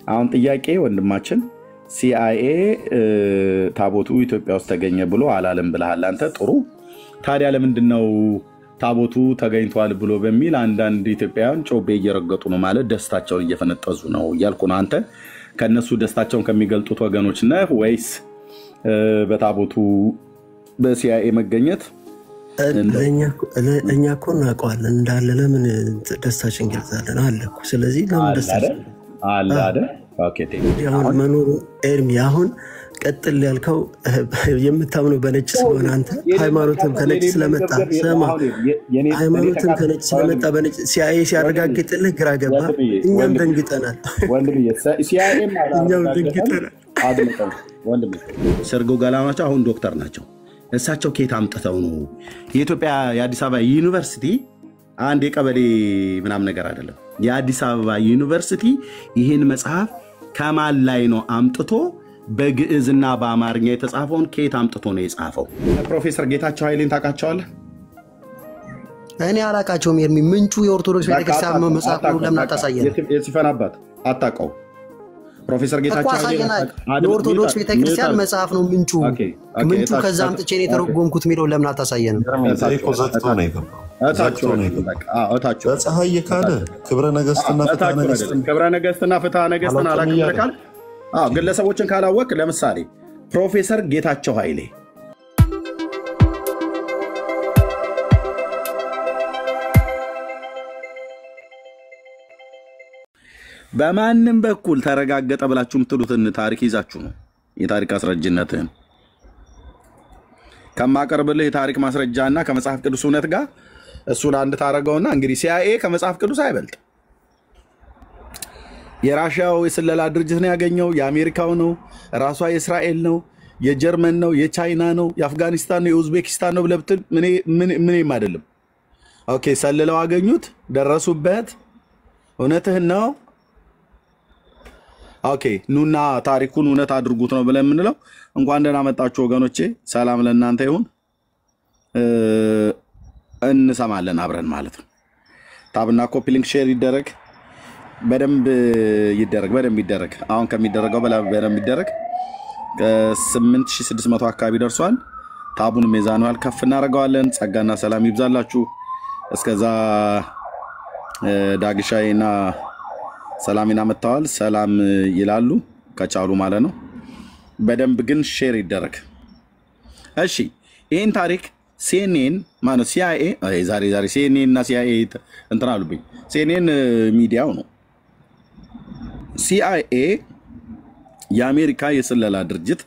አሁን ጥያቄ ወንድማችን ሲአይኤ ታቦቱ ኢትዮጵያ ውስጥ ተገኘ ብሎ አላለም ብለሃል አንተ። ጥሩ ታዲያ ለምንድነው ታቦቱ ተገኝቷል ብሎ በሚል አንዳንድ ኢትዮጵያውያን ጮቤ እየረገጡ ነው ማለት ደስታቸውን እየፈነጠዙ ነው እያልኩ ነው። አንተ ከነሱ ደስታቸውን ከሚገልጡት ወገኖች ነህ ወይስ በታቦቱ በሲአይኤ መገኘት እኛ እኮ እናውቀዋለን እንዳለ ለምን ደስታችን ገልጻለን አለ እኮ። ስለዚህ ለምን ደስታችን አለ አይደል? ኦኬ አሁን መኖሩ ኤርሚ አሁን ቀጥል ያልከው የምታምነው በነጭ ስለሆነ አንተ ሃይማኖትም ከነጭ ስለመጣ ሰማ ሃይማኖትም ከነጭ ስለመጣ በነጭ ሲአይኤ ሲያረጋግጥልህ ግራ ገባ። እኛም ደንግጠናል ወንድምዬ። ሲአይኤ እኛም ደንግጠናል። ወንድም ሰርጎ ገላናቸው አሁን ዶክተር ናቸው። እሳቸው ከየት አምጥተው ነው? የኢትዮጵያ የአዲስ አበባ ዩኒቨርሲቲ አንድ የቀበሌ ምናምን ነገር አይደለም። የአዲስ አበባ ዩኒቨርሲቲ ይህን መጽሐፍ ከማን ላይ ነው አምጥቶ በግዕዝና በአማርኛ የተጻፈውን ከየት አምጥቶ ነው የጻፈው? ፕሮፌሰር ጌታቸው ኃይሌን ታውቃቸዋለህ? እኔ አላውቃቸውም። ኤርሚ ምንጩ የኦርቶዶክስ ቤተክርስቲያን መጽሐፍ ነው። ለምን አታሳየን? የሲፈናባት አታውቀው? ፕሮፌሰር ጌታቸው ኃይሌ የኦርቶዶክስ ቤተክርስቲያን መጽሐፍ ነው ምንጩ። ምንጩ ከዛ አምጥቼ ነው የተረጎምኩት የሚለው ለምን አታሳየንም? ፀሐይ የካደ ክብረ ነገስትና ፍትሐ ነገስትን አላከበረካል። ግለሰቦችን ካላወቅ ለምሳሌ ፕሮፌሰር ጌታቸው ኃይሌ በማንም በኩል ተረጋገጠ ብላችሁ የምትሉትን ታሪክ ይዛችሁ ነው የታሪክ አስረጅነትን ከማቀርብልህ የታሪክ ማስረጃና ከመጽሐፍ ቅዱስ እውነት ጋር እሱን አንድ ታረገውና እንግዲህ ሲአይኤ ከመጽሐፍ ቅዱስ አይበልጥ። የራሽያው የስለላ ድርጅት ነው ያገኘው፣ የአሜሪካው ነው፣ ራሷ የእስራኤል ነው፣ የጀርመን ነው፣ የቻይና ነው፣ የአፍጋኒስታን ነው፣ የኡዝቤኪስታን ነው ብለህ ብትል ምንም አይደለም። ኦኬ ሰልለው አገኙት፣ ደረሱበት፣ እውነትህን ነው። ኦኬ ኑና ታሪኩን እውነት አድርጉት ነው ብለን የምንለው። እንኳን ደህና መጣችሁ ወገኖቼ፣ ሰላም ለእናንተ ይሁን። እንሰማለን አብረን ማለት ነው። ታብና ኮፒ ሊንክ ሼር ይደረግ፣ በደንብ ይደረግ። አሁን ከሚደረገው በደንብ ይደረግ። 8600 አካባቢ ደርሷል። ታቡን ሚዛኑ ከፍ እናደርገዋለን። ጸጋና ሰላም ይብዛላችሁ። እስከዛ ዳግሻይና ሰላሚና መተዋል ሰላም ይላሉ ከቻሉ ማለት ነው። በደንብ ግን ሼር ይደረግ። እሺ ይሄን ታሪክ ሲኤንኤን ማለት ሲአይኤ ዛሬ ሲኤንኤን እና ሲአይኤ እንትን አሉብኝ። ሲኤንኤን ሚዲያው ነው። ሲአይኤ የአሜሪካ የስለላ ድርጅት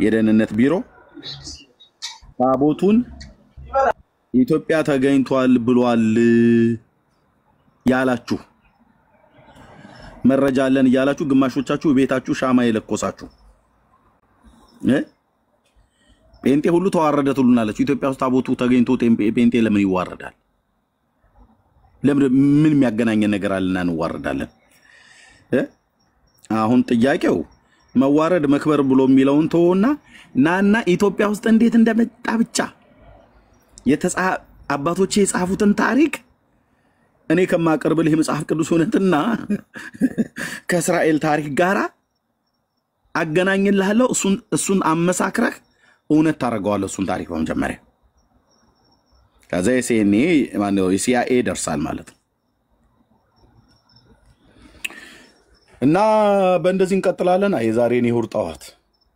የደህንነት ቢሮ ታቦቱን ኢትዮጵያ ተገኝቷል ብሏል ያላችሁ መረጃ አለን እያላችሁ ግማሾቻችሁ ቤታችሁ ሻማ የለኮሳችሁ ጴንጤ ሁሉ ተዋረደ ትሉናላችሁ። ኢትዮጵያ ውስጥ ታቦቱ ተገኝቶ ጴንጤ ለምን ይዋረዳል? ለምን ምን የሚያገናኘን ነገር አለና እንዋረዳለን? አሁን ጥያቄው መዋረድ መክበር ብሎ የሚለውን ተውና ናና ኢትዮጵያ ውስጥ እንዴት እንደመጣ ብቻ አባቶቼ የጻፉትን ታሪክ እኔ ከማቀርብልህ መጽሐፍ ቅዱስ እውነትና ከእስራኤል ታሪክ ጋራ አገናኝልሃለሁ። እሱን አመሳክረህ እውነት ታረጋዋለህ። እሱን ታሪክ በመጀመሪያ ከዛ የሲአይኤ ደርሳል ማለት ነው። እና በእንደዚህ እንቀጥላለን። የዛሬን ይሁር ጠዋት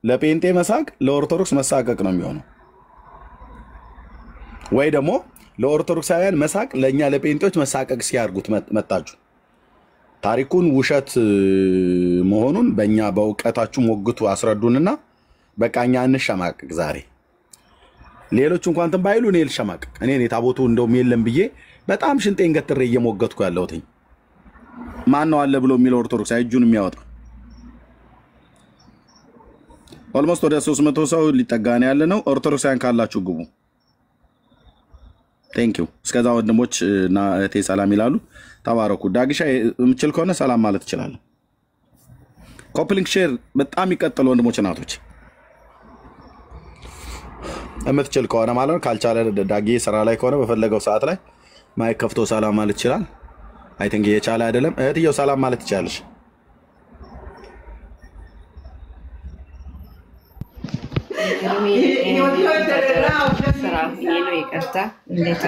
ለጴንጤ መሳቅ ለኦርቶዶክስ መሳቀቅ ነው የሚሆነው፣ ወይ ደግሞ ለኦርቶዶክሳውያን መሳቅ ለኛ ለጴንጤዎች መሳቀቅ ሲያርጉት መጣችሁ። ታሪኩን ውሸት መሆኑን በእኛ በእውቀታችሁ ሞግቱ አስረዱንና በቃኛ እንሸማቀቅ። ዛሬ ሌሎች እንኳን እንትን ባይሉ እኔ ልሸማቀቅ። እኔ ታቦቱ እንደውም የለም ብዬ በጣም ሽንጤን ገትሬ እየሞገትኩ ያለሁት ማን ነው አለ ብሎ የሚለው ኦርቶዶክስ እጁን የሚያወጣ ኦልሞስት ወደ 300 ሰው ሊጠጋን ያለ ነው። ኦርቶዶክሳውያን ካላችሁ ግቡ። ቴንክ ዩ። እስከዛ ወንድሞች እና እህቴ ሰላም ይላሉ። ተባረኩ። ዳግሻ የምችል ከሆነ ሰላም ማለት ይችላል። ኮፕሊንግ ሼር በጣም ይቀጥል ወንድሞች እናቶች። የምትችል ከሆነ ማለት ነው። ካልቻለ ዳጊ ስራ ላይ ከሆነ በፈለገው ሰዓት ላይ ማይክ ከፍቶ ሰላም ማለት ይችላል። አይ ቲንክ የቻለ አይደለም። እህትየው ሰላም ማለት ይችላልሽ። ይቅርታ እንዴት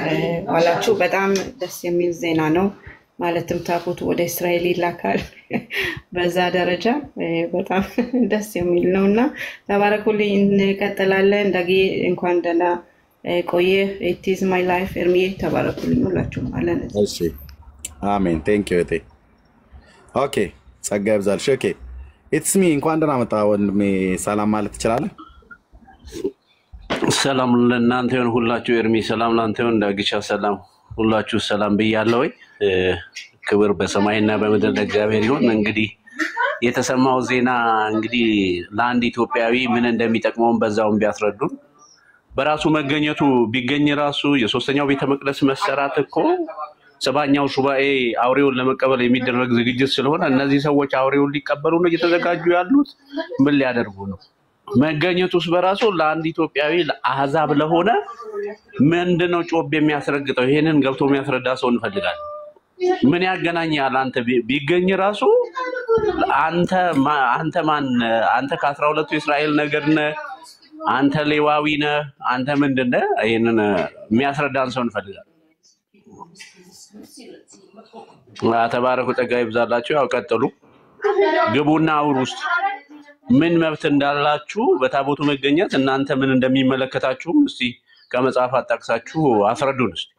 ዋላችሁ? በጣም ደስ የሚል ዜና ነው። ማለትም ታቦቱ ወደ እስራኤል ይላካል። በዛ ደረጃ በጣም ደስ የሚል ነውና ተባረኩልኝ። እንቀጥላለን። ዳጊ እንኳን ደህና ቆየ። it is my life ኤርሚዬ ተባረኩልኝ ሁላችሁም አለን። እሺ አሜን። ቴንክ ዩ እቴ። ኦኬ ጸጋ ይብዛልሽ። ኦኬ ኢትስ ሚ እንኳን ደህና መጣ ወንድሜ። ሰላም ማለት ትችላለህ? ሰላም ለእናንተ ይሁን ሁላችሁ። ኤርሚ ሰላም ላንተ ይሁን። ዳግቻ ሰላም ሁላችሁ ሰላም ብያለሁ። ክብር በሰማይና በምድር ለእግዚአብሔር ይሁን። እንግዲህ የተሰማው ዜና እንግዲህ ለአንድ ኢትዮጵያዊ ምን እንደሚጠቅመው በዛውም ቢያስረዱን በራሱ መገኘቱ ቢገኝ ራሱ የሶስተኛው ቤተ መቅደስ መሰራት እኮ ሰባኛው ሱባኤ አውሬውን ለመቀበል የሚደረግ ዝግጅት ስለሆነ እነዚህ ሰዎች አውሬውን ሊቀበሉ ነው እየተዘጋጁ ያሉት። ምን ሊያደርጉ ነው? መገኘቱስ በራሱ ለአንድ ኢትዮጵያዊ ለአህዛብ ለሆነ ምንድነው ጮብ የሚያስረግጠው? ይሄንን ገብቶ የሚያስረዳ ሰው እንፈልጋለን። ምን ያገናኛል? አንተ ቢገኝ ራሱ አንተ ማን? አንተ ከ12ቱ እስራኤል ነገድ ነህ? አንተ ሌዋዊ ነህ? አንተ ምንድነህ? ይሄንን የሚያስረዳን ሰው እንፈልጋለን። ተባረኩ። ጸጋ ይብዛላችሁ። ያው ቀጥሉ፣ ግቡና አውሩ ውስጥ ምን መብት እንዳላችሁ በታቦቱ መገኘት እናንተ ምን እንደሚመለከታችሁ እስቲ ከመጽሐፍ አጣቅሳችሁ አስረዱን እስቲ።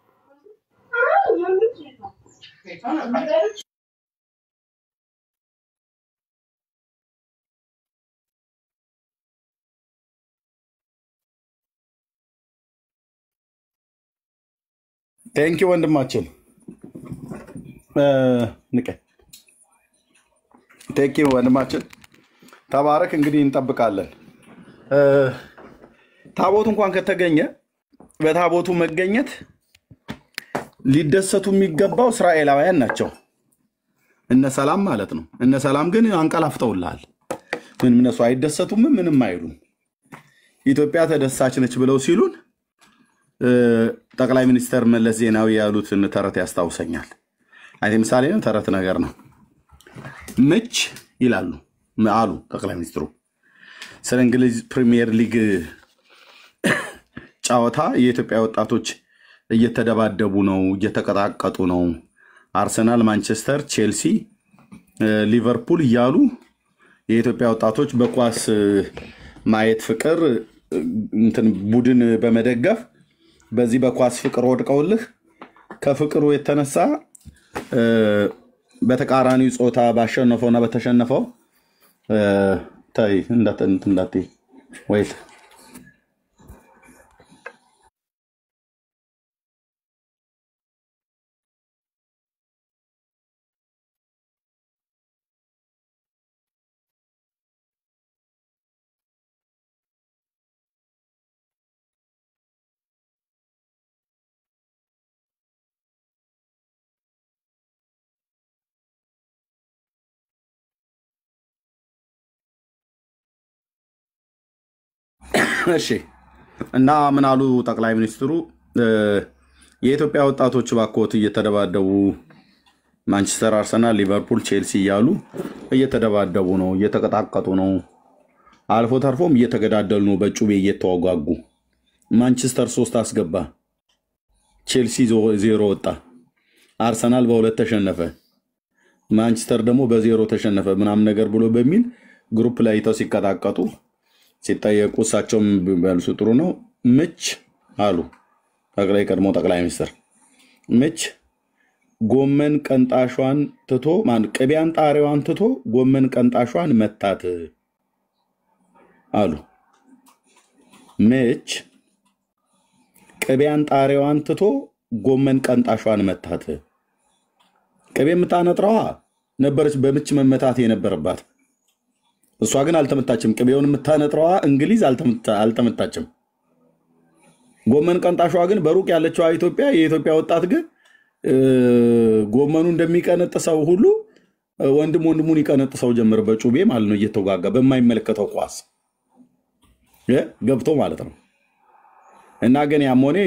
ቴንክ ዩ ወንድማችን ንቀ ቴንክ ዩ ወንድማችን ተባረክ። እንግዲህ እንጠብቃለን። ታቦቱ እንኳን ከተገኘ በታቦቱ መገኘት ሊደሰቱ የሚገባው እስራኤላውያን ናቸው። እነ ሰላም ማለት ነው። እነ ሰላም ግን አንቀላፍተውልሃል። ምንም እነሱ አይደሰቱም፣ ምንም አይሉም። ኢትዮጵያ ተደሳች ነች ብለው ሲሉን ጠቅላይ ሚኒስትር መለስ ዜናዊ ያሉትን ተረት ያስታውሰኛል። አይ ምሳሌ ነው፣ ተረት ነገር ነው። ምች ይላሉ አሉ ጠቅላይ ሚኒስትሩ ስለ እንግሊዝ ፕሪሚየር ሊግ ጨዋታ የኢትዮጵያ ወጣቶች እየተደባደቡ ነው፣ እየተቀጣቀጡ ነው። አርሰናል፣ ማንቸስተር፣ ቼልሲ፣ ሊቨርፑል እያሉ የኢትዮጵያ ወጣቶች በኳስ ማየት ፍቅር እንትን ቡድን በመደገፍ በዚህ በኳስ ፍቅር ወድቀውልህ ከፍቅሩ የተነሳ በተቃራኒው ጾታ ባሸነፈውና በተሸነፈው ታይ እንዳት ወይት እሺ እና ምን አሉ ጠቅላይ ሚኒስትሩ? የኢትዮጵያ ወጣቶች ባኮት እየተደባደቡ ማንቸስተር፣ አርሰናል፣ ሊቨርፑል፣ ቼልሲ እያሉ እየተደባደቡ ነው፣ እየተቀጣቀጡ ነው። አልፎ ተርፎም እየተገዳደሉ ነው፣ በጩቤ እየተዋጓጉ። ማንቸስተር 3 አስገባ፣ ቼልሲ 0 ወጣ፣ አርሰናል በ2 ተሸነፈ፣ ማንቸስተር ደግሞ በ0 ተሸነፈ ምናምን ነገር ብሎ በሚል ግሩፕ ላይ ተው ሲቀጣቀጡ ሲጠየቁ እሳቸውም በልሱ ጥሩ ነው ምች አሉ። ጠቅላይ ቀድሞ ጠቅላይ ሚኒስትር ምች ጎመን ቀንጣሿን ትቶ ቅቤያን ጣሪዋን ትቶ ጎመን ቀንጣሿን መታት አሉ። ምች ቅቤያን ጣሪዋን ትቶ ጎመን ቀንጣሿን መታት። ቅቤ የምታነጥረዋ ነበረች በምች መመታት የነበረባት። እሷ ግን አልተመታችም። ቅቤውን የምታነጥረዋ እንግሊዝ አልተመታችም። ጎመን ቀንጣሿ ግን በሩቅ ያለችው ኢትዮጵያ፣ የኢትዮጵያ ወጣት ግን ጎመኑ እንደሚቀነጥሰው ሁሉ ወንድሙን ይቀነጥሰው ጀመረ በጩቤ ማለት ነው፣ እየተዋጋ በማይመለከተው ኳስ ገብቶ ማለት ነው። እና ግን ያም ሆነ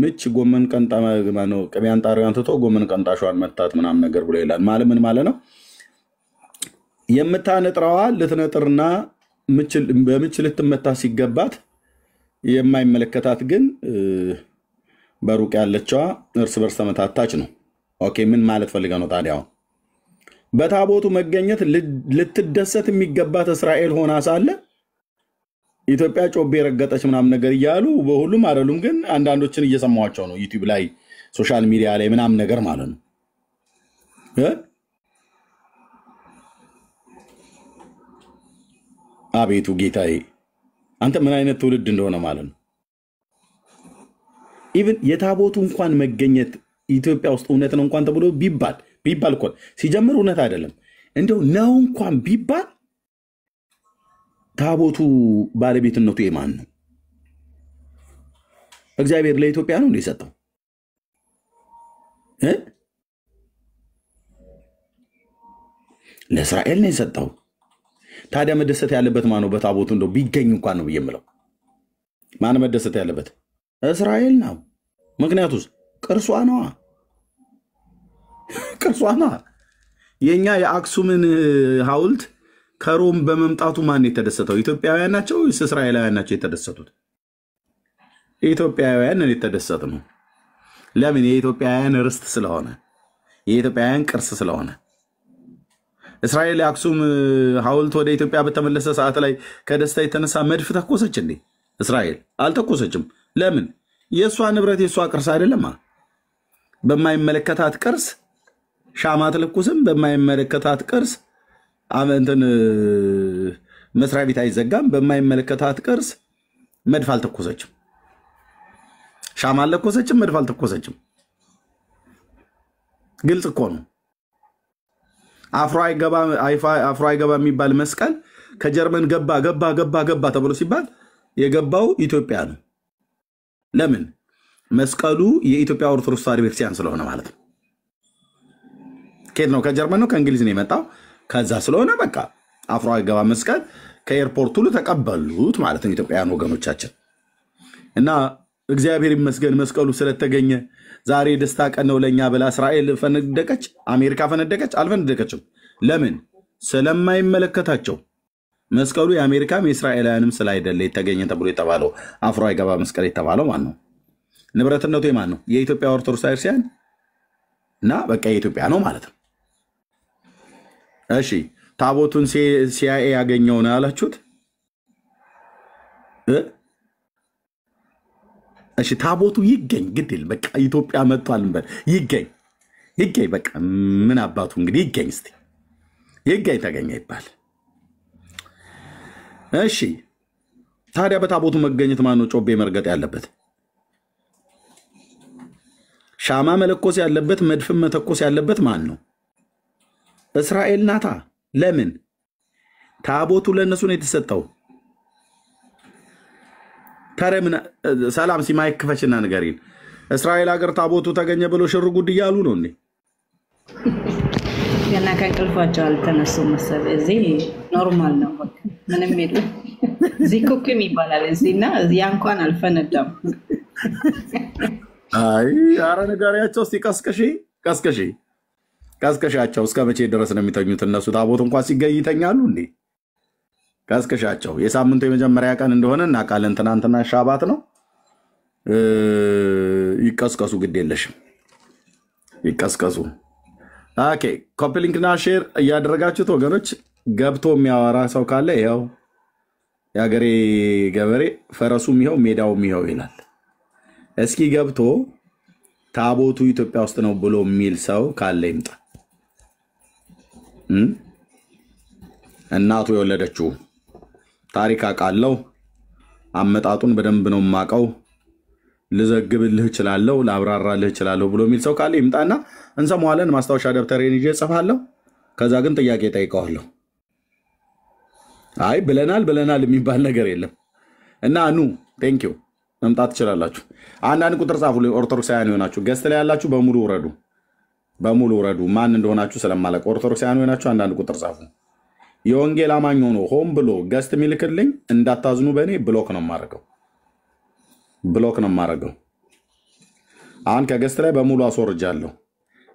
ምች ጎመን ቀንጣ ማነው ቅቤያን ጣሪዋን ትቶ ጎመን ቀንጣሿን መታት ምናምን ነገር ብሎ ይላል። ማለት ምን ማለት ነው? የምታነጥረዋ ልትነጥርና በምች ልትመታ ሲገባት የማይመለከታት ግን በሩቅ ያለችዋ እርስ በርስ ተመታታች ነው። ኦኬ ምን ማለት ፈልጋ ነው ታዲያ? በታቦቱ መገኘት ልትደሰት የሚገባት እስራኤል ሆና ሳለ ኢትዮጵያ ጮቤ ረገጠች ምናምን ነገር እያሉ በሁሉም አይደሉም፣ ግን አንዳንዶችን እየሰማዋቸው ነው ዩቲዩብ ላይ ሶሻል ሚዲያ ላይ ምናምን ነገር ማለት ነው። አቤቱ ጌታዬ አንተ ምን አይነት ትውልድ እንደሆነ ማለት ነው። ኢቭን የታቦቱ እንኳን መገኘት ኢትዮጵያ ውስጥ እውነት ነው እንኳን ተብሎ ቢባል እኮ ሲጀምር እውነት አይደለም እንደው ነው እንኳን ቢባል ታቦቱ ባለቤትነቱ የማን ነው? እግዚአብሔር ለኢትዮጵያ ነው እንደሰጠው ለእስራኤል ነው የሰጠው። ታዲያ መደሰት ያለበት ማን ነው? በታቦቱ እንደው ቢገኝ እንኳን ነው ብየምለው ማን መደሰት ያለበት? እስራኤል ነው። ምክንያቱስ ቅርሷ ነዋ። የኛ የአክሱምን ሐውልት ከሮም በመምጣቱ ማን የተደሰተው? ኢትዮጵያውያን ናቸው ወይስ እስራኤላውያን ናቸው የተደሰቱት? ኢትዮጵያውያን ነው የተደሰቱት። ለምን? የኢትዮጵያውያን ርስት ስለሆነ፣ የኢትዮጵያውያን ቅርስ ስለሆነ። እስራኤል የአክሱም ሐውልት ወደ ኢትዮጵያ በተመለሰ ሰዓት ላይ ከደስታ የተነሳ መድፍ ተኮሰች እንዴ? እስራኤል አልተኮሰችም። ለምን? የእሷ ንብረት የእሷ ቅርስ አይደለማ። በማይመለከታት ቅርስ ሻማ አትለኩስም። በማይመለከታት ቅርስ እንትን መስሪያ ቤት አይዘጋም። በማይመለከታት ቅርስ መድፍ አልተኮሰችም። ሻማ አልለኮሰችም፣ መድፍ አልተኮሰችም። ግልጽ እኮ ነው። አፍሮ አይገባ የሚባል መስቀል ከጀርመን ገባ ተብሎ ሲባል የገባው ኢትዮጵያ ነው። ለምን? መስቀሉ የኢትዮጵያ ኦርቶዶክስ ተዋሕዶ ቤተክርስቲያን ስለሆነ ማለት ነው። ከየት ነው? ከጀርመን ነው፣ ከእንግሊዝ ነው የመጣው። ከዛ ስለሆነ በቃ አፍሮ አይገባ መስቀል ከኤርፖርት ሁሉ ተቀበሉት ማለት ነው ኢትዮጵያውያን ወገኖቻችን። እና እግዚአብሔር ይመስገን መስቀሉ ስለተገኘ ዛሬ ደስታ ቀን ነው ለኛ ብላ እስራኤል ፈነደቀች፣ አሜሪካ ፈነደቀች? አልፈነደቀችም። ለምን? ስለማይመለከታቸው። መስቀሉ የአሜሪካም የእስራኤላውያንም ስላይደለ የተገኘ ተብሎ የተባለው አፍሮ አይገባ መስቀል የተባለው ማን ነው? ንብረትነቱ የማን ነው? የኢትዮጵያ ኦርቶዶክስ ክርስቲያን እና በቃ የኢትዮጵያ ነው ማለት ነው። እሺ ታቦቱን ሲአይኤ ያገኘው ነው ያላችሁት? እሺ ታቦቱ ይገኝ ግድል በቃ ኢትዮጵያ መጥቷል እንበል። ይገኝ በቃ ምን አባቱ እንግዲህ ይገኝ፣ እስቲ ይገኝ ተገኘ ይባል። እሺ ታዲያ በታቦቱ መገኘት ማን ነው ጮቤ መርገጥ ያለበት? ሻማ መለኮስ ያለበት፣ መድፍም መተኮስ ያለበት ማን ነው? እስራኤል ናታ። ለምን? ታቦቱ ለነሱ ነው የተሰጠው። ተረምን ሰላም ሲማይክ ክፈችና ንገሪን። እስራኤል ሀገር ታቦቱ ተገኘ ብሎ ሽር ጉድ እያሉ ነው እንዴ? ገና ከእንቅልፋቸው አልተነሱም መሰለኝ። እዚህ ኖርማል ነው፣ ምንም የለም። እዚህ ኩክም ይባላል እዚህና እዚያ እንኳን አልፈነዳም። አይ አረ ንገሪያቸው እስቲ ቀስቀሻቸው። እስከ መቼ ድረስ ነው የሚተኙት እነሱ? ታቦት እንኳን ሲገኝ ይተኛሉ እንዴ? ቀስቀሻቸው። የሳምንቱ የመጀመሪያ ቀን እንደሆነ እናውቃለን። ትናንትና ሻባት ነው። ይቀስቀሱ፣ ግድ የለሽም ይቀስቀሱ። ኦኬ ኮፒ ሊንክና ሼር እያደረጋችሁት ወገኖች። ገብቶ የሚያወራ ሰው ካለ ይኸው የሀገሬ ገበሬ ፈረሱም ይኸው ሜዳውም ይኸው ይላል። እስኪ ገብቶ ታቦቱ ኢትዮጵያ ውስጥ ነው ብሎ የሚል ሰው ካለ ይምጣ። እናቱ የወለደችው ታሪክ አውቃለሁ፣ አመጣጡን በደንብ ነው የማውቀው፣ ልዘግብልህ እችላለሁ፣ ላብራራልህ እችላለሁ ብሎ የሚል ሰው ካለ ይምጣና እንሰማዋለን። ማስታወሻ ደብተሬን ይዤ እጽፋለሁ። ከዛ ግን ጥያቄ ጠይቀዋለሁ። አይ ብለናል የሚባል ነገር የለም። እና ኑ ቴንኪው መምጣት ትችላላችሁ። አንዳንድ ቁጥር ጻፉ። ኦርቶዶክሳውያን የሆናችሁ ገስት ላይ ያላችሁ በሙሉ ውረዱ። ማን እንደሆናችሁ ስለማለቅ ኦርቶዶክሳውያን የሆናችሁ አንዳንድ ቁጥር ጻፉ። የወንጌል አማኝ ሆኖ ሆን ብሎ ገስት የሚልክልኝ እንዳታዝኑ፣ በእኔ ብሎክ ነው የማደርገው። አሁን ከገስት ላይ በሙሉ አስወርጃለሁ።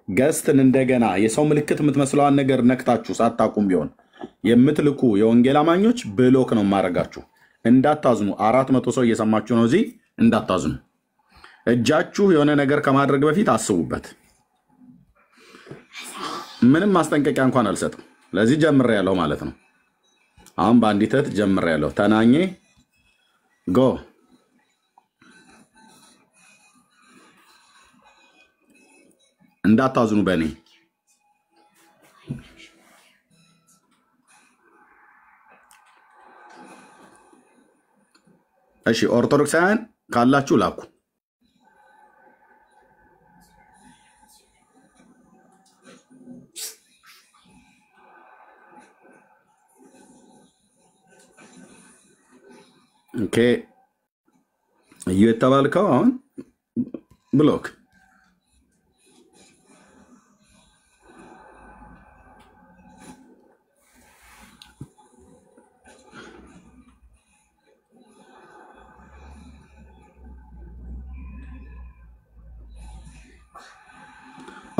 ገስትን እንደገና የሰው ምልክት የምትመስለዋን ነገር ነክታችሁ ሳታቁም ቢሆን የምትልኩ የወንጌል አማኞች ብሎክ ነው የማደርጋችሁ። እንዳታዝኑ 400 ሰው እየሰማችሁ ነው እዚህ እንዳታዝኑ እጃችሁ የሆነ ነገር ከማድረግ በፊት አስቡበት ምንም ማስጠንቀቂያ እንኳን አልሰጥም ለዚህ ጀምሬያለሁ ማለት ነው አሁን በአንዲት እህት ጀምሬያለሁ ተናኘ ጎ እንዳታዝኑ በእኔ እሺ ኦርቶዶክሳውያን ካላችሁ ላኩ ኦኬ እየተባልከው አሁን ብሎክ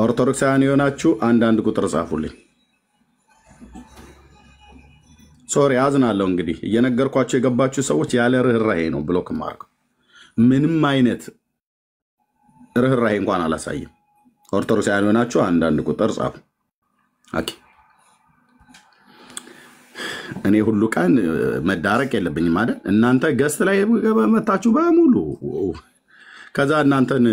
ኦርቶዶክሳውያን የሆናችሁ አንድ ቁጥር ጻፉልኝ ሶሪ አዝናለሁ እንግዲህ እየነገርኳችሁ የገባችሁ ሰዎች ያለ ርህራሄ ነው ብሎክ ማርክ ምንም አይነት ርህራሄ እንኳን አላሳየም ኦርቶዶክሳውያን የሆናችሁ አንድ ቁጥር ጻፉ ኦኬ እኔ ሁሉ ቀን መዳረቅ የለብኝም አይደል እናንተ ገስት ላይ መታችሁ በሙሉ ከዛ እናንተን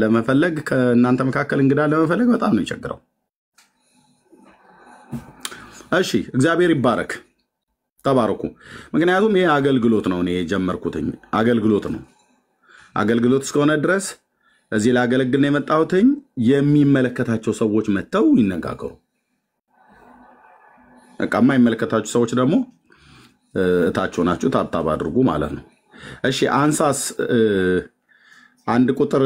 ለመፈለግ ከእናንተ መካከል እንግዳ ለመፈለግ በጣም ነው ይቸግራው እሺ እግዚአብሔር ይባረክ ተባረኩ ምክንያቱም ይሄ አገልግሎት ነው እኔ የጀመርኩትኝ አገልግሎት ነው አገልግሎት እስከሆነ ድረስ እዚህ ላገለግል ነው የመጣሁትኝ የሚመለከታቸው ሰዎች መተው ይነጋገሩ በቃ የማይመለከታቸው ሰዎች ደግሞ እታችሁ ናችሁ ታብታብ አድርጉ ማለት ነው እሺ አንሳስ አንድ ቁጥር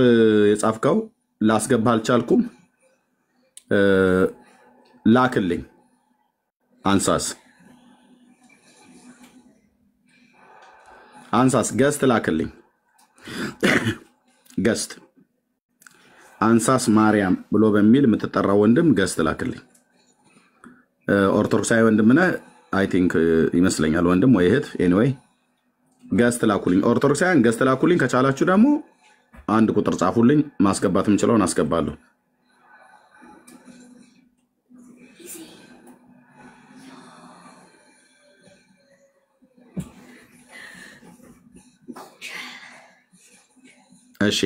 የጻፍከው ላስገባ አልቻልኩም ላክልኝ አንሳስ ገስት ላክልኝ ገስት አንሳስ ማርያም ብሎ በሚል የምትጠራው ወንድም ገስት ላክልኝ ኦርቶዶክሳዊ ወንድም ነህ አይ ቲንክ ይመስለኛል ወንድም ወይ እህት ኤኒዌይ ገስት ላኩልኝ ኦርቶዶክሳውያን ገስት ላኩልኝ ከቻላችሁ ደግሞ አንድ ቁጥር ጻፉልኝ ማስገባት የምችለውን አስገባለሁ እሺ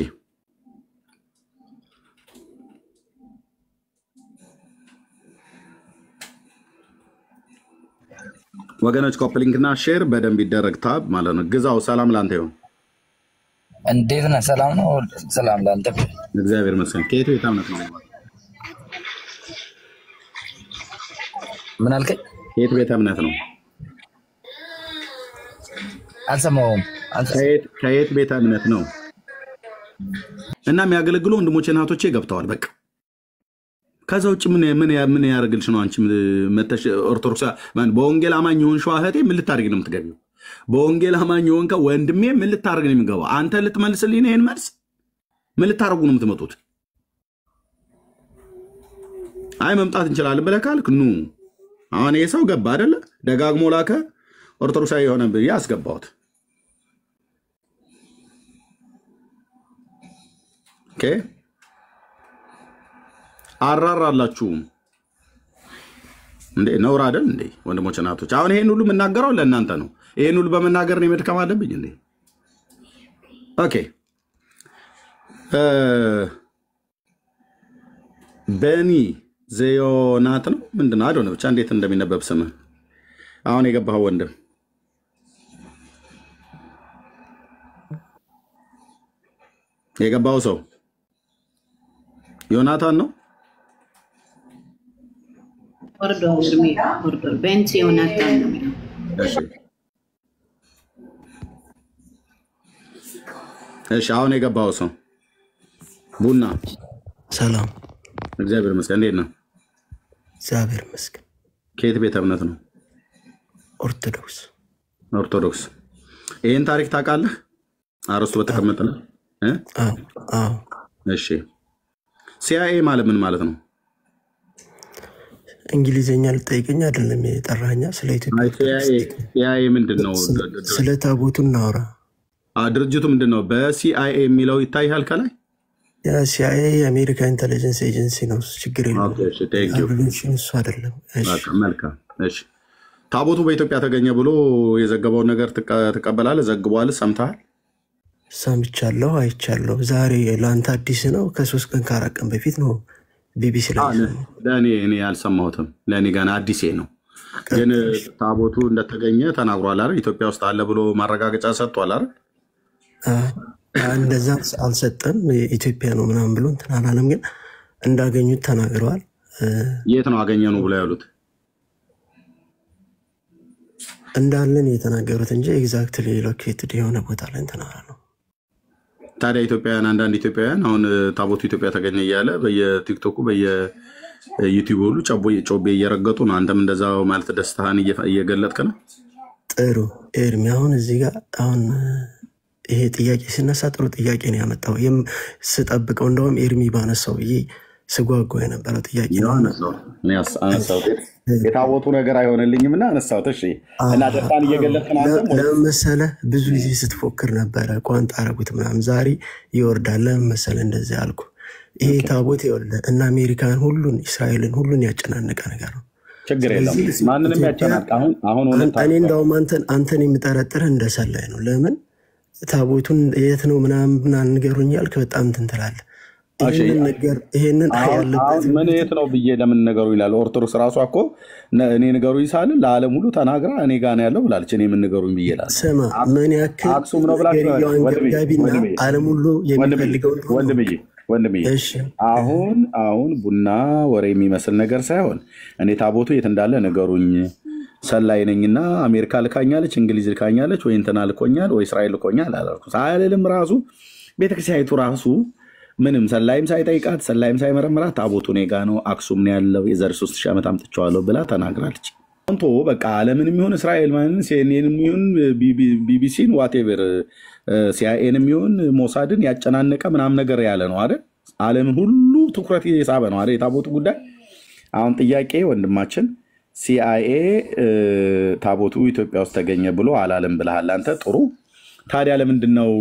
ወገኖች ኮፕሊንግና ሼር በደንብ ይደረግ ታብ ማለት ነው ግዛው ሰላም ላንተ ይሁን እንዴት ነህ ሰላም ነው ሰላም ላንተ እግዚአብሔር ይመስገን ከየት ቤት አመት ነው ምን አልከኝ ከየት ቤት እምነት ነው አልሰማሁም ከየት ቤት እምነት ነው እና የሚያገለግሉ ወንድሞቼና እህቶቼ ገብተዋል በቃ ከዛ ውጭ ምን ያርግልሽ ነው አንቺ መተሽ ኦርቶዶክስ ማን በወንጌል አማኝ ሆንሽ እህቴ ምን ልታርግ ነው የምትገቢው በወንጌል አማኝ ሆንከ ወንድሜ ምን ልታርግ ነው የሚገባው አንተ ልትመልስልኝ ነው ይሄን መልስ ምን ልታርጉ ነው የምትመጡት አይ መምጣት እንችላለን ብለህ ካልክ ኑ አሁን ይሄ ሰው ገባ አይደለ ደጋግሞ ላከ ኦርቶዶክሳዊ የሆነ ብዬ አስገባሁት ኦኬ አራራላችሁ እንዴ ነውር አይደል እንዴ ወንድሞች እናቶች አሁን ይሄን ሁሉ መናገረው ለእናንተ ነው ይሄን ሁሉ በመናገር ነው መድከም አለብኝ እንዴ ኦኬ በኒ ዘዮናት ነው ምንድነው አይደል ብቻ እንዴት እንደሚነበብ ስም አሁን የገባው ወንድም የገባው ሰው ዮናታን ነው ወርዶ ቤንት ዮናታን ነው እሺ አሁን የገባው ሰው ቡና ሰላም እግዚአብሔር ይመስገን እንዴት ነው እግዚአብሔር ይመስገን ከየት ቤተ እምነት ነው ኦርቶዶክስ ይሄን ታሪክ ታውቃለህ አርስቱ በተቀመጠ ነው እሺ ሲአይኤ ማለት ምን ማለት ነው እንግሊዘኛ ልጠይቀኝ አይደለም የጠራኛ ስለ ኢትዮጵያ ሲአይኤ ምንድነው? ስለ ታቦቱ እናወራ። ድርጅቱ ምንድነው? በሲአይኤ የሚለው ይታያል ከላይ። ያ ሲአይኤ የአሜሪካ ኢንተለጀንስ ኤጀንሲ ነው። ችግር የለውም። እሱ አይደለም። መልካም እሺ። ታቦቱ በኢትዮጵያ ተገኘ ብሎ የዘገበውን ነገር ትቀበላለህ? ዘግቧል? ሰምተሃል? ሰምቻለሁ፣ አይቻለሁ። ዛሬ ለአንተ አዲስ ነው። ከ3 ቀን ከ4 ቀን በፊት ነው ቢቢሲ ላይ። ለእኔ ያልሰማሁትም፣ ለእኔ ገና አዲሴ ነው። ግን ታቦቱ እንደተገኘ ተናግሯል አይደል? ኢትዮጵያ ውስጥ አለ ብሎ ማረጋገጫ ሰጥቷል አይደል? እንደዛ አልሰጠም። ኢትዮጵያ ነው ምናምን ብሎ እንትን አላለም። ግን እንዳገኙት ተናግረዋል። የት ነው አገኘ ነው ብሎ ያሉት? እንዳለን የተናገሩት እንጂ ኤግዛክትሊ ሎኬትድ የሆነ ቦታ ላይ ተናግረው። ታዲያ ኢትዮጵያውያን አንዳንድ ኢትዮጵያውያን አሁን ታቦቱ ኢትዮጵያ ተገኘ እያለ በየቲክቶኩ በየዩቲዩብ ሁሉ ጮቤ እየረገጡ ነው። አንተም እንደዛው ማለት ደስታህን እየገለጥክ ነው። ጥሩ ኤርሚ፣ አሁን እዚህ ጋር አሁን ይሄ ጥያቄ ሲነሳ ጥሩ ጥያቄ ነው ያመጣው። ስጠብቀው እንደውም ኤርሚ ባነሳው ብዬ ስጓጓ የነበረው ጥያቄ ነው። አነሳው የታቦቱ ነገር አይሆንልኝም እና አነሳው። እሺ እና ደስታን እየገለጥክ ነው። ለምን መሰለህ ብዙ ጊዜ ስትፎክር ነበረ ቋንጣ አረጉት ምናምን፣ ዛሬ ይወርዳል። ለምን መሰለህ እንደዚህ አልኩ። ይሄ ታቦት ይወርዳል እና አሜሪካን ሁሉን እስራኤልን ሁሉን ያጨናነቀ ነገር ነው። ችግር የለም ማንንም ያጨናነቀ አሁን እኔ እንደውም አንተን የምጠረጥርህ እንደሰላይ ነው። ለምን ታቦቱን የት ነው ምናምን ንገሩኝ ያልክ በጣም እንትን ትላለህ። ይሄንን ያለበት ምን የት ነው ብዬ ለምን ነገሩ ይላል። ኦርቶዶክስ ራሷ እኮ እኔ ነገሩ ይሳል ለዓለም ሁሉ ተናግራ እኔ ጋር ነው ያለው ብላለች። እኔ ምን ነገሩ ብዬ ይላል። ስማ ምን ያክል አክሱም ነው ብላችሁ ወንድምና ዓለም ሁሉ የሚፈልገው ወንድምዬ አሁን ቡና ወሬ የሚመስል ነገር ሳይሆን እኔ ታቦቱ የት እንዳለ ነገሩኝ። ሰላይ ነኝና አሜሪካ ልካኛለች፣ እንግሊዝ ልካኛለች፣ ወይ እንትና ልኮኛል፣ ወይ እስራኤል ልኮኛል አላልኩ ሳይልም ራሱ ቤተክርስቲያኒቱ ራሱ ምንም ሰላይም ሳይጠይቃት ሰላይም ሳይመረምራት ታቦቱ እኔ ጋ ነው አክሱም ነው ያለው የዛሬ 3000 ዓመት አምጥቼዋለሁ ብላ ተናግራለች። አንተ በቃ ዓለምንም ይሁን እስራኤል ማንን ሲኤንኤንም ይሁን ቢቢሲን ዋቴቨር ሲአይኤንም ይሁን ሞሳድን ያጨናነቀ ምናምን ነገር ያለ ነው አይደል? ዓለምን ሁሉ ትኩረት የሳበ ነው አይደል የታቦቱ ጉዳይ። አሁን ጥያቄ ወንድማችን ሲአይኤ ታቦቱ ኢትዮጵያ ውስጥ ተገኘ ብሎ አላለም ብለሃል አንተ። ጥሩ ታዲያ ለምንድነው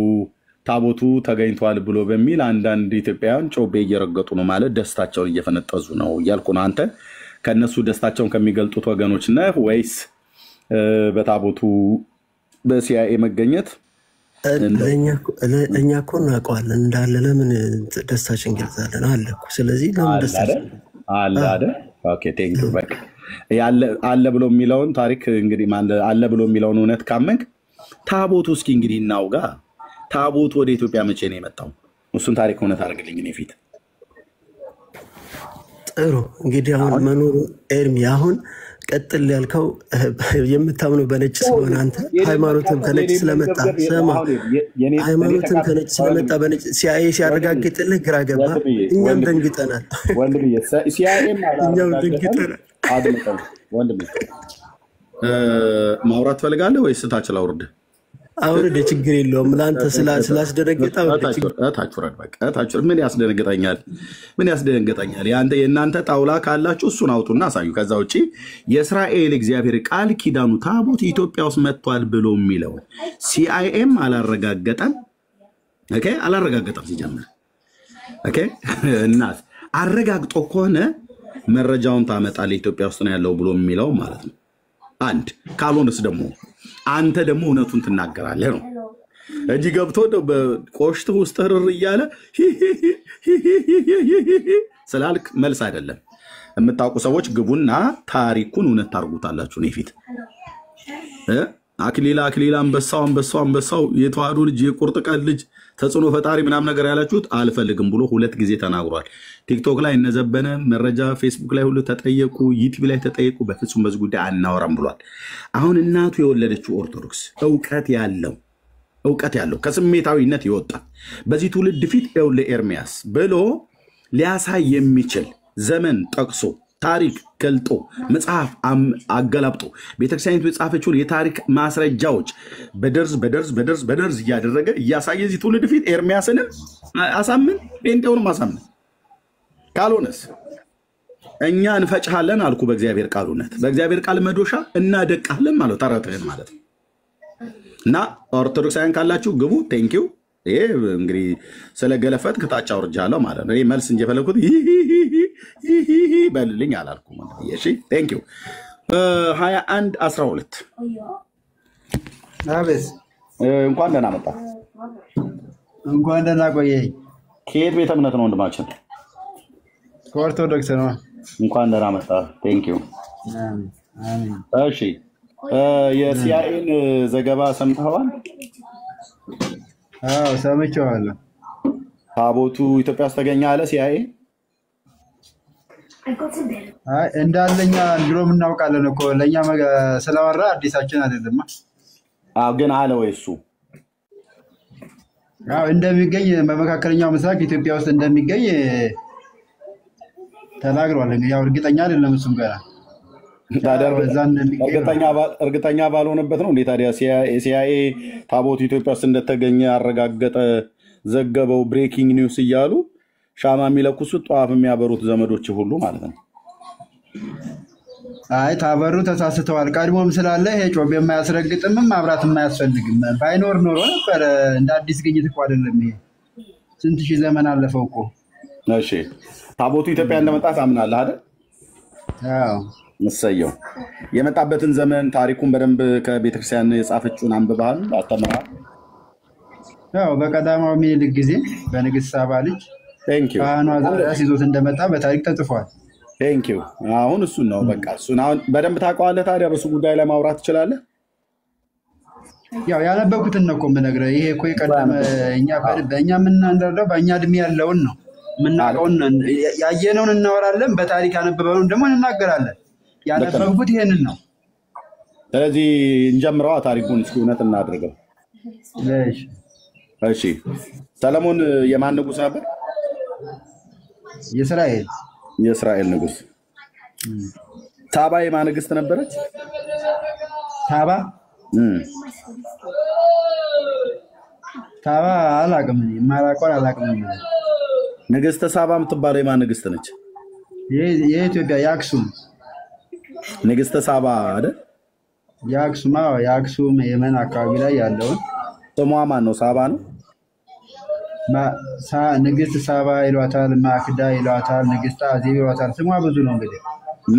ታቦቱ ተገኝቷል ብሎ በሚል አንዳንድ ኢትዮጵያውያን ጮቤ እየረገጡ ነው ማለት ደስታቸውን እየፈነጠዙ ነው እያልኩ ነው። አንተ ከነሱ ደስታቸውን ከሚገልጡት ወገኖች ነህ ወይስ በታቦቱ በሲአይኤ መገኘት እኛ እኮ እናውቀዋለን እንዳለ ለምን ደስታችን ገልጻለን አለ እኮ። ስለዚህ ለምን ደስታችን አለ አይደል? ኦኬ ቴንክ ዩ። በቃ አለ ብሎ የሚለውን ታሪክ እንግዲህ አለ ብሎ የሚለውን እውነት ካመንክ ታቦቱ እስኪ እንግዲህ እናውጋ። ታቦቱ ወደ ኢትዮጵያ መቼ ነው የመጣው? እሱን ታሪክ እውነት አድርግልኝ እኔ ፊት። ጥሩ እንግዲህ አሁን መኖሩ ኤርሚ አሁን ቀጥል ያልከው የምታምነው በነጭ ስለሆነ አንተ ሃይማኖትም ከነጭ ስለመጣ ሰማ ሃይማኖትም ከነጭ ስለመጣ በነጭ ሲአይኤ ሲያረጋግጥልህ ግራ ገባ። እኛም ደንግጠናል። ወንድምዬ ሲአይኤም እኛም ደንግጠናል። ወንድምዬ ማውራት ፈልጋለህ ወይስ ታች ላውርድ? አውርድ ችግር የለውም። ለአንተ ስላስደነገጠው ምን ያስደነግጠኛል? ምን ያስደነግጠኛል? የእናንተ ጣውላ ካላችሁ እሱን አውጡና አሳዩ። ከዛ ውጭ የእስራኤል እግዚአብሔር ቃል ኪዳኑ ታቦት ኢትዮጵያ ውስጥ መጥቷል ብሎ የሚለው ሲአይኤም አላረጋገጠም። ኦኬ አላረጋገጠም ሲጀምር። ኦኬ እናት አረጋግጦ ከሆነ መረጃውን ታመጣለህ ኢትዮጵያ ውስጥ ነው ያለው ብሎ የሚለው ማለት ነው። አንድ ካልሆነስ ደግሞ አንተ ደግሞ እውነቱን ትናገራለህ ነው እንጂ ገብቶ በቆሽት ውስጥ ርር እያለ ስላልክ መልስ አይደለም። የምታውቁ ሰዎች ግቡና ታሪኩን እውነት ታርጉታላችሁ። ነው ፊት አክሊላ አንበሳው የተዋህዶ ልጅ የቁርጥ ቀን ልጅ ተጽዕኖ ፈጣሪ ምናምን ነገር ያላችሁት አልፈልግም ብሎ 2 ጊዜ ተናግሯል። ቲክቶክ ላይ እነዘበነ መረጃ ፌስቡክ ላይ ሁሉ ተጠየቁ፣ ዩቲዩብ ላይ ተጠየቁ። በፍጹም በዚህ ጉዳይ አናወራም ብሏል። አሁን እናቱ የወለደችው ኦርቶዶክስ እውቀት ያለው ከስሜታዊነት ይወጣ በዚህ ትውልድ ፊት ለኤርሚያስ ብሎ ሊያሳይ የሚችል ዘመን ጠቅሶ ታሪክ ገልጦ መጽሐፍ አገላብጦ ቤተክርስቲያኒቱ የጻፈችውን የታሪክ ማስረጃዎች በደርዝ እያደረገ እያሳየ እዚህ ትውልድ ፊት ኤርሚያስንም አሳምን ጴንጤውንም አሳምን። ካልሆነስ እኛ እንፈጭሃለን አልኩ በእግዚአብሔር ቃል እውነት በእግዚአብሔር ቃል መዶሻ እናደቃለን ማለት ተረተህን ማለት እና ኦርቶዶክሳውያን ካላችሁ ግቡ ቴንኪው ይሄ እንግዲህ ስለገለፈት ከታች አውርጃለሁ ማለት ነው። ይሄ መልስ እንጂ ፈለኩት በልልኝ አላልኩ ማለት ነው። እሺ ቴንኪው 21:12 አቤት እንኳን ደህና መጣ። እንኳን ደህና ቆየኝ። ከየት ቤተ እምነት ነው ወንድማችን? ከኦርቶዶክስ ነው። እንኳን ደህና መጣ። ቴንኪው አሜን። እሺ የሲአይኤን ዘገባ ሰምተዋል? አዎ ሰምቼዋለሁ። ታቦቱ ኢትዮጵያ ውስጥ ተገኘ አለ ሲአይኤ። አይ እንዳለኛ ድሮም እናውቃለን እኮ ለኛ ስለወራ አዲሳችን አይደለም። አዎ ግን አለ ወይ እሱ? አዎ እንደሚገኝ በመካከለኛው ምስራቅ ኢትዮጵያ ውስጥ እንደሚገኝ ተናግሯል። እንግዲህ ያው እርግጠኛ አይደለም እሱም ገና እርግጠኛ ባልሆነበት ነው እንዴ ታዲያ ሲአይኤ ታቦቱ ኢትዮጵያ ውስጥ እንደተገኘ አረጋገጠ ዘገበው ብሬኪንግ ኒውስ እያሉ ሻማ የሚለኩሱት ጧፍ የሚያበሩት ዘመዶች ሁሉ ማለት ነው። አይ ታበሩ ተሳስተዋል። ቀድሞም ስላለ ይሄ ጮቤ የማያስረግጥም ማብራት የማያስፈልግም ባይኖር ኖሮ ነበር። እንደ አዲስ ግኝት እኮ አይደለም ይሄ ስንት ሺህ ዘመን አለፈው እኮ። እሺ ታቦቱ ኢትዮጵያ እንደመጣ ታምናለህ አይደል? አዎ መሰየው የመጣበትን ዘመን ታሪኩን በደንብ ከቤተክርስቲያን የጻፈችውን አንብበሃል አስተምረሃል? ያው በቀዳማዊ ምኒልክ ጊዜ በንግስት ሳባ ልጅ ካህኗ ዘርአስ ይዞት እንደመጣ በታሪክ ተጽፏል። ቴንኪው አሁን እሱን ነው በቃ እሱን አሁን በደንብ ታውቀዋለህ። ታዲያ በሱ ጉዳይ ላይ ማውራት ትችላለህ? ያው ያነበብኩትን ነው እኮ የምነግርህ። ይሄ እኮ የቀደመ በእኛ የምናንደርደው በእኛ እድሜ ያለውን ነው የምናውቀውን ያየነውን እናወራለን። በታሪክ ያነበበውን ደግሞ እንናገራለን። ያነበብኩት ይሄንን ነው። ስለዚህ እንጀምረዋ ታሪኩን እስኪ እውነት እናድርገው። እሺ ሰለሞን የማን ንጉስ ነበር? የእስራኤል ንጉስ። ሳባ የማን ንግስት ነበረች? ሳባ አላውቅም የማላውቀውን አላውቅም። ንግስተ ሳባ የምትባለው የማን ንግስት ነች? የኢትዮጵያ የአክሱም ንግስተ ሳባ አይደል? የአክሱም የመን አካባቢ ላይ ያለውን ስሟ ማን ነው? ሳባ ነው። ንግስት ሳባ ይሏታል፣ ማክዳ ይሏታል፣ ንግስት አዜብ ይሏታል። ስሟ ብዙ ነው። እንግዲህ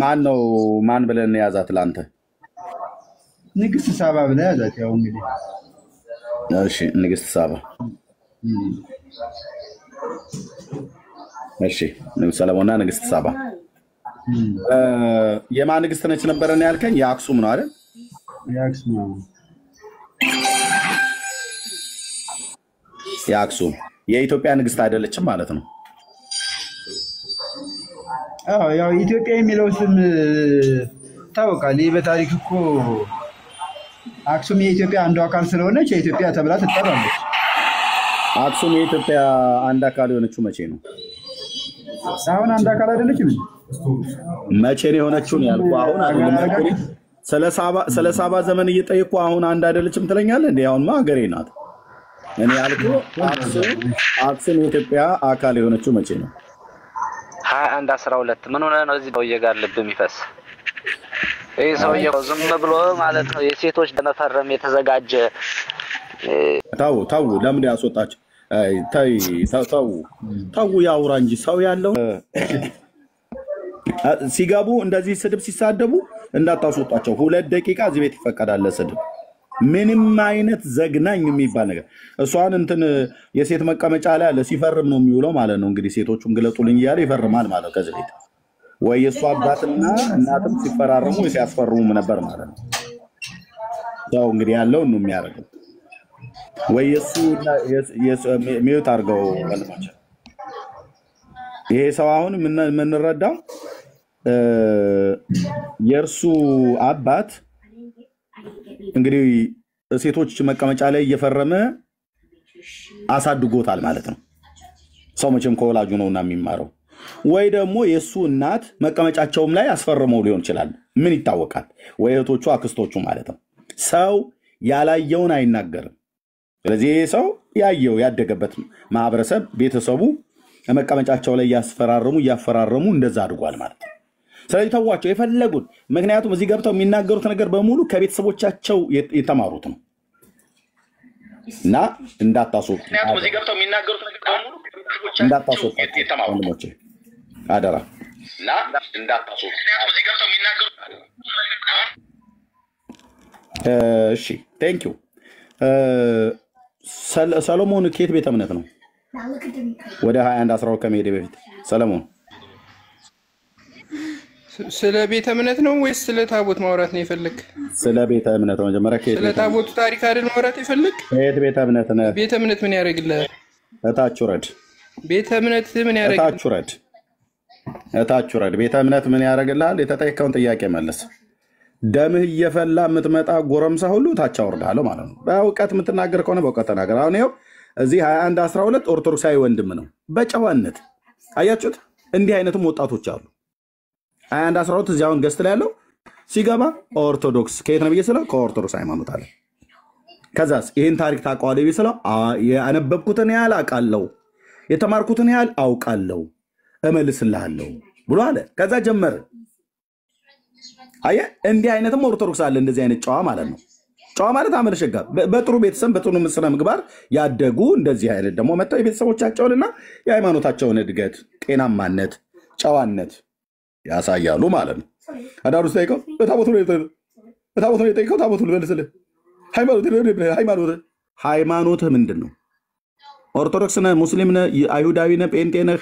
ማን ነው ማን ብለን ያዛት ላንተ? ንግስት ሳባ ብለህ ያዛት። ያው እንግዲህ እሺ ንግስት ሳባ እሺ ንጉስ ሰለሞንና ንግስት ሳባ የማን ንግስት ነች ነበር ነው ያልከኝ? የአክሱም ነው አይደል? የአክሱም የኢትዮጵያ ንግስት አይደለችም ማለት ነው። አዎ ያው ኢትዮጵያ የሚለው ስም ታውቃለህ። ይህ በታሪክ እኮ አክሱም የኢትዮጵያ አንዱ አካል ስለሆነች የኢትዮጵያ ተብላ ትጠራለች። አክሱም የኢትዮጵያ አንድ አካል የሆነችው መቼ ነው? አሁን አንድ አካል አይደለችም። መቼ ነው የሆነችው ያልኩህ? አሁን አይደለም። ስለ ሳባ ዘመን እየጠየኩ አሁን አንድ አይደለችም ትለኛለህ እንዴ? አሁንማ ሀገሬ ናት። እኔ ያልኩህ አክሱም የኢትዮጵያ አካል የሆነችው መቼ ነው? 21:12 ምን ሆነ ነው እዚህ ሰውዬ ጋር ልብ የሚፈስ? ይህ ሰውዬው ዝም ብሎ ማለት ነው የሴቶች ለመፈረም የተዘጋጀ ታው ለምን ያስወጣቸው? ታው ያውራ እንጂ ሰው ያለው ሲጋቡ እንደዚህ ስድብ ሲሳደቡ እንዳታስወጣቸው። 2 ደቂቃ እዚህ ቤት ይፈቀዳል ለስድብ። ምንም አይነት ዘግናኝ የሚባል ነገር እሷን እንትን የሴት መቀመጫ ላይ አለ ሲፈርም ነው የሚውለው ማለት ነው። እንግዲህ ሴቶቹን ግለጡልኝ እያለ ይፈርማል ማለት ከዚህ ቤት ወይ የእሱ አባትና እናትም ሲፈራረሙ ሲያስፈርሙ ነበር ማለት ነው። ያው እንግዲህ ያለው ነው የሚያደርገው። ወይ የሱ ሚዩት አድርገው ወንድሞች። ይሄ ሰው አሁን የምንረዳው የእርሱ አባት እንግዲህ ሴቶች መቀመጫ ላይ እየፈረመ አሳድጎታል ማለት ነው። ሰው መቼም ከወላጁ ነውና የሚማረው። ወይ ደግሞ የሱ እናት መቀመጫቸውም ላይ አስፈርመው ሊሆን ይችላል። ምን ይታወቃል? ወይ እህቶቹ አክስቶቹ ማለት ነው። ሰው ያላየውን አይናገርም። ስለዚህ ይሄ ሰው ያየው ያደገበት ማህበረሰብ ቤተሰቡ መቀመጫቸው ላይ እያፈራረሙ እንደዛ አድጓል ማለት ነው። ስለዚህ ተዋቸው የፈለጉን ምክንያቱም እዚህ ገብተው የሚናገሩት ነገር በሙሉ ከቤተሰቦቻቸው የተማሩት ነው እና እንዳታስወጡ እዚህ ገብተው የሚናገሩት ነገር በሙሉ እንዳታስወጡ ወንድሞቼ አደራ እና እንዳታስወጡ እዚህ ገብተው የሚናገሩት እሺ ቴንክ ዩ ሰሎሞን ከየት ቤተ እምነት ነው ወደ 21 ከመሄድ በፊት ሰሎሞን ስለ ቤተ እምነት ነው ወይስ ስለ ታቦት ማውራት ነው የፈለክ? ስለ ቤተ እምነት ነው መጀመሪያ ከየት ስለ ታቦቱ ታሪክ አይደል ማውራት የፈለክ? ከየት ቤተ እምነት ነው? ቤተ እምነት ምን ያደርግልህ? እታች ውረድ። ቤተ እምነት ምን ያደርግልህ? እታች ውረድ። ቤተ እምነት ምን ያደርግልሃል? የተጠየቀውን ጥያቄ መልስ። ደምህ እየፈላ የምትመጣ ጎረምሳ ሁሉ ታች አወርዳለሁ ማለት ነው። በእውቀት የምትናገር ከሆነ በእውቀት ተናገር። አሁን ይኸው እዚህ 21-12 ኦርቶዶክሳዊ ወንድም ነው በጨዋነት አያችሁት። እንዲህ አይነትም ወጣቶች አሉ። 21-12 እዚህ አሁን ገስት ላይ ያለው ሲገባ ኦርቶዶክስ ከየት ነው ብዬ ስለው ከኦርቶዶክስ ሃይማኖት አለ። ከዛስ ይህን ታሪክ ታውቀዋለህ ብዬ ስለው ያነበብኩትን ያህል አውቃለሁ፣ የተማርኩትን ያህል አውቃለሁ፣ እመልስልሃለሁ ብሎ አለ። ከዛ ጀመረ። አየህ እንዲህ አይነትም ኦርቶዶክስ አለ። እንደዚህ አይነት ጨዋ ማለት ነው። ጨዋ ማለት አመለሸጋ በጥሩ ቤተሰብ በጥሩ ስነ ምግባር ያደጉ እንደዚህ አይነት ደግሞ መጥተው የቤተሰቦቻቸውንና የሃይማኖታቸውን እድገት፣ ጤናማነት፣ ጨዋነት ያሳያሉ ማለት ነው። አዳሩ ስጠይቀው ታቦቱ ነው የጠይቀው ታቦቱ ልመልስልህ። ሃይማኖትህ ምንድን ነው? ኦርቶዶክስ ነህ? ሙስሊም ነህ? አይሁዳዊ ነህ? ጴንጤ ነህ?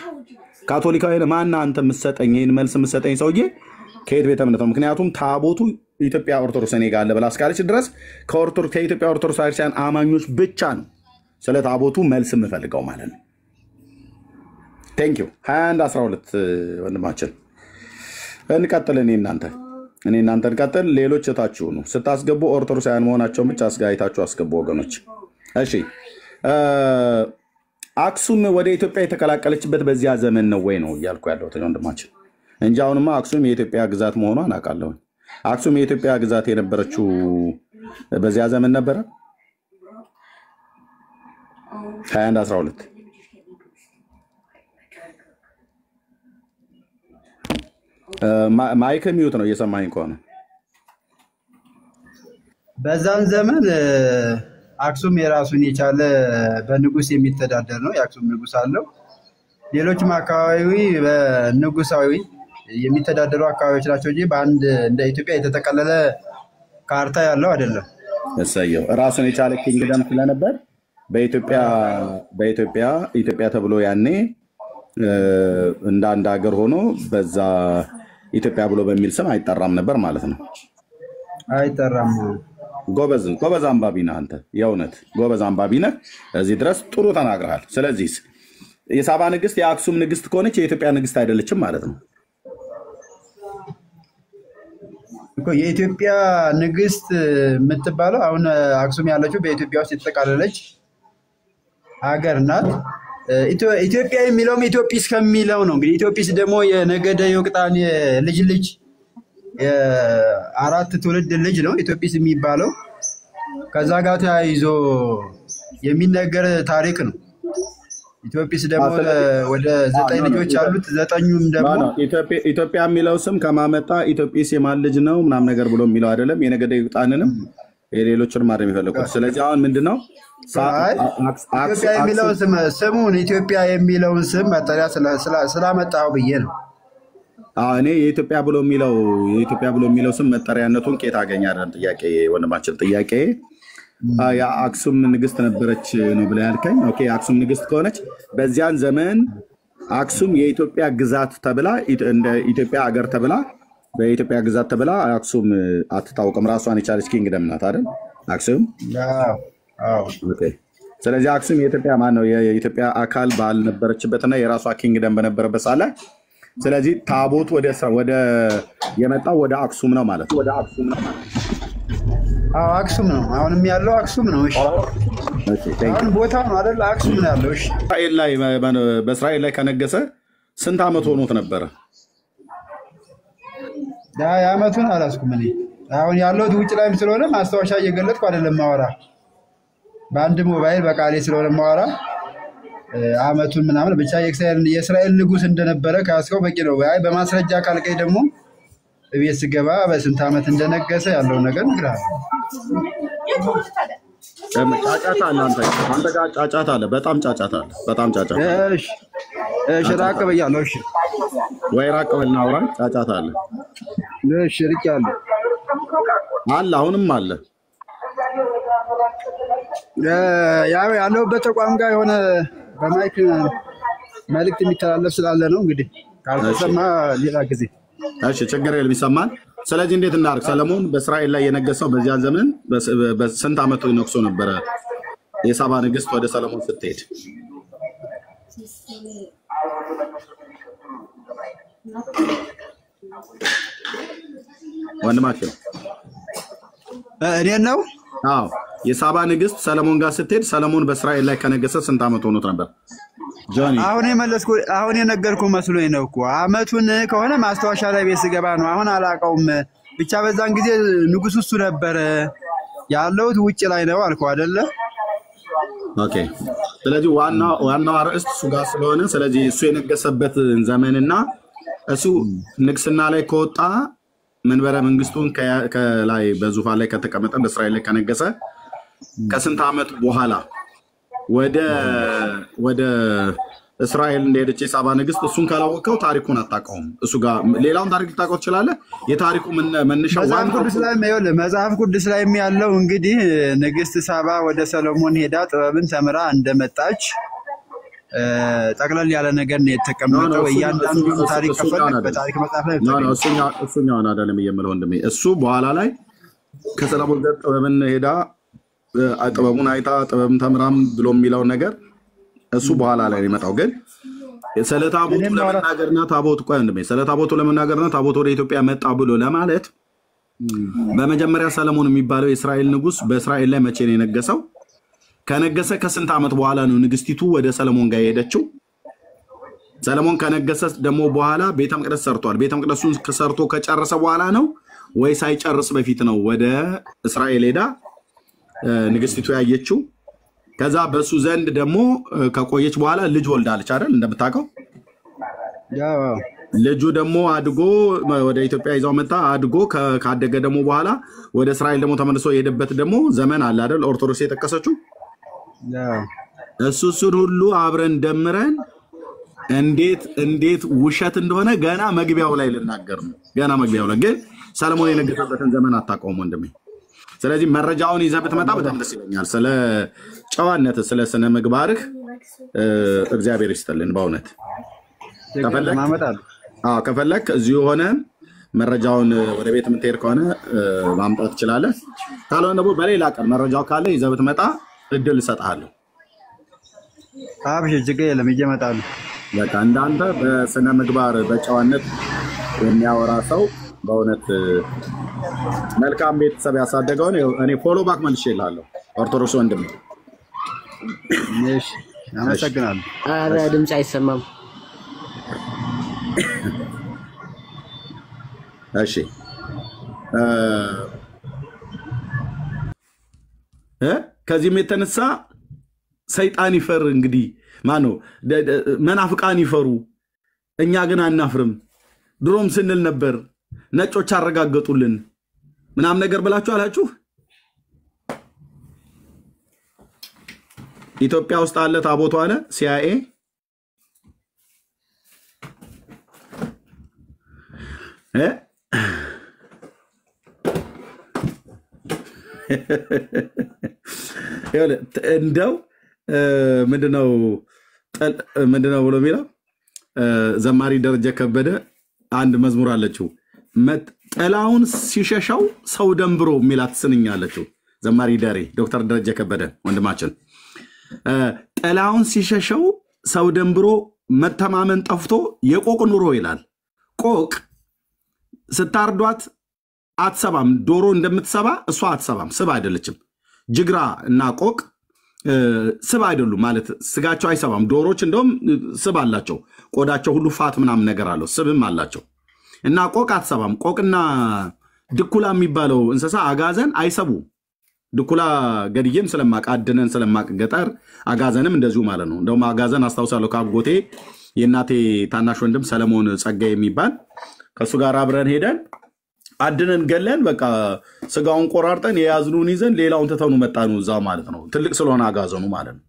ካቶሊካዊ ነህ? ማነህ አንተ የምትሰጠኝ ይህን መልስ የምትሰጠኝ ሰውዬ? ከየት ቤተ እምነት ነው? ምክንያቱም ታቦቱ ኢትዮጵያ ኦርቶዶክስ እኔ ጋር አለ ብላ እስካለች ድረስ ከኢትዮጵያ ኦርቶዶክስ ክርስቲያን አማኞች ብቻ ነው ስለ ታቦቱ መልስ የምፈልገው ማለት ነው። ቴንክ ዩ 21-12 ወንድማችን እንቀጥል። እኔ እናንተ እንቀጥል። ሌሎች እታችሁ ነው ስታስገቡ ኦርቶዶክሳውያን መሆናቸውን ብቻ አስጋይታችሁ አስገቡ ወገኖች። እሺ አክሱም ወደ ኢትዮጵያ የተቀላቀለችበት በዚያ ዘመን ነው ወይ ነው እያልኩ ያለሁት ወንድማችን እንጂ አሁንማ አክሱም የኢትዮጵያ ግዛት መሆኗን አውቃለሁ። አክሱም የኢትዮጵያ ግዛት የነበረችው በዚያ ዘመን ነበረ። 21-12 ማይክ ሚዩት ነው እየሰማኝ ከሆነ። በዛን ዘመን አክሱም የራሱን የቻለ በንጉስ የሚተዳደር ነው። የአክሱም ንጉስ አለው። ሌሎችም አካባቢ በንጉሳዊ የሚተዳደሩ አካባቢዎች ናቸው እንጂ በአንድ እንደ ኢትዮጵያ የተጠቀለለ ካርታ ያለው አይደለም። እሰየው ራሱን የቻለ ኪንግደም ስለነበር በኢትዮጵያ ተብሎ ያኔ እንደ አንድ ሀገር ሆኖ በዛ ኢትዮጵያ ብሎ በሚል ስም አይጠራም ነበር ማለት ነው። አይጠራም። ጎበዝ አንባቢ ነህ አንተ፣ የእውነት ጎበዝ አንባቢ ነህ። እዚህ ድረስ ጥሩ ተናግረሃል። ስለዚህ የሳባ ንግስት የአክሱም ንግስት ከሆነች የኢትዮጵያ ንግስት አይደለችም ማለት ነው እኮ። የኢትዮጵያ ንግስት የምትባለው አሁን አክሱም ያለችው በኢትዮጵያ ውስጥ የተጠቃለለች ሀገር ናት። ኢትዮጵያ የሚለውም ኢትዮጲስ ከሚለው ነው። እንግዲህ ኢትዮጲስ ደግሞ የነገደ ዮቅጣን ልጅ የአራት ትውልድ ልጅ ነው ኢትዮጲስ የሚባለው። ከዛ ጋር ተያይዞ የሚነገር ታሪክ ነው። ኢትዮጲስ ደግሞ ወደ 9 ልጆች አሉት። 9ኙም ደግሞ ኢትዮጵያ የሚለው ስም ከማመጣ ኢትዮጲስ የማን ልጅ ነው ምናምን ነገር ብሎ የሚለው አይደለም። የነገደ ዮቅጣንንም የሌሎችንም አይደለም የሚፈልጉት። ስለዚህ አሁን ምንድነው ኢትዮጵያ የሚለውን ስሙን ኢትዮጵያ የሚለውን ስም መጠሪያ ስላመጣው ብዬ ነው። እኔ የኢትዮጵያ ብሎ የሚለው ስም መጠሪያነቱን ቄት አገኘ አይደለም ጥያቄ ወንድማችን። ጥያቄ የአክሱም ንግስት ነበረች ነው ብለህ ያልከኝ። ኦኬ አክሱም ንግስት ከሆነች በዚያን ዘመን አክሱም የኢትዮጵያ ግዛት ተብላ እንደ ኢትዮጵያ ሀገር ተብላ በኢትዮጵያ ግዛት ተብላ አክሱም አትታወቅም። ራሷን የቻለች ኪንግደም ናት አይደል አክሱም? ስለዚህ አክሱም የኢትዮጵያ ማን ነው የኢትዮጵያ አካል ባልነበረችበትና የራሷ ኪንግደም በነበረበት ሳለ ስለዚህ ታቦት ወደ የመጣው ወደ አክሱም ነው ማለት ነው። አክሱም ነው አሁንም ያለው አክሱም ነው። እሺ አሁን ቦታው ነው አይደል? አክሱም ነው ያለው። እሺ በእስራኤል ላይ ከነገሰ ስንት ዓመት ሆኖት ነበረ? የዓመቱን አላስኩም እኔ። አሁን ያለሁት ውጭ ላይም ስለሆነ ማስታወሻ እየገለጥኩ አይደለም ማወራ፣ በአንድ ሞባይል በቃሌ ስለሆነ ማወራ ዓመቱን ምናምን ብቻ የእስራኤል ንጉስ እንደነበረ ካስከው በቂ ነው። በማስረጃ ካልከኝ ደግሞ ቤት ስገባ በስንት ዓመት እንደነገሰ ያለው ነገር እነግርሃለሁ። ጫጫታ አለ አንተ ጋር ጫጫታ አለ፣ በጣም ጫጫታ አለ፣ በጣም ጫጫታ። እሺ ራቅ ብያለሁ። እሺ ወይ ራቅ በልና አውራ። ጫጫታ አለ። እሺ ርቄያለሁ አለ፣ አሁንም አለ። ያው ያለሁበት ተቋም ጋር የሆነ በማይክ መልእክት የሚተላለፍ ስላለ ነው። እንግዲህ ካልተሰማ ሌላ ጊዜ። እሺ ችግር የለም ይሰማል። ስለዚህ እንዴት እናድርግ? ሰለሞን በእስራኤል ላይ የነገሰው በዚያ ዘመን በስንት ዓመቱ ነግሶ ነበረ? የሳባ ንግስት ወደ ሰለሞን ስትሄድ ወንድማችን እኔን ነው? አዎ የሳባ ንግስት ሰለሞን ጋር ስትሄድ ሰለሞን በእስራኤል ላይ ከነገሰ ስንት ዓመት ሆኖት ነበር? ጆኒ አሁን የነገርኩ መስሎኝ ነው እኮ። አመቱን ከሆነ ማስታወሻ ላይ ቤት ስገባ ነው። አሁን አላውቀውም። ብቻ በዛን ጊዜ ንጉሱ እሱ ነበረ። ያለሁት ውጭ ላይ ነው አልኩህ አይደለ? ኦኬ። ስለዚህ ዋናው አርዕስት እሱ ጋር ስለሆነ ስለዚህ እሱ የነገሰበት ዘመንና እሱ ንግስና ላይ ከወጣ መንበረ መንግስቱን ከላይ በዙፋን ላይ ከተቀመጠ በእስራኤል ላይ ከነገሰ ከስንት ዓመት በኋላ ወደ እስራኤል እንደሄደች የሳባ ንግስት እሱን ካላወቀው ታሪኩን አታውቀውም። እሱ ጋር ሌላውን ታሪክ ልታውቀው ትችላለህ። የታሪኩ መነሻው መጽሐፍ ቅዱስ ላይ ያለው እንግዲህ ንግስት ሳባ ወደ ሰሎሞን ሄዳ ጥበብን ተምራ እንደመጣች ጠቅለል ያለ ነገር ነው የተቀመጠው። እያንዳንዱ ታሪክ ከፈለክ በታሪክ መጽሐፍ ላይ ነው። እሱኛው አይደለም የምለው ወንድሜ። እሱ በኋላ ላይ ከሰሎሞን ጋር ጥበብን ሄዳ ጥበቡን አይታ ጥበብን ተምራም ብሎ የሚለው ነገር እሱ በኋላ ላይ ይመጣው። ግን ስለ ታቦቱ ለመናገርና ታቦቱ ቆይ ወንድሜ ስለ ታቦቱ ለመናገርና ታቦቱ ወደ ኢትዮጵያ መጣ ብሎ ለማለት በመጀመሪያ ሰለሞን የሚባለው የእስራኤል ንጉስ በእስራኤል ላይ መቼ ነው የነገሰው? ከነገሰ ከስንት ዓመት በኋላ ነው ንግስቲቱ ወደ ሰለሞን ጋር የሄደችው? ሰለሞን ከነገሰ ደግሞ በኋላ ቤተ መቅደስ ሰርቷል። ቤተ መቅደሱን ሰርቶ ከጨረሰ በኋላ ነው ወይ ሳይጨርስ በፊት ነው ወደ እስራኤል ሄዳ ንግስቲቱ ያየችው? ከዛ በሱ ዘንድ ደግሞ ከቆየች በኋላ ልጅ ወልዳለች አይደል? እንደምታውቀው ልጁ ደግሞ አድጎ ወደ ኢትዮጵያ ይዛው መጣ። አድጎ ካደገ ደግሞ በኋላ ወደ እስራኤል ደግሞ ተመልሶ የሄደበት ደግሞ ዘመን አለ አይደል? ኦርቶዶክስ የጠቀሰችው እሱን ሁሉ አብረን ደምረን እንዴት ውሸት እንደሆነ ገና መግቢያው ላይ ልናገር ነው። ገና መግቢያው ላይ ግን ሰለሞን የነገሰበትን ዘመን አታውቀውም ወንድሜ። ስለዚህ መረጃውን ይዘህ ብትመጣ በጣም ደስ ይለኛል። ስለ ጨዋነት ስለ ስነ ምግባርህ እግዚአብሔር ይስጥልን በእውነት። ከፈለክ እዚሁ ሆነ መረጃውን ወደ ቤት የምትሄድ ከሆነ ማምጣት ትችላለህ። ካልሆነ ደግሞ በሌላ ቀን መረጃው ካለ ይዘህ ብትመጣ እድል እሰጥሃለሁ። አብሽር ችግር የለም ይዤ እመጣለሁ። በቃ እንዳንተ በስነ ምግባር በጨዋነት የሚያወራ ሰው በእውነት መልካም ቤተሰብ ያሳደገውን እኔ ፎሎ ባክ መልሼ እልሃለሁ። ኦርቶዶክስ ወንድም እሺ አመሰግናለሁ። ኧረ ድምፅ አይሰማም። እሺ ከዚህም የተነሳ ሰይጣን ይፈር እንግዲህ ማነው መናፍቃን ይፈሩ፣ እኛ ግን አናፍርም። ድሮም ስንል ነበር ነጮች አረጋገጡልን ምናምን ነገር ብላችሁ አላችሁ። ኢትዮጵያ ውስጥ አለ ታቦቱ አለ ሲአይኤ እንደው ምንድነው ብሎ የሚለው ዘማሪ ደረጀ ከበደ አንድ መዝሙር አለችው። ጠላውን ሲሸሻው ሰው ደንብሮ የሚላት ስንኝ አለችው። ዘማሪ ደሬ ዶክተር ደረጀ ከበደ ወንድማችን ጠላውን ሲሸሻው ሰው ደንብሮ መተማመን ጠፍቶ የቆቅ ኑሮ ይላል። ቆቅ ስታርዷት አትሰባም። ዶሮ እንደምትሰባ እሷ አትሰባም። ስብ አይደለችም። ጅግራ እና ቆቅ ስብ አይደሉም ማለት ስጋቸው አይሰባም። ዶሮች እንደውም ስብ አላቸው። ቆዳቸው ሁሉ ፋት ምናምን ነገር አለው። ስብም አላቸው እና ቆቅ አትሰባም። ቆቅና ድኩላ የሚባለው እንስሳ አጋዘን አይሰቡ። ድኩላ ገድዬም ስለማቅ አድነን ስለማቅ ገጠር አጋዘንም እንደዚሁ ማለት ነው። እንደውም አጋዘን አስታውሳለሁ ከአጎቴ የእናቴ ታናሽ ወንድም ሰለሞን ጸጋይ የሚባል ከእሱ ጋር አብረን ሄደን አድነን ገለን በቃ ስጋውን ቆራርጠን የያዝኑን ይዘን ሌላውን ተተኑ መጣኑ እዛ ማለት ነው። ትልቅ ስለሆነ አጋዘኑ ማለት ነው።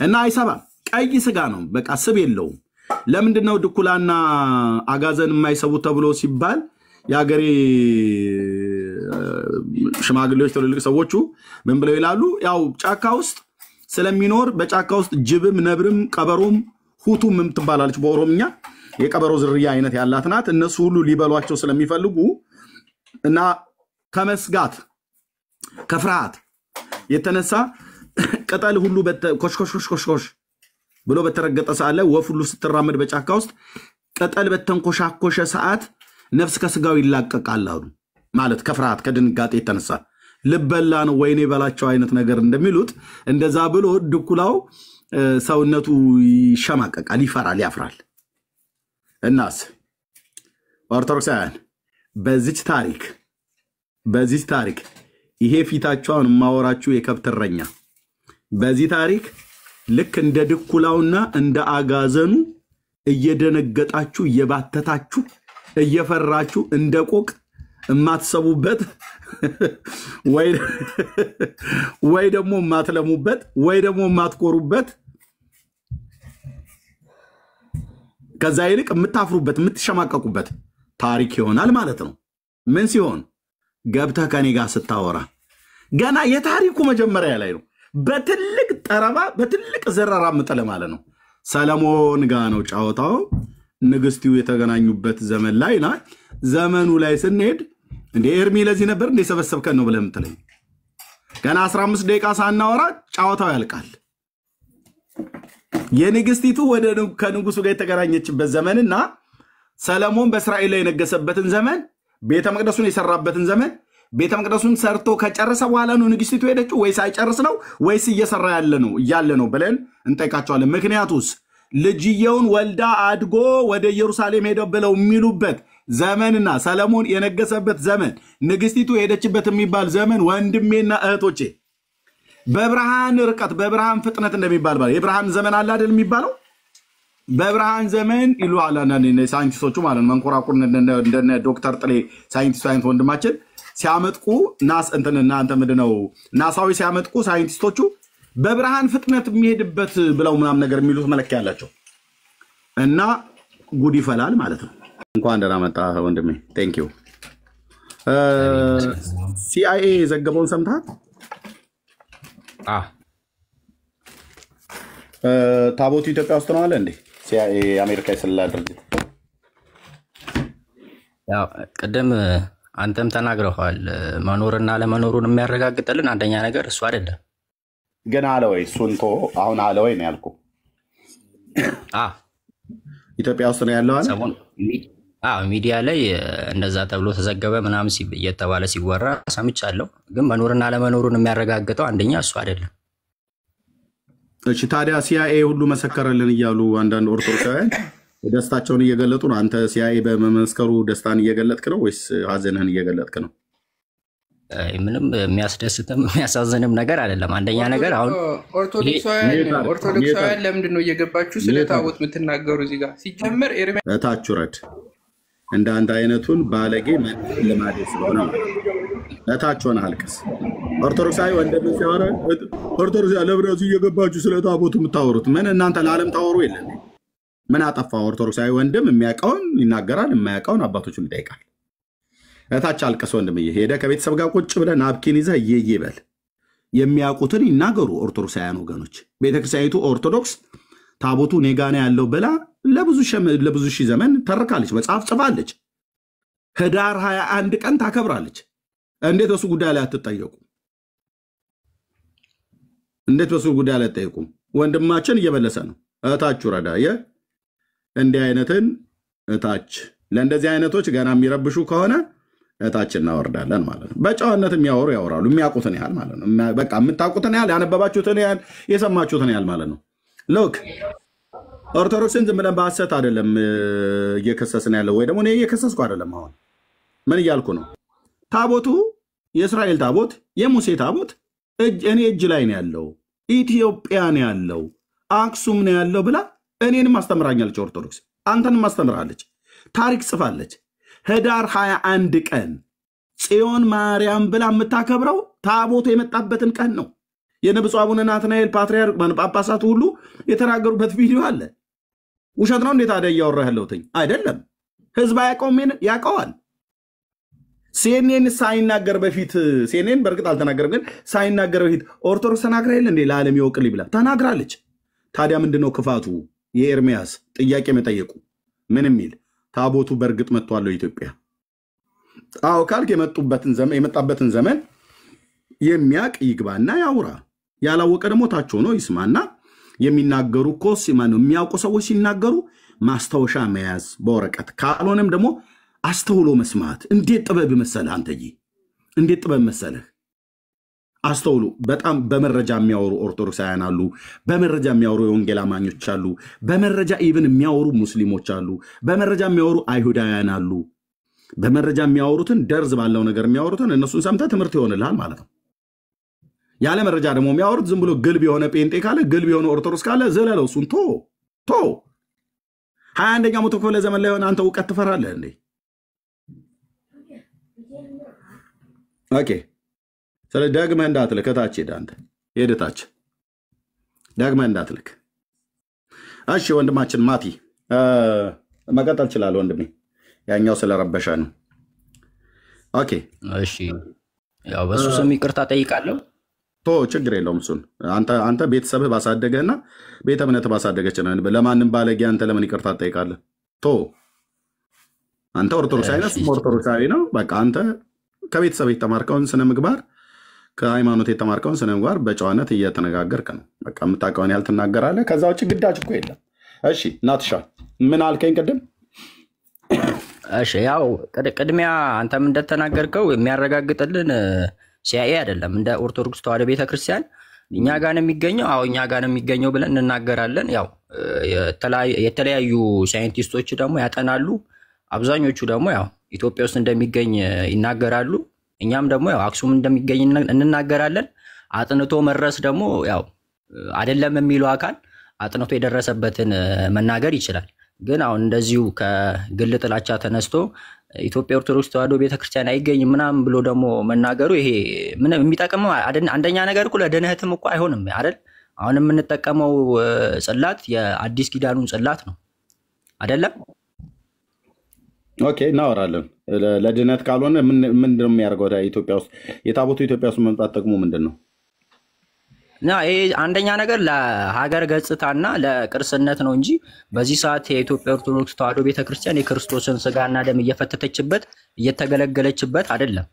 እና አይሰባም። ቀይ ስጋ ነው በቃ ስብ የለውም። ለምንድነው ድኩላና አጋዘን የማይሰቡት ተብሎ ሲባል የሀገሬ ሽማግሌዎች ትልልቅ ሰዎቹ ምን ብለው ይላሉ? ያው ጫካ ውስጥ ስለሚኖር በጫካ ውስጥ ጅብም ነብርም ቀበሮም ሁቱም የምትባላለች በኦሮምኛ የቀበሮ ዝርያ አይነት ያላት ናት። እነሱ ሁሉ ሊበሏቸው ስለሚፈልጉ እና ከመስጋት ከፍርሃት የተነሳ ቅጠል ሁሉ ኮሽኮሽ ብሎ በተረገጠ ሰዓት ላይ ወፍ ሁሉ ስትራመድ በጫካ ውስጥ ቅጠል በተንኮሻኮሸ ሰዓት ነፍስ ከስጋው ይላቀቃል አሉ። ማለት ከፍርሃት ከድንጋጤ የተነሳ ልበላ ነው ወይኔ በላቸው አይነት ነገር እንደሚሉት እንደዛ ብሎ ድኩላው ሰውነቱ ይሸማቀቃል፣ ይፈራል፣ ያፍራል። እናስ ኦርቶዶክሳውያን በዚች ታሪክ ይሄ ፊታቸውን ማወራችሁ የከብት እረኛ በዚህ ታሪክ ልክ እንደ ድኩላውና እንደ አጋዘኑ እየደነገጣችሁ እየባተታችሁ እየፈራችሁ እንደ ቆቅ ማትሰቡበት ወይ ደግሞ ማትለሙበት ወይ ደግሞ ማትቆሩበት ከዛ ይልቅ የምታፍሩበት የምትሸማቀቁበት ታሪክ ይሆናል ማለት ነው። ምን ሲሆን ገብተህ ከኔ ጋር ስታወራ ገና የታሪኩ መጀመሪያ ላይ ነው። በትልቅ ጠረባ በትልቅ ዘራራ ምጥለ ማለት ነው። ሰለሞን ጋር ነው ጫወታው። ንግስቲው የተገናኙበት ዘመን ላይ ና ዘመኑ ላይ ስንሄድ እንደ ኤርሚ ለዚህ ነበር እንደ ሰበሰብከን ነው ብለህ ምትለኝ ገና 15 ደቂቃ ሳናወራ ጫወታው ያልቃል። የንግስቲቱ ወደ ከንጉሱ ጋር የተገናኘችበት ዘመንና ሰለሞን በእስራኤል ላይ የነገሰበትን ዘመን ቤተ መቅደሱን የሰራበትን ዘመን ቤተ መቅደሱን ሰርቶ ከጨረሰ በኋላ ነው ንግስቲቱ ሄደችው ወይስ አይጨርስ ነው ወይስ እየሰራ ያለ ነው ብለን እንጠይቃቸዋለን። ምክንያቱስ ልጅየውን ወልዳ አድጎ ወደ ኢየሩሳሌም ሄደ ብለው የሚሉበት ዘመንና ሰለሞን የነገሰበት ዘመን ንግስቲቱ ሄደችበት የሚባል ዘመን ወንድሜና እህቶቼ በብርሃን ርቀት በብርሃን ፍጥነት እንደሚባል ባለ የብርሃን ዘመን አለ አይደል የሚባለው በብርሃን ዘመን ይሉአል አንዳንድ ሳይንቲስቶቹ ማለት ነው። መንኮራኩር እንደነ ዶክተር ጥሌ ሳይንቲስት ወንድማችን ሲያመጥቁ ናስ እንተና አንተ ምንድነው ናሳዊ ሲያመጥቁ ሳይንቲስቶቹ በብርሃን ፍጥነት የሚሄድበት ብለው ምናምን ነገር የሚሉት መለኪያ ያላቸው እና ጉድ ይፈላል ማለት ነው። እንኳን ደህና መጣ ወንድሜ ቴንክ ዩ። ሲአይኤ ዘገበውን ሰምተሃል? ታቦቱ ኢትዮጵያ ውስጥ ነው አለ እንዴ? ሲአይኤ የአሜሪካ የስለላ ድርጅት ያው ቅድም አንተም ተናግረዋል። መኖርና ለመኖሩን የሚያረጋግጥልን አንደኛ ነገር እሱ አይደለም። ገና አለ ወይ? ሱንቶ አሁን አለ ወይ ነው ያልኩ። ኢትዮጵያ ውስጥ ነው ያለው አለ። ሚዲያ ላይ እንደዛ ተብሎ ተዘገበ ምናምን እየተባለ ሲወራ ሰምቻለሁ። ግን መኖርና ለመኖሩን የሚያረጋግጠው አንደኛ እሱ አይደለም። እሺ ታዲያ ሲአይኤ ሁሉ መሰከረልን እያሉ አንዳንድ ኦርቶዶክሳውያን ደስታቸውን እየገለጡ ነው። አንተ ሲአይኤ በመመስከሩ ደስታን እየገለጥክ ነው ወይስ ሀዘንህን እየገለጥክ ነው? ምንም የሚያስደስትም የሚያሳዝንም ነገር አይደለም። አንደኛ ነገር አሁን ኦርቶዶክሳውያን ለምንድን ነው እየገባችሁ ስለ ታቦት የምትናገሩ? እዚህ ጋር ሲጀመር እታችሁ ረድ እንደ አንድ አይነቱን ባለጌ ልማዴ ስለሆነ እታችሁን አልቅስ። ኦርቶዶክሳዊ ወንድም ሲያወራ ኦርቶዶክሳዊ ለብራሱ እየገባችሁ ስለ ታቦቱ የምታወሩት ምን እናንተ ለዓለም ታወሩ የለም? ምን አጠፋ? ኦርቶዶክሳዊ ወንድም የሚያውቀውን ይናገራል፣ የማያውቀውን አባቶቹን ይጠይቃል። እታች አልቅስ ወንድምዬ። ሄደ ከቤተሰብ ጋር ቁጭ ብለህ ናፕኪን ይዘህ እየየ በል። የሚያውቁትን ይናገሩ ኦርቶዶክሳውያን ወገኖች። ቤተክርስቲያኒቱ ኦርቶዶክስ ታቦቱ እኔ ጋ ነው ያለው ብላ ለብዙ ሺህ ዘመን ተርካለች፣ መጽሐፍ ጽፋለች። ህዳር 21 ቀን ታከብራለች። እንዴት በሱ ጉዳይ ላይ አትጠየቁ? እንዴት በሱ ጉዳይ ላይ አትጠየቁም? ወንድማችን እየበለሰ ነው። እታችሁ ረዳየ እንዲህ አይነትን እታች ለእንደዚህ አይነቶች ገና የሚረብሹ ከሆነ እታች እናወርዳለን ማለት ነው። በጨዋነት የሚያወሩ ያወራሉ፣ የሚያውቁትን ያህል ማለት ነው። በቃ የምታውቁትን ያህል ያነበባችሁትን ያህል የሰማችሁትን ያህል ማለት ነው። ሎክ ኦርቶዶክስን ዝም ብለን በሐሰት አይደለም እየከሰስን ያለው፣ ወይ ደግሞ እኔ እየከሰስኩ አይደለም። አሁን ምን እያልኩ ነው? ታቦቱ የእስራኤል ታቦት የሙሴ ታቦት እኔ እጅ ላይ ነው ያለው፣ ኢትዮጵያ ነው ያለው፣ አክሱም ነው ያለው ብላ እኔንም አስተምራኛለች። ኦርቶዶክስ አንተንም አስተምራለች፣ ታሪክ ጽፋለች። ህዳር 21 ቀን ጽዮን ማርያም ብላ የምታከብረው ታቦቱ የመጣበትን ቀን ነው። የነብፁ አቡነ ናትናኤል ፓትርያርክ ጳጳሳቱ ሁሉ የተናገሩበት ቪዲዮ አለ። ውሸት ነው እንዴ ታዲያ እያወራህ ያለሁትኝ? አይደለም። ህዝብ አያውቀውም? ያውቀዋል። ሲኤንኤን ሳይናገር በፊት ሲኤንኤን በእርግጥ አልተናገረም፣ ግን ሳይናገር በፊት ኦርቶዶክስ ተናግራ የለ እንዴ ለዓለም ይወቅልኝ ብላ ተናግራለች። ታዲያ ምንድነው ክፋቱ? የኤርሚያስ ጥያቄ መጠየቁ ምን የሚል ታቦቱ በእርግጥ መጥቷል ኢትዮጵያ? አዎ ካልክ የመጣበትን ዘመን የሚያቅ ይግባና ያውራ። ያላወቀ ደግሞ ታች ሆኖ ይስማና የሚናገሩ እኮ የሚያውቁ ሰዎች ሲናገሩ ማስታወሻ መያዝ በወረቀት ካልሆነም ደግሞ አስተውሎ መስማት። እንዴት ጥበብ መሰለህ አንተዬ! እንዴት ጥበብ መሰለህ! አስተውሉ። በጣም በመረጃ የሚያወሩ ኦርቶዶክሳውያን አሉ፣ በመረጃ የሚያወሩ የወንጌል አማኞች አሉ፣ በመረጃ ኢቭን የሚያወሩ ሙስሊሞች አሉ፣ በመረጃ የሚያወሩ አይሁዳውያን አሉ። በመረጃ የሚያወሩትን ደርዝ ባለው ነገር የሚያወሩትን እነሱን ሰምተህ ትምህርት ይሆንልሃል ማለት ነው። ያለ መረጃ ደግሞ የሚያወሩት ዝም ብሎ ግልብ የሆነ ጴንጤ ካለ ግልብ የሆነ ኦርቶዶክስ ካለ ዘለለው። እሱን ቶ 21ኛው መቶ ክፍለ ዘመን ላይ ሆነ አንተ እውቀት ትፈራለህ እንዴ? ኦኬ። ስለ ደግመህ እንዳትልክ እታች ሄደህ አንተ ሄደህ ታች ደግመህ እንዳትልክ። እሺ ወንድማችን ማቲ መቀጠል ይችላል ወንድሜ። ያኛው ስለረበሻ ነው። ኦኬ እሺ፣ ያው በሱ ስም ይቅርታ ጠይቃለሁ። ችግር የለውም። እሱን አንተ ቤተሰብህ ባሳደገህና ቤተ እምነትህ ባሳደገች ለማንም ባለጌ አንተ ለምን ይቅርታ ትጠይቃለህ? አንተ ኦርቶዶክሳዊ ነህ፣ ኦርቶዶክሳዊ ነው። በቃ አንተ ከቤተሰብ የተማርከውን ስነ ምግባር ከሃይማኖት የተማርከውን ስነ ምግባር በጨዋነት እየተነጋገርክ ነው። በቃ የምታውቀውን ያህል ትናገራለህ። ከዛ ውጭ ግዳጅ እኮ የለም። እሺ ናትሻ ምን አልከኝ ቅድም? እሺ ያው ቅድሚያ አንተም እንደተናገርከው የሚያረጋግጥልን ሲአይኤ አይደለም፣ እንደ ኦርቶዶክስ ተዋሕዶ ቤተክርስቲያን እኛ ጋር ነው የሚገኘው። አዎ እኛ ጋር ነው የሚገኘው ብለን እንናገራለን። ያው የተለያዩ ሳይንቲስቶች ደግሞ ያጠናሉ። አብዛኞቹ ደግሞ ያው ኢትዮጵያ ውስጥ እንደሚገኝ ይናገራሉ። እኛም ደግሞ ያው አክሱም እንደሚገኝ እንናገራለን። አጥንቶ መድረስ ደግሞ ያው አይደለም የሚለው አካል አጥንቶ የደረሰበትን መናገር ይችላል። ግን አሁን እንደዚሁ ከግል ጥላቻ ተነስቶ ኢትዮጵያ ኦርቶዶክስ ተዋሕዶ ቤተክርስቲያን አይገኝም ምናምን ብሎ ደግሞ መናገሩ ይሄ ምን የሚጠቅመው? አንደኛ ነገር እኮ ለድህነትም እኮ አይሆንም አይደል? አሁን የምንጠቀመው ጽላት የአዲስ ኪዳኑን ጽላት ነው አይደለም? ኦኬ እናወራለን። ለድህነት ካልሆነ ምንድን ነው የሚያደርገው? ኢትዮጵያ ውስጥ የታቦቱ ኢትዮጵያ ውስጥ መምጣት ጥቅሙ ምንድን ነው? ይሄ አንደኛ ነገር ለሀገር ገጽታና ለቅርስነት ነው እንጂ በዚህ ሰዓት የኢትዮጵያ ኦርቶዶክስ ተዋሕዶ ቤተክርስቲያን የክርስቶስን ስጋና ደም እየፈተተችበት እየተገለገለችበት አይደለም።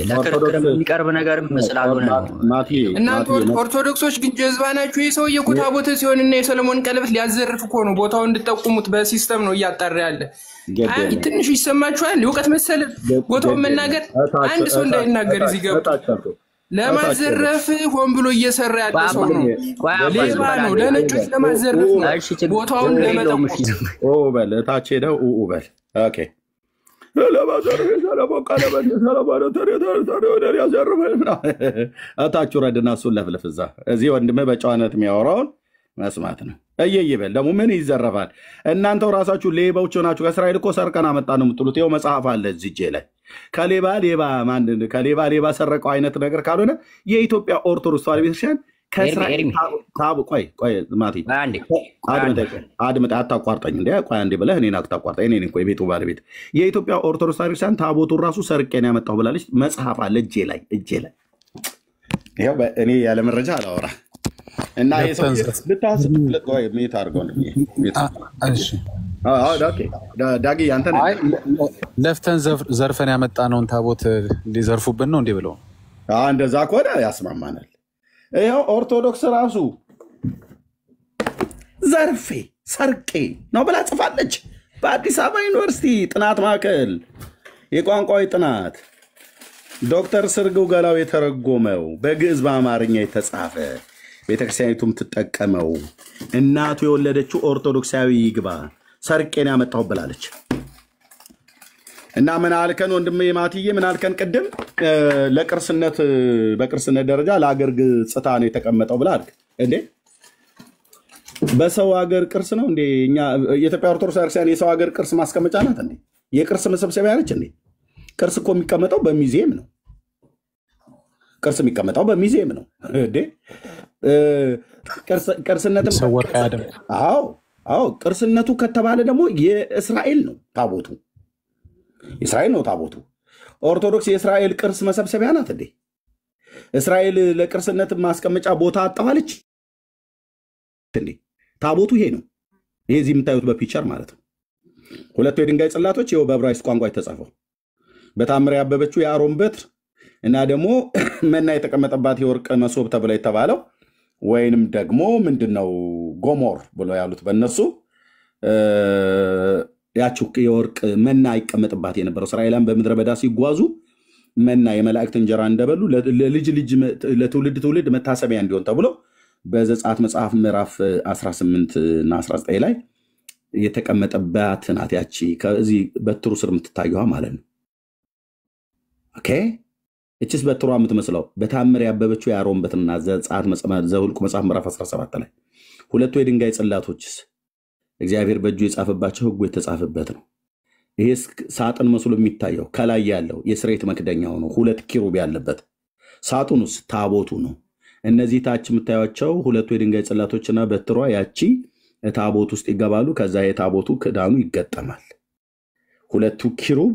ለክርክር የሚቀርብ ነገርም ስላልሆነ ነው። እናንተ ኦርቶዶክሶች ግን ጀዝባ ናችሁ። ይህ ሰውዬ እኮ ታቦተ ጽዮንና የሰለሞን ቀለበት ሊያዘርፍ እኮ ነው። ቦታው እንድጠቁሙት በሲስተም ነው እያጣራ ያለ። ትንሽ ይሰማችኋል? እውቀት መሰለህ ቦታውን መናገር። አንድ ሰው እንዳይናገር እዚህ ገብቶ ለማዘረፍ ሆን ብሎ እየሰራ ያለ ሰው ነው። ሌባ ነው። ለነጮች ለማዘረፍ ነው። ቦታውን ለመጠቆም በል እታች ሄደው በል ኦኬ እታች ውረድና እሱን ለፍልፍ። እዚህ ወንድምህ በጨዋነት የሚያወራውን መስማት ነው። እየይበል ደግሞ ምን ይዘረፋል? እናንተው ራሳችሁ ሌባዎች ሆናችሁ ከእስራኤል እኮ ሰርቀን አመጣ ነው የምትሉት። ይኸው መጽሐፍ አለ እዚህ እጄ ላይ። ከሌባ ሌባ ሰረቀው አይነት ነገር ካልሆነ የኢትዮጵያ ኦርቶዶክስ ተዋሕዶ ቤተክርስቲያን ከእስራኤል ቆይ ማቲ አድምጠኝ፣ አታቋርጠኝ። ቆይ አንዴ ብለህ እኔን አታቋርጠኝ። እኔ እኮ የቤቱ ባለቤት። የኢትዮጵያ ኦርቶዶክስ ተዋሕዶ ቤተክርስቲያን ታቦቱን ራሱ ሰርቄን ያመጣሁ ብላለች። መጽሐፍ አለ እጄ ላይ። ይኸው እኔ ያለ መረጃ አላወራ እና ዳጊ አንተ ለፍተን ዘርፈን ያመጣነውን ታቦት ሊዘርፉብን ነው እንዲህ ብለው እንደዛ ከሆነ ያስማማናል። ይኸው ኦርቶዶክስ ራሱ ዘርፌ ሰርቄ ነው ብላ ጽፋለች። በአዲስ አበባ ዩኒቨርሲቲ ጥናት ማዕከል የቋንቋዊ ጥናት ዶክተር ስርግው ገላው የተረጎመው በግዕዝ በአማርኛ የተጻፈ ቤተክርስቲያኒቱም ትጠቀመው እናቱ የወለደችው ኦርቶዶክሳዊ ይግባ ሰርቄን ያመጣው ብላለች። እና ምን አልከን ወንድሜ ማትዬ? ምን አልከን ቅድም? ለቅርስነት በቅርስነት ደረጃ ለሀገር ገጽታ ነው የተቀመጠው ብላ አልክ እንዴ? በሰው ሀገር ቅርስ ነው እንዴ? እኛ የኢትዮጵያ ኦርቶዶክስ ቤተክርስቲያን የሰው ሀገር ቅርስ ማስቀመጫ ናት እንዴ? የቅርስ መሰብሰቢያ ነች እንዴ? ቅርስ እኮ የሚቀመጠው በሚዚየም ነው። ቅርስ የሚቀመጠው በሚዚየም ነው እንዴ? ቅርስነትም አዎ ቅርስነቱ ከተባለ ደግሞ የእስራኤል ነው ታቦቱ። እስራኤል ነው ታቦቱ። ኦርቶዶክስ የእስራኤል ቅርስ መሰብሰቢያ ናት እንዴ? እስራኤል ለቅርስነት ማስቀመጫ ቦታ አጣዋለች እንዴ? ታቦቱ ይሄ ነው። ይሄ እዚህ የምታዩት በፒክቸር ማለት ነው። ሁለቱ የድንጋይ ጽላቶች ይኸው በዕብራይስጥ ቋንቋ የተጻፈው በታምር ያበበችው የአሮን በትር እና ደግሞ መና የተቀመጠባት የወርቅ መሶብ ተብላ የተባለው ወይንም ደግሞ ምንድነው ጎሞር ብሎ ያሉት በእነሱ ያቺው የወርቅ መና ይቀመጥባት የነበረው እስራኤላውያን በምድረ በዳ ሲጓዙ መና የመላእክት እንጀራ እንደበሉ ለልጅ ልጅ ለትውልድ ትውልድ መታሰቢያ እንዲሆን ተብሎ በዘጸአት መጽሐፍ ምዕራፍ 18 እና 19 ላይ የተቀመጠባት ናት። ያቺ ከዚህ በትሩ ስር የምትታየዋ ማለት ነው። ኦኬ እቺስ በትሯ የምትመስለው በታምር ያበበችው የአሮን በትርና ዘጸአት ዘኍልቍ መጽሐፍ ምዕራፍ 17 ላይ ሁለቱ የድንጋይ ጽላቶችስ እግዚአብሔር በእጁ የጻፈባቸው ሕጉ የተጻፈበት ነው። ይሄ ሳጥን መስሎ የሚታየው ከላይ ያለው የስርየት መክደኛው ነው። ሁለት ኪሩብ ያለበት ሳጥኑስ ታቦቱ ነው። እነዚህ ታች የምታዩቸው ሁለቱ የድንጋይ ጽላቶችና በትሯ ያቺ ታቦት ውስጥ ይገባሉ። ከዛ የታቦቱ ክዳኑ ይገጠማል። ሁለቱ ኪሩብ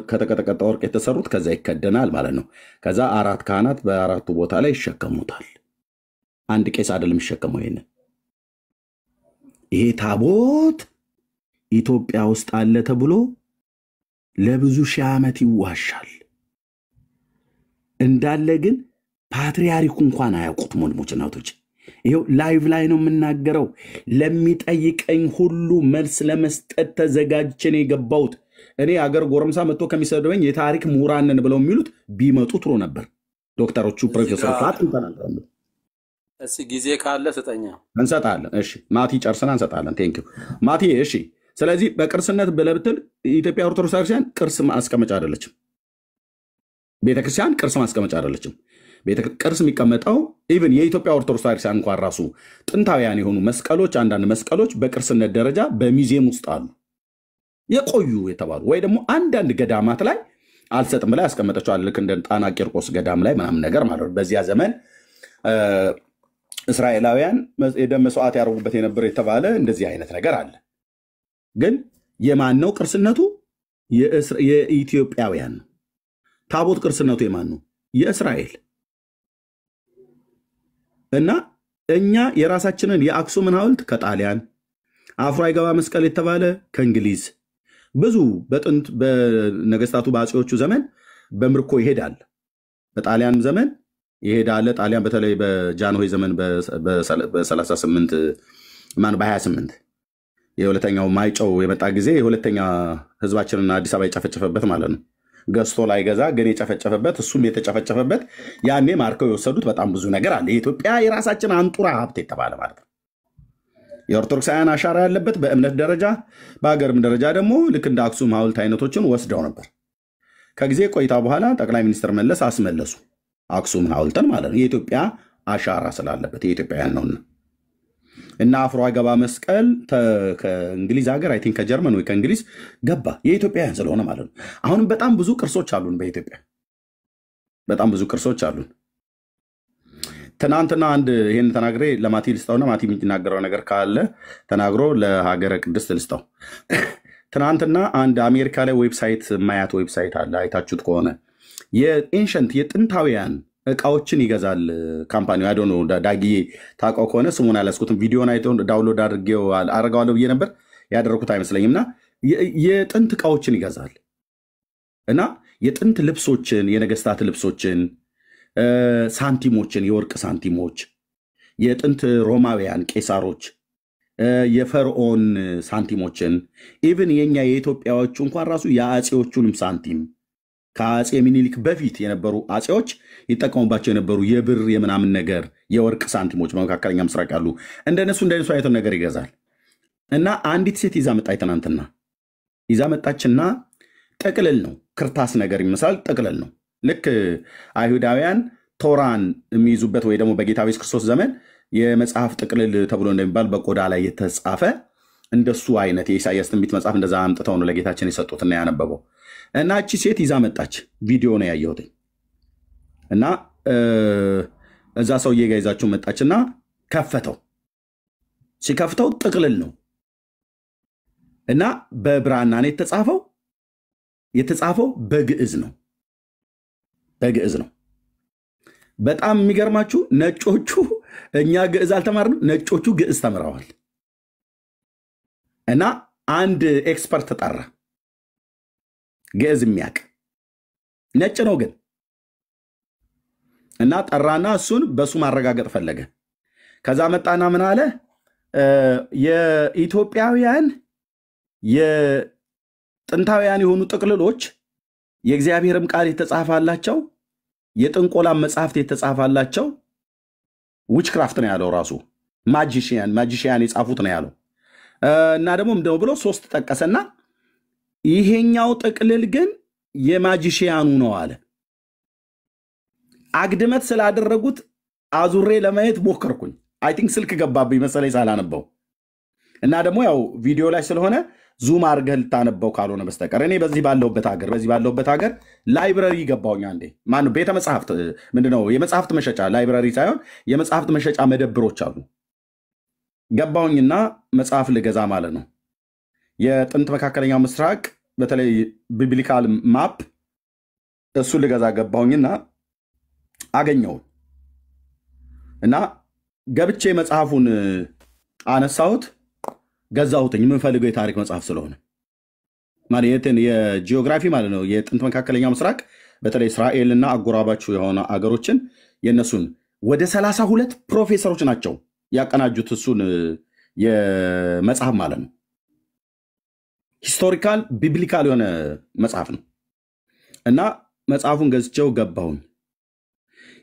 ከተቀጠቀጠ ወርቅ የተሰሩት ከዛ ይከደናል ማለት ነው። ከዛ አራት ካህናት በአራቱ ቦታ ላይ ይሸከሙታል። አንድ ቄስ አይደለም ይሸከመው። ይሄ ታቦት ኢትዮጵያ ውስጥ አለ ተብሎ ለብዙ ሺህ ዓመት ይዋሻል እንዳለ ግን ፓትሪያርኩ እንኳን አያውቁት። ወንድሞች እናቶች ይሄው ላይቭ ላይ ነው የምናገረው። ለሚጠይቀኝ ሁሉ መልስ ለመስጠት ተዘጋጅቼ ነው የገባሁት። እኔ አገር ጎረምሳ መጥቶ ከሚሰደበኝ የታሪክ ምሁራን ነን ብለው የሚሉት ቢመጡ ጥሩ ነበር። ዶክተሮቹ ፕሮፌሰር ፋጥን ተናግረዋል። እሺ ጊዜ ካለ ስጠኛ እንሰጣለን። እሺ ማቲ ጨርሰና እንሰጣለን። ቴንኪው ማቲ። እሺ ስለዚህ በቅርስነት ብለብትል ኢትዮጵያ ኦርቶዶክስ ቤተክርስቲያን ቅርስ ማስቀመጫ አይደለችም። ቤተክርስቲያን ቅርስ ማስቀመጫ አይደለችም። ቅርስ የሚቀመጠው ኢቭን የኢትዮጵያ ኦርቶዶክስ ቤተክርስቲያን እንኳን ራሱ ጥንታውያን የሆኑ መስቀሎች፣ አንዳንድ መስቀሎች በቅርስነት ደረጃ በሚዚየም ውስጥ አሉ የቆዩ የተባሉ ወይ ደግሞ አንዳንድ ገዳማት ላይ አልሰጥም ብላ ያስቀመጠችዋል። ልክ እንደ ጣና ቂርቆስ ገዳም ላይ ምናምን ነገር ማለት ነው። በዚያ ዘመን እስራኤላውያን የደም መስዋዕት ያደርጉበት የነበረ የተባለ እንደዚህ አይነት ነገር አለ። ግን የማን ነው ቅርስነቱ? የኢትዮጵያውያን ነው። ታቦት ቅርስነቱ የማን ነው? የእስራኤል። እና እኛ የራሳችንን የአክሱምን ሐውልት ከጣሊያን፣ አፍሮ አይገባ መስቀል የተባለ ከእንግሊዝ፣ ብዙ በጥንት በነገስታቱ በአፄዎቹ ዘመን በምርኮ ይሄዳል። በጣሊያን ዘመን ይሄዳል። ጣሊያን በተለይ በጃንሆይ ዘመን በ38 በ28 የሁለተኛው ማይጨው የመጣ ጊዜ የሁለተኛ ህዝባችንና አዲስ አበባ የጨፈጨፈበት ማለት ነው። ገዝቶ ላይ ገዛ ግን የጨፈጨፈበት እሱም የተጨፈጨፈበት ያኔ ማርከው የወሰዱት በጣም ብዙ ነገር አለ። የኢትዮጵያ የራሳችን አንጡራ ሀብት የተባለ ማለት ነው። የኦርቶዶክሳውያን አሻራ ያለበት በእምነት ደረጃ በሀገርም ደረጃ ደግሞ ልክ እንደ አክሱም ሐውልት አይነቶችን ወስደው ነበር። ከጊዜ ቆይታ በኋላ ጠቅላይ ሚኒስትር መለስ አስመለሱ አክሱምን ሐውልትን ማለት ነው። የኢትዮጵያ አሻራ ስላለበት የኢትዮጵያውያን ነውና እና አፍሮ አይገባ መስቀል ከእንግሊዝ ሀገር አይ ቲንክ ከጀርመን ወይ ከእንግሊዝ ገባ የኢትዮጵያውያን ስለሆነ ማለት ነው። አሁንም በጣም ብዙ ቅርሶች አሉን በኢትዮጵያ በጣም ብዙ ቅርሶች አሉን። ትናንትና አንድ ይሄን ተናግሬ ለማቲ ልስጣውና ማቲ የሚናገረው ነገር ካለ ተናግሮ ለሀገረ ቅድስት ልስጣው። ትናንትና አንድ አሜሪካ ላይ ዌብሳይት ማያት ዌብሳይት አለ አይታችሁት ከሆነ የኤንሸንት የጥንታውያን እቃዎችን ይገዛል ካምፓኒው። አይ ዶንት ኖ ዳጊዬ ታውቀው ከሆነ ስሙን አላስኩትም። ቪዲዮን አይተው ዳውንሎድ አድርገዋለሁ ብዬ ነበር ያደረኩት አይመስለኝም። እና የጥንት እቃዎችን ይገዛል እና የጥንት ልብሶችን፣ የነገስታት ልብሶችን፣ ሳንቲሞችን፣ የወርቅ ሳንቲሞች፣ የጥንት ሮማውያን ቄሳሮች፣ የፈርዖን ሳንቲሞችን ኢቭን የኛ የኢትዮጵያዎቹ እንኳን ራሱ የአፄዎቹንም ሳንቲም ከአፄ ሚኒሊክ በፊት የነበሩ አፄዎች ይጠቀሙባቸው የነበሩ የብር የምናምን ነገር የወርቅ ሳንቲሞች በመካከለኛ ምስራቅ ያሉ እንደነሱ አይነት ነገር ይገዛል። እና አንዲት ሴት ይዛ መጣች። ትናንትና ይዛ መጣችና ጥቅልል ነው፣ ክርታስ ነገር ይመስላል። ጥቅልል ነው። ልክ አይሁዳውያን ቶራን የሚይዙበት ወይ ደግሞ በጌታ ኢየሱስ ክርስቶስ ዘመን የመጽሐፍ ጥቅልል ተብሎ እንደሚባል በቆዳ ላይ የተጻፈ እንደሱ አይነት የኢሳያስ ትንቢት መጽሐፍ እንደዛ አምጥተው ነው ለጌታችን የሰጡትና ያነበበው። እና እቺ ሴት ይዛ መጣች። ቪዲዮ ነው ያየሁት። እና እዛ ሰውዬ ጋር ይዛችሁ መጣችና ከፈተው። ሲከፍተው ጥቅልል ነው እና በብራና ነው የተጻፈው በግዕዝ ነው። በጣም የሚገርማችሁ ነጮቹ እኛ ግዕዝ አልተማርንም፣ ነጮቹ ግዕዝ ተምረዋል። እና አንድ ኤክስፐርት ተጠራ፣ ግዕዝ የሚያውቅ ነጭ ነው ግን። እና ጠራና እሱን በሱ ማረጋገጥ ፈለገ። ከዛ መጣና ምን አለ? የኢትዮጵያውያን የጥንታውያን የሆኑ ጥቅልሎች የእግዚአብሔርም ቃል የተጻፋላቸው የጥንቆላ መጽሐፍት የተጻፋላቸው ዊችክራፍት ነው ያለው ራሱ ማጂሽያን የጻፉት ነው ያለው። እና ደግሞ ምንድነው ብሎ 3 ጠቀሰና ይሄኛው ጥቅልል ግን የማጂሽያኑ ነው አለ። አግድመት ስላደረጉት አዙሬ ለማየት ሞከርኩኝ። አይ ቲንክ ስልክ ገባብኝ መሰለኝ ሳላነበው። እና ደግሞ ያው ቪዲዮ ላይ ስለሆነ ዙም አድርገህ ልታነበው ካልሆነ በስተቀር እኔ በዚህ ባለሁበት ሀገር ላይብረሪ ገባሁኝ። አንዴ ማነው ቤተ መጽሐፍት ምንድነው የመጽሐፍት መሸጫ ላይብረሪ ሳይሆን የመጽሐፍት መሸጫ መደብሮች አሉ። ገባሁኝና መጽሐፍ ልገዛ ማለት ነው። የጥንት መካከለኛው ምስራቅ በተለይ ቢብሊካል ማፕ እሱን ልገዛ ገባሁኝና አገኘው። እና ገብቼ መጽሐፉን አነሳሁት፣ ገዛሁትኝ። የምንፈልገው የታሪክ መጽሐፍ ስለሆነ ማለት የጂኦግራፊ ማለት ነው። የጥንት መካከለኛው ምስራቅ በተለይ እስራኤልና አጎራባቹ የሆነ አገሮችን የነሱን ወደ 32 ፕሮፌሰሮች ናቸው ያቀናጁት እሱን የመጽሐፍ ማለት ነው። ሂስቶሪካል ቢብሊካል የሆነ መጽሐፍ ነው። እና መጽሐፉን ገዝቼው ገባሁኝ።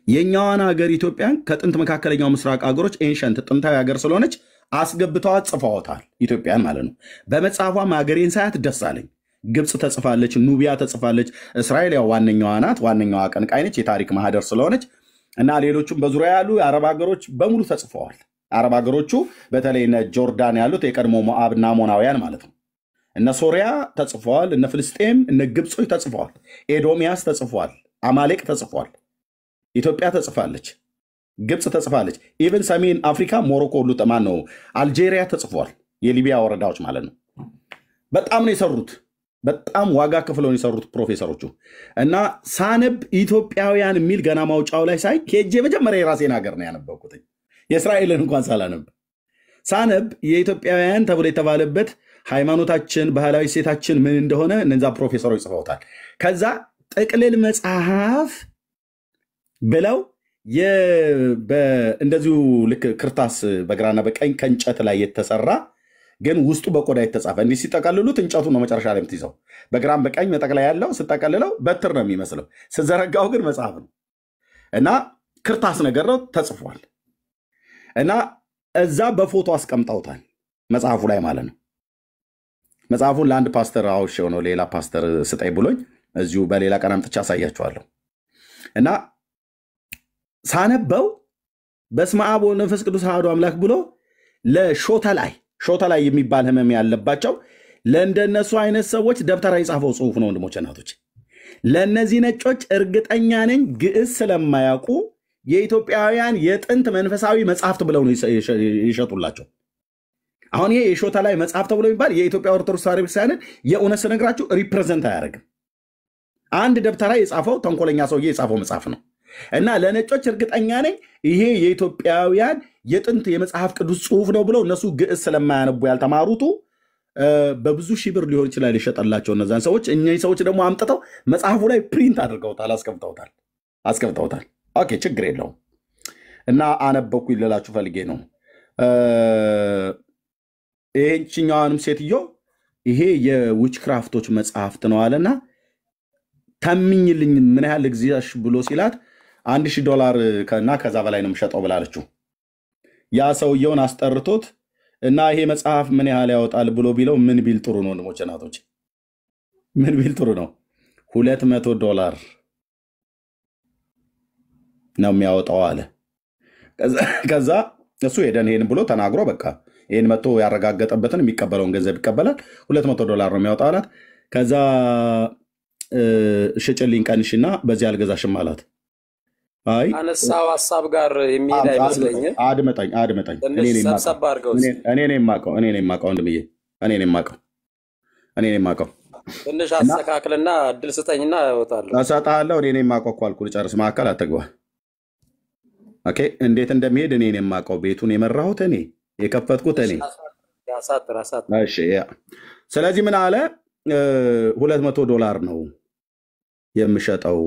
የኛዋን ሀገር ኢትዮጵያን ከጥንት መካከለኛው ምስራቅ አገሮች ኤንሸንት ጥንታዊ ሀገር ስለሆነች አስገብተዋት ጽፈዋታል፣ ኢትዮጵያን ማለት ነው። በመጽሐፏም ሀገሬን ሳያት ደስ አለኝ። ግብፅ ተጽፋለች፣ ኑቢያ ተጽፋለች። እስራኤል ያው ዋነኛዋ ናት፣ ዋነኛዋ አቀንቃኝ ነች፣ የታሪክ ማህደር ስለሆነች። እና ሌሎቹም በዙሪያ ያሉ የአረብ ሀገሮች በሙሉ ተጽፈዋል። አረብ ሀገሮቹ በተለይ እነ ጆርዳን ያሉት የቀድሞ ሞዓብና አሞናውያን ማለት ነው። እነ ሶሪያ ተጽፈዋል፣ እነ ፍልስጤም፣ እነ ግብጾች ተጽፈዋል፣ ኤዶሚያስ ተጽፈዋል፣ አማሌቅ ተጽፈዋል፣ ኢትዮጵያ ተጽፋለች፣ ግብፅ ተጽፋለች። ኢቨን ሰሜን አፍሪካ ሞሮኮ ሁሉ ጠማን ነው፣ አልጄሪያ ተጽፏል፣ የሊቢያ ወረዳዎች ማለት ነው። በጣም ነው የሰሩት፣ በጣም ዋጋ ከፍለው ነው የሰሩት ፕሮፌሰሮቹ። እና ሳነብ ኢትዮጵያውያን የሚል ገና ማውጫው ላይ ሳይ ኬጄ መጀመሪያ የራሴን ሀገር ነው ያነበብኩት፣ የእስራኤልን እንኳን ሳላነብ። ሳነብ የኢትዮጵያውያን ተብሎ የተባለበት ሃይማኖታችን፣ ባህላዊ ሴታችን ምን እንደሆነ እነዛ ፕሮፌሰሮች ጽፈውታል። ከዛ ጥቅልል መጽሐፍ ብለው እንደዚሁ ልክ ክርታስ በግራና በቀኝ ከእንጨት ላይ የተሰራ ግን ውስጡ በቆዳ የተጻፈ እንዲህ ሲጠቀልሉት እንጨቱ ነው መጨረሻ ላይ የምትይዘው። በግራም በቀኝ መጠቅላይ ያለው ስጠቀልለው በትር ነው የሚመስለው፣ ስዘረጋው ግን መጽሐፍ ነው። እና ክርታስ ነገር ነው ተጽፏል። እና እዛ በፎቶ አስቀምጠውታል መጽሐፉ ላይ ማለት ነው። መጽሐፉን ለአንድ ፓስተር አውሼው ነው ሌላ ፓስተር ስጠኝ ብሎኝ እዚሁ በሌላ ቀን አምጥቼ አሳያቸዋለሁ። እና ሳነበው በስመ አብ ወወልድ ወመንፈስ ቅዱስ አሐዱ አምላክ ብሎ ሾታ ላይ የሚባል ህመም ያለባቸው ለእንደነሱ አይነት ሰዎች ደብተራ የጻፈው ጽሁፍ ነው ወንድሞች እናቶች። ለእነዚህ ነጮች እርግጠኛ ነኝ ግዕዝ ስለማያውቁ የኢትዮጵያውያን የጥንት መንፈሳዊ መጽሐፍት ብለው ነው ይሸጡላቸው። አሁን ይሄ የሾታ ላይ መጽሐፍ ተብሎ የሚባል የኢትዮጵያ ኦርቶዶክስ ተዋሕዶ ቤተክርስቲያንን የእውነት ስነግራችሁ ሪፕሬዘንት አያደርግም። አንድ ደብተራ የጻፈው ተንኮለኛ ሰውዬ የጻፈው መጽሐፍ ነው። እና ለነጮች እርግጠኛ ነኝ ይሄ የኢትዮጵያውያን የጥንት የመጽሐፍ ቅዱስ ጽሁፍ ነው ብለው እነሱ ግዕዝ ስለማያነቡ ያልተማሩቱ በብዙ ሺህ ብር ሊሆን ይችላል የሸጠላቸው እነዛን ሰዎች። እኚህ ሰዎች ደግሞ አምጥተው መጽሐፉ ላይ ፕሪንት አድርገውታል፣ አስቀምጠውታል። ኦኬ ችግር የለውም። እና አነበኩ ይልላችሁ ፈልጌ ነው። ይሄኛዋንም ሴትዮ ይሄ የዊችክራፍቶች መጽሐፍት ነው አለና ተምኝልኝ ምን ያህል ጊዜሽ ብሎ ሲላት $1000 እና ከዛ በላይ ነው የምሸጠው ብላለችው። ያ ሰውየውን አስጠርቶት እና ይሄ መጽሐፍ ምን ያህል ያወጣል ብሎ ቢለው ምን ቢል ጥሩ ነው ወንድሞች እናቶች? ምን ቢል ጥሩ ነው? $200 ነው የሚያወጣው አለ። ከዛ እሱ ሄደን ይሄን ብሎ ተናግሮ በቃ ይሄን መጥቶ ያረጋገጠበትን የሚቀበለውን ገንዘብ ይቀበላል። $200 ነው የሚያወጣው አላት። ከዛ ሽጭልኝ ቀንሽና በዚህ አልገዛሽም አላት። አይ አነሳው ሀሳብ ጋር የሚሄድ አይመስለኝም። አድመጣኝ እኔ ነኝ የማውቀው ወንድምዬ እኔ ነኝ የማውቀው ትንሽ አስተካክልና እድል ስጠኝና እወጣለሁ። እሰጥሃለሁ። እኔ ነኝ የማውቀው እኮ አልኩህ። ልጨርስ፣ መሀከል አትግባ። ኦኬ፣ እንዴት እንደሚሄድ እኔ ነኝ የማውቀው። ቤቱን የመራሁት እኔ፣ የከፈትኩት እኔ። አሳጥር። እሺ፣ ስለዚህ ምን አለ? $200 ነው የምሸጠው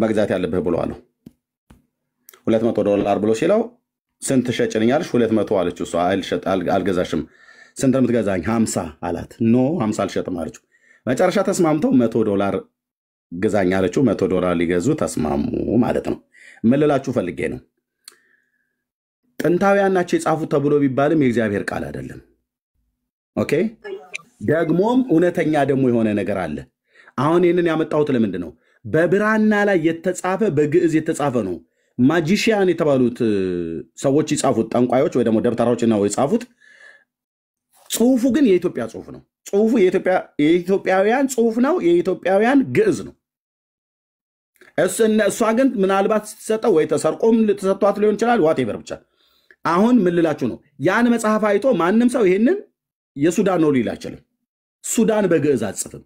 መግዛት ያለብህ ብሎ አለው። $200 ብሎ ሲለው ስንት ሸጭልኛለሽ? 200 አለችው። እሷ አልገዛሽም። ስንት ነው የምትገዛኝ? 50 አላት። ኖ 50 አልሸጥም አለችው። መጨረሻ ተስማምተው $100 ግዛኝ አለችው። $100 ሊገዙ ተስማሙ ማለት ነው። ምን ልላችሁ ፈልጌ ነው፣ ጥንታውያን ናቸው የጻፉት ተብሎ ቢባልም የእግዚአብሔር ቃል አይደለም። ኦኬ፣ ደግሞም እውነተኛ ደግሞ የሆነ ነገር አለ። አሁን ይህንን ያመጣሁት ለምንድን ነው? በብራና ላይ የተጻፈ በግዕዝ የተጻፈ ነው። ማጂሽያን የተባሉት ሰዎች ይጻፉት፣ ጠንቋዮች ወይ ደግሞ ደብተራዎች ነው የጻፉት። ጽሁፉ ግን የኢትዮጵያ ጽሁፍ ነው። ጽሁፉ የኢትዮጵያውያን ጽሁፍ ነው። የኢትዮጵያውያን ግዕዝ ነው። እሷ ግን ምናልባት ስትሰጠው ወይ ተሰርቆም ተሰጥቷት ሊሆን ይችላል። ዋቴቨር ብቻ። አሁን ምን ልላችሁ ነው? ያን መጽሐፍ አይቶ ማንም ሰው ይሄንን የሱዳን ነው ሊል አይችልም። ሱዳን በግዕዝ አትጽፍም።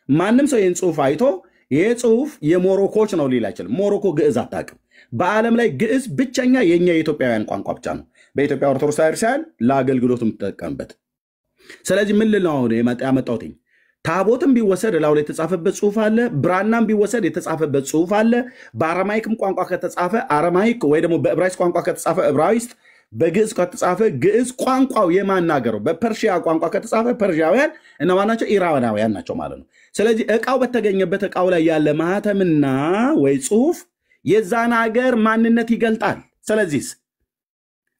ማንም ሰው ይህን ጽሁፍ አይቶ ይሄ ጽሁፍ የሞሮኮች ነው ሊል አይችልም። ሞሮኮ ግዕዝ አታውቅም። በዓለም ላይ ግዕዝ ብቸኛ የኛ የኢትዮጵያውያን ቋንቋ ብቻ ነው። በኢትዮጵያ ኦርቶዶክስ ቤተክርስቲያን ለአገልግሎት የምትጠቀምበት። ስለዚህ ምን ልል ነው አሁን ያመጣሁት? ታቦትም ቢወሰድ ላው ላይ የተጻፈበት ጽሁፍ አለ። ብራናም ቢወሰድ የተጻፈበት ጽሁፍ አለ። በአረማይክም ቋንቋ ከተጻፈ አረማይክ ወይ ደግሞ በዕብራይስጥ ቋንቋ ከተጻፈ ዕብራይስጥ፣ በግዕዝ ከተጻፈ ግዕዝ። ቋንቋው የማናገረው በፐርሺያ ቋንቋ ከተጻፈ ፐርሺያውያን እነማን ናቸው? ኢራናውያን ናቸው ማለት ነው። ስለዚህ እቃው በተገኘበት እቃው ላይ ያለ ማህተምና ወይ ጽሁፍ የዛን ሀገር ማንነት ይገልጣል። ስለዚህ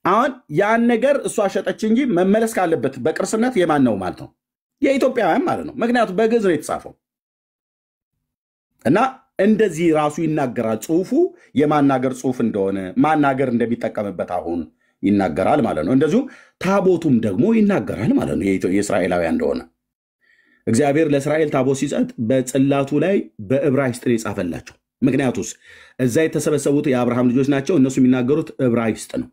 አሁን ያን ነገር እሷ ሸጠች እንጂ መመለስ ካለበት በቅርስነት የማን ነው ማለት ነው? የኢትዮጵያውያን ማለት ነው። ምክንያቱም በግዕዝ ነው የተጻፈው እና እንደዚህ ራሱ ይናገራል። ጽሁፉ የማናገር ጽሁፍ እንደሆነ ማናገር እንደሚጠቀምበት አሁን ይናገራል ማለት ነው። እንደዚሁም ታቦቱም ደግሞ ይናገራል ማለት ነው የእስራኤላውያን እንደሆነ። እግዚአብሔር ለእስራኤል ታቦት ሲሰጥ በጽላቱ ላይ በዕብራይስጥ ነው የጻፈላቸው። ምክንያቱስ እዛ የተሰበሰቡት የአብርሃም ልጆች ናቸው። እነሱ የሚናገሩት ዕብራይስጥ ነው።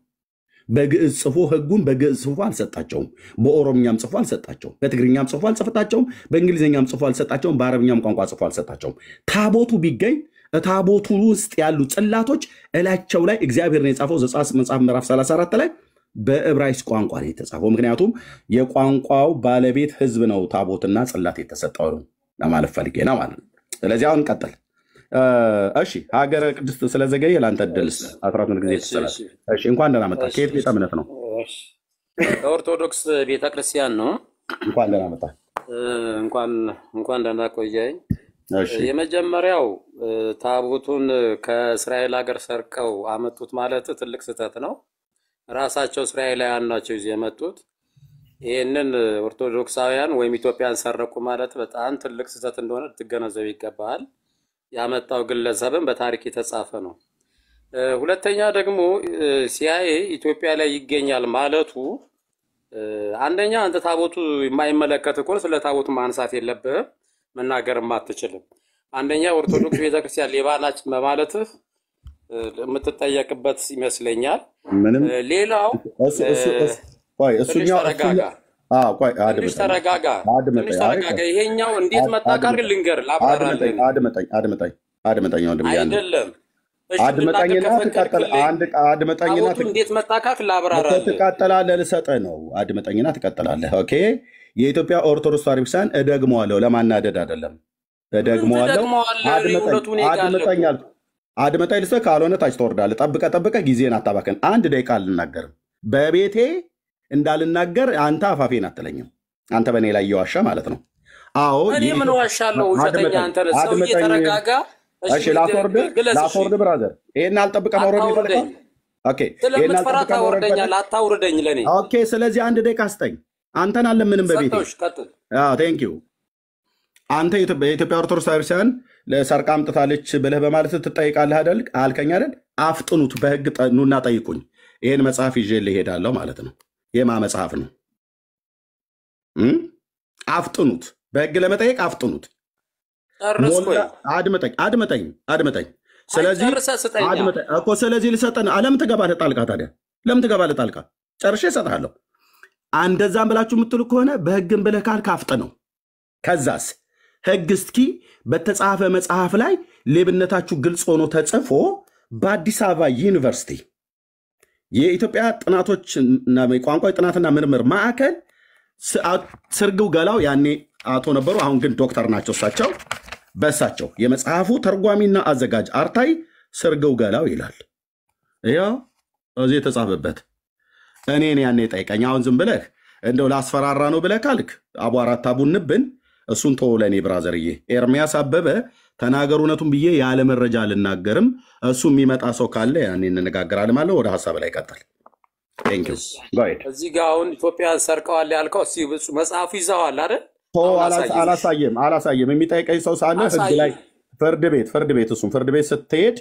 በግዕዝ ጽፎ ህጉን በግዕዝ ጽፎ አልሰጣቸውም። በኦሮምኛም ጽፎ አልሰጣቸውም። በትግርኛም ጽፎ አልሰጣቸውም። በእንግሊዝኛም ጽፎ አልሰጣቸውም። በአረብኛም ቋንቋ ጽፎ አልሰጣቸውም። ታቦቱ ቢገኝ ታቦቱ ውስጥ ያሉ ጽላቶች እላቸው ላይ እግዚአብሔር ነው የጻፈው። ዘጸአት መጽሐፍ ምዕራፍ 34 ላይ በዕብራይስጥ ቋንቋ ነው የተጻፈው። ምክንያቱም የቋንቋው ባለቤት ህዝብ ነው ታቦትና ጽላት የተሰጠው ለማለት ፈልጌ ነው ማለት ነው። ስለዚህ አሁን ቀጥል። እሺ፣ ሀገረ ቅድስት ስለዘገየ ለአንተ እድልስ 14 ጊዜ ትሰራለህ። እሺ፣ እንኳን ደህና መጣህ። ከየት ቤተ እምነት ነው? ከኦርቶዶክስ ቤተክርስቲያን ነው። እንኳን ደህና መጣህ። እንኳን ደህና ቆየኝ። የመጀመሪያው ታቦቱን ከእስራኤል ሀገር ሰርቀው አመጡት ማለት ትልቅ ስህተት ነው። ራሳቸው እስራኤላውያን ናቸው ይዘው የመጡት። ይህንን ኦርቶዶክሳውያን ወይም ኢትዮጵያን ሰረቁ ማለት በጣም ትልቅ ስህተት እንደሆነ ልትገነዘብ ይገባል። ያመጣው ግለሰብም በታሪክ የተጻፈ ነው። ሁለተኛ ደግሞ ሲአይኤ ኢትዮጵያ ላይ ይገኛል ማለቱ አንደኛ አንተ ታቦቱ የማይመለከት እኮ ስለ ታቦቱ ማንሳት የለብህም፣ መናገርም አትችልም። አንደኛ ኦርቶዶክስ ቤተክርስቲያን ሌባ ናች በማለትህ የምትጠየቅበት ይመስለኛል። ሌላው እሱኛው ተረጋጋ። ይሄኛው እንዴት መጣቃር ልንገር ላብራራልህ። አድመጠኝ አይደለም አድመጠኝና ትቀጥል። አድመጠኝና እንዴት መጣቃቅ ላብራራልህ። ትቀጥላለህ፣ ልሰጥህ ነው። አድመጠኝና ትቀጥላለህ። ኦኬ። የኢትዮጵያ ኦርቶዶክስ ተዋሕዶ ቤተክርስቲያን እደግመዋለሁ፣ ለማናደድ አይደለም። እደግመዋለሁ። አድመጠኝ ልስጥህ፣ ካልሆነ ታች ትወርዳለህ። ጠብቀህ ጊዜን አታባክን። 1 ደቂቃ አልናገርም። በቤቴ እንዳልናገር አንተ አፋፌን አትለኝም። አንተ በእኔ ላይ እየዋሻ ማለት ነው። አዎ እኔ ምን ዋሻለሁ? ውሸተኛ አንተ ነህ። ሰው እየተረጋጋ እሺ፣ ላስወርድ ብራዘር። ይሄን አልጠብቀህ መውረድ ይፈልጋል። ኦኬ፣ ይሄን አልጠብቀህ ታወርደኛለህ። አታውርደኝ ለኔ። ኦኬ፣ ስለዚህ 1 ደቂቃ ስጠኝ። አንተን አለ ምንም በቤቴ። አዎ ቴንክ ዩ። አንተ የኢትዮጵያ ኦርቶዶክስ ቤተክርስቲያን ለሰርቃ አምጥታለች ብለህ በማለት ትጠይቃለህ አይደል? አልከኝ አይደል? አፍጥኑት፣ በህግ ኑና ጠይቁኝ። ይሄን መጽሐፍ ይዤ ልሄዳለሁ ማለት ነው። የማ መጽሐፍ ነው? አፍጥኑት፣ በህግ ለመጠየቅ አፍጥኑት። አድመጠኝ ስለዚህ አድመጠኝ እኮ ስለዚህ ልሰጠን አለም ትገባለህ ጣልቃ ታዲያ ለምን ትገባለህ ጣልቃ ጨርሼ እሰጥሃለሁ አንደዛም ብላችሁ የምትሉ ከሆነ በህግም ብለህ ካልክ አፍጥነው ከዛስ ህግ እስኪ በተጻፈ መጽሐፍ ላይ ሌብነታችሁ ግልጽ ሆኖ ተጽፎ በአዲስ አበባ ዩኒቨርሲቲ የኢትዮጵያ ጥናቶችና ቋንቋ ጥናትና ምርምር ማዕከል ስርግው ገላው ያኔ አቶ ነበሩ አሁን ግን ዶክተር ናቸው እሳቸው በሳቸው የመጽሐፉ ተርጓሚና አዘጋጅ አርታይ ስርግው ገላው ይላል ያው እዚህ ተጻፈበት እኔን ያኔ ጠይቀኝ አሁን ዝም ብለህ እንደው ላስፈራራ ነው ብለህ ካልክ አቧራት አቡንብን እሱን ተወለኔ ብራዘርዬ ኤርሚያስ አበበ ተናገሩነቱን ብዬ ያለ መረጃ ልናገርም እሱ የሚመጣ ሰው ካለ ያኔ እንነጋገራለን ማለት ወደ ሐሳብ ላይ ቀጥል ቴንክ ዩ ጋይድ እዚህ ጋር አሁን ኢትዮጵያን ሰርቀዋል ያልከው መጽሐፉ ይዘዋል አይደል አላሳየም የሚጠይቀኝ ሰው ሳለ ህግ ላይ ፍርድ ቤት እሱም ፍርድ ቤት ስትሄድ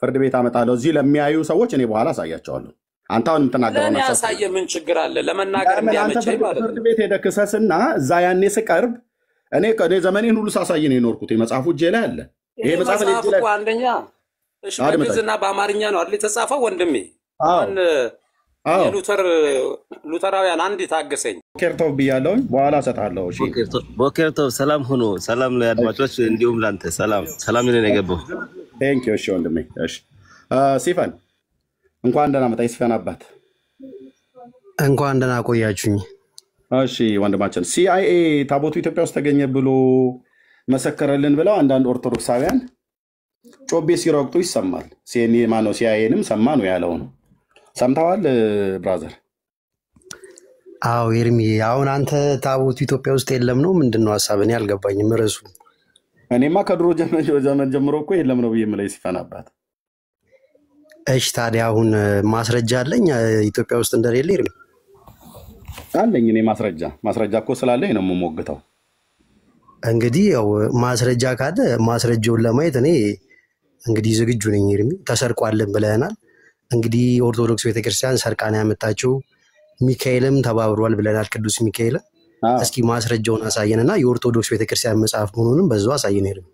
ፍርድ ቤት አመጣለሁ እዚህ ለሚያዩ ሰዎች እኔ በኋላ አሳያቸዋለሁ አንተ አሁን የምትናገረው ነው ያሳየ ምን ችግር አለ ለመናገር እንዲያመቸኝ ማለት ነው ፍርድ ቤት ሄደህ ክሰስና እዛ ያኔ ስቀርብ እኔ ዘመኔን ሁሉ ሳሳይ ነው የኖርኩት የመጽሐፉ እጄ ላይ አለ ይሄ መጽሐፍ ላይ አንደኛ እሺ በግዕዝና በአማርኛ ነው አይደል የተጻፈው ወንድሜ ሉተራውያን አንድ ታገሰኝ ቦኬርቶቭ ብያለሁ በኋላ እሰጥሃለሁ እሺ ቦኬርቶቭ ሰላም ሆኖ ሰላም ለአድማጮች እንዲሁም ላንተ ሰላም ነው የገባው ቴንክ ዩ እሺ ወንድሜ እሺ ሲፈን እንኳን ደህና መጣ ሲፈን አባት እንኳን ደህና ቆያችሁኝ እሺ ወንድማችን ሲአይኤ ታቦቱ ኢትዮጵያ ውስጥ ተገኘ ብሎ መሰከረልን ብለው አንዳንድ ኦርቶዶክሳውያን ጮቤ ሲረግጡ ይሰማል ሲአይኤንም ሰማ ነው ያለው ነው ሰምተዋል ብራዘር አዎ ኤርሚ አሁን አንተ ታቦቱ ኢትዮጵያ ውስጥ የለም ነው ምንድነው ሐሳብን ያልገባኝም ርዕሱ እኔማ ከድሮ ዘመን ጀምሮ እኮ የለም ነው ብዬ ሲፈናባት እሺ ታዲያ አሁን ማስረጃ አለኝ ኢትዮጵያ ውስጥ እንደሌለ ኤርሚ አለኝ እኔ ማስረጃ እኮ ስላለኝ ነው የምሞግተው እንግዲህ ያው ማስረጃ ካለ ማስረጃውን ለማየት እኔ እንግዲህ ዝግጁ ነኝ ኤርሚ ተሰርቋልን ብለናል እንግዲህ ኦርቶዶክስ ቤተክርስቲያን ሰርቃና ያመጣችው ሚካኤልም ተባብሯል ብለናል ቅዱስ ሚካኤል እስኪ ማስረጃውን አሳየንና የኦርቶዶክስ ቤተክርስቲያን መጽሐፍ መሆኑንም በዛው አሳየን ኤርሚ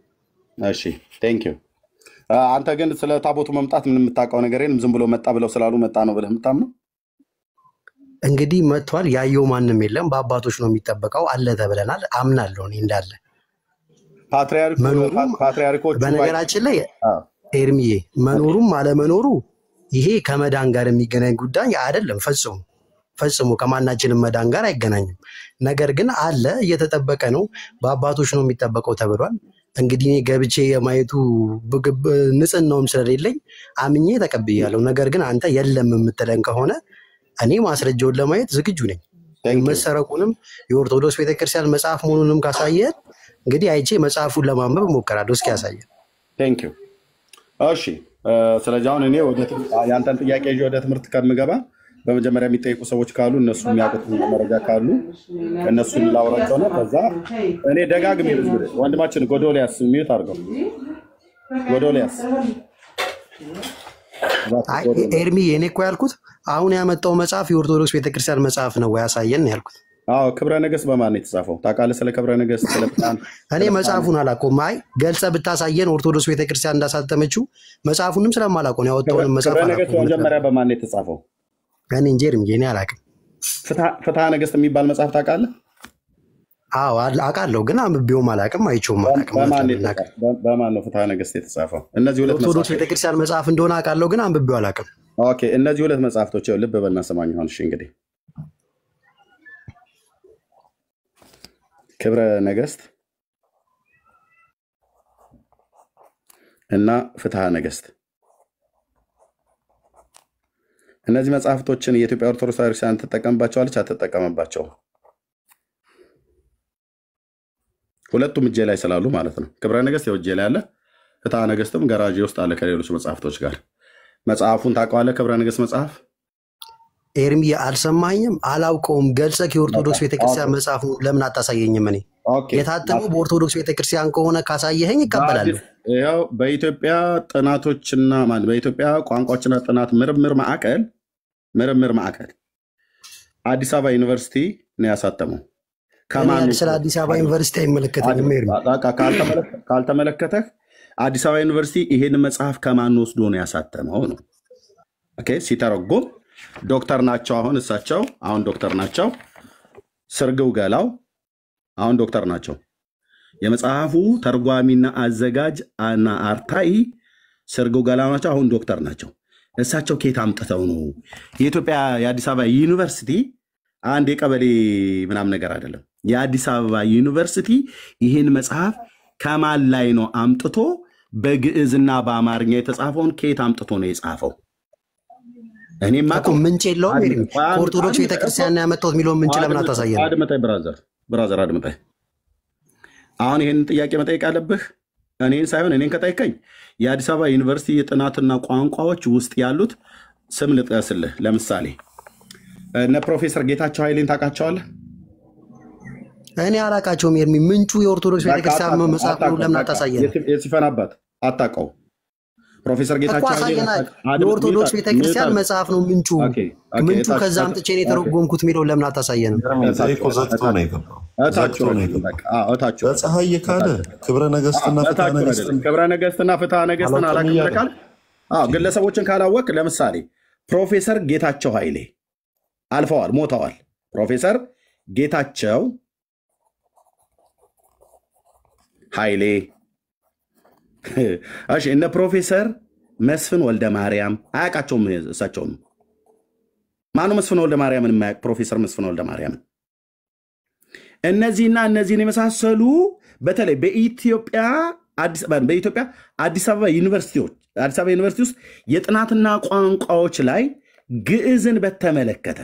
እሺ ቴንክ ዩ አንተ ግን ስለ ታቦቱ መምጣት ምን የምታውቀው ነገር የለም ዝም ብሎ መጣ ብለው ስላሉ መጣ ነው ብለህ የምታምነው እንግዲህ መጥቷል ያየው ማንም የለም በአባቶች ነው የሚጠበቀው አለ ተብለናል አምናለሁ እኔ እንዳለ ፓትሪያርኮች በነገራችን ላይ ኤርሚዬ መኖሩም አለመኖሩ ይሄ ከመዳን ጋር የሚገናኝ ጉዳይ አይደለም ፈጽሞ ከማናችንም መዳን ጋር አይገናኝም ነገር ግን አለ እየተጠበቀ ነው በአባቶች ነው የሚጠበቀው ተብሏል እንግዲህ እኔ ገብቼ የማየቱ ንጽህናውም ስለሌለኝ አምኜ ተቀብያለሁ ነገር ግን አንተ የለም የምትለን ከሆነ እኔ ማስረጃውን ለማየት ዝግጁ ነኝ መሰረቁንም የኦርቶዶክስ ቤተክርስቲያን መጽሐፍ መሆኑንም ካሳየን እንግዲህ አይቼ መጽሐፉን ለማንበብ ሞከራለሁ እስኪ ያሳየን ቴንክ ዩ እሺ ስለዚህ አሁን እኔ ያንተን ጥያቄ ይዤ ወደ ትምህርት ከምገባ በመጀመሪያ የሚጠይቁ ሰዎች ካሉ እነሱ የሚያውቁት መረጃ ካሉ እነሱን ላውራቸው ነው ከዛ እኔ ደጋግሜ ወንድማችን ጎዶልያስ ሚዩት አድርገው ጎዶልያስ ኤርሚ እኔ እኮ ያልኩት አሁን ያመጣው መጽሐፍ የኦርቶዶክስ ቤተክርስቲያን መጽሐፍ ነው ያሳየን ያልኩት አዎ ክብረ ነገስት በማን ነው የተጻፈው ታውቃለህ ስለ ክብረ ነገስት ስለ ፕላን እኔ መጽሐፉን አላውቀውም ገልጸ ብታሳየን ኦርቶዶክስ ቤተክርስቲያን እንዳሳተመችው መጽሐፉንም ስለማላውቀው ነው ያወጣውን መጽሐፍ ክብረ ነገስት መጀመሪያ በማን ነው የተጻፈው እኔ እንጂ ኤርሚ እኔ አላውቅም ፍትሐ ነገስት የሚባል መጽሐፍ ታውቃለህ አዎ አውቃለሁ ግን አንብቤውም አላውቅም አይቼውም አላውቅም በማን ነው ፍትሐ ነገስት የተጻፈው እነዚህ ሁለት ኦርቶዶክስ ቤተክርስቲያን መጽሐፍ እንደሆነ አውቃለሁ ግን አንብቤው አላውቅም ኦኬ እነዚህ ሁለት መጽሐፍቶች ልብ በልና ሰማኝ ሆን እሺ እንግዲህ ክብረ ነገስት እና ፍትሐ ነገስት እነዚህ መጽሐፍቶችን የኢትዮጵያ ኦርቶዶክስ ቤተክርስቲያን ትጠቀምባቸዋለች አትጠቀምባቸው ሁለቱም እጄ ላይ ስላሉ ማለት ነው ክብረ ነገስት የእጄ ላይ አለ ፍትሐ ነገስትም ጋራጅ ውስጥ አለ ከሌሎች መጽሐፍቶች ጋር መጽሐፉን ታውቀዋለህ ክብረ ነገስት መጽሐፍ ኤርሚ አልሰማኝም አላውቀውም ገልጸክ የኦርቶዶክስ ቤተክርስቲያን መጽሐፍ ለምን አታሳየኝም እኔ የታተመው በኦርቶዶክስ ቤተክርስቲያን ከሆነ ካሳየኸኝ ይቀበላለሁ ያው በኢትዮጵያ ጥናቶችና ማለት በኢትዮጵያ ቋንቋዎችና ጥናት ምርምር ማዕከል አዲስ አበባ ዩኒቨርሲቲ ነው ያሳተመው ስለ አዲስ አበባ ዩኒቨርሲቲ አይመለከተኝም። ካልተመለከተህ አዲስ አበባ ዩኒቨርሲቲ ይሄን መጽሐፍ ከማን ወስዶ ነው ያሳተመው ነው። ኦኬ ሲተረጎም ዶክተር ናቸው አሁን እሳቸው አሁን ዶክተር ናቸው። ስርግው ገላው አሁን ዶክተር ናቸው። የመጽሐፉ ተርጓሚና አዘጋጅ እና አርታይ ስርግው ገላው ናቸው። አሁን ዶክተር ናቸው። እሳቸው ከየት አምጥተው ነው? የኢትዮጵያ የአዲስ አበባ ዩኒቨርሲቲ አንድ የቀበሌ ምናምን ነገር አይደለም። የአዲስ አበባ ዩኒቨርሲቲ ይህን መጽሐፍ ከማን ላይ ነው አምጥቶ በግዕዝና በአማርኛ የተጻፈውን ከየት አምጥቶ ነው የጻፈው? እኔማ ምንጭ የለውም። ኦርቶዶክስ ቤተክርስቲያን ያመጣሁት የሚለውን ምንጭ ለምን አታሳየንም? አድምጠኝ ብራዘር አድምጠኝ። አሁን ይህንን ጥያቄ መጠየቅ ያለብህ እኔን ሳይሆን እኔን ከጠይቀኝ የአዲስ አበባ ዩኒቨርሲቲ የጥናትና ቋንቋዎች ውስጥ ያሉት ስም ልጥቀስልህ። ለምሳሌ እነ ፕሮፌሰር ጌታቸው ኃይሌን ታውቃቸዋለህ? እኔ አላውቃቸውም። ኤርሚ ምንጩ የኦርቶዶክስ ቤተክርስቲያን መጽሐፍ ነው፣ ለምን አታሳየንም? የሲፈን አባት አታውቀው? ፕሮፌሰር ጌታቸው የኦርቶዶክስ ቤተክርስቲያን መጽሐፍ ነው ምንጩ። ምንጩ ከዛ አምጥቼ ነው የተረጎምኩት የሚለውን ለምን አታሳየንም? በፀሐይ የካደ ክብረ ነገስትና ፍትሐ ነገስትን አላውቅም። ግለሰቦችን ካላወቅ ለምሳሌ ፕሮፌሰር ጌታቸው ኃይሌ አልፈዋል፣ ሞተዋል። ፕሮፌሰር ጌታቸው ኃይሌ እሺ፣ እነ ፕሮፌሰር መስፍን ወልደ ማርያም አያውቃቸውም። እሳቸውን ማነው መስፍን ወልደ ማርያምን የማያውቅ? ፕሮፌሰር መስፍን ወልደ ማርያምን። እነዚህና እነዚህን የመሳሰሉ በተለይ በኢትዮጵያ አዲስ አበባ ዩኒቨርሲቲ ውስጥ የጥናትና ቋንቋዎች ላይ ግዕዝን በተመለከተ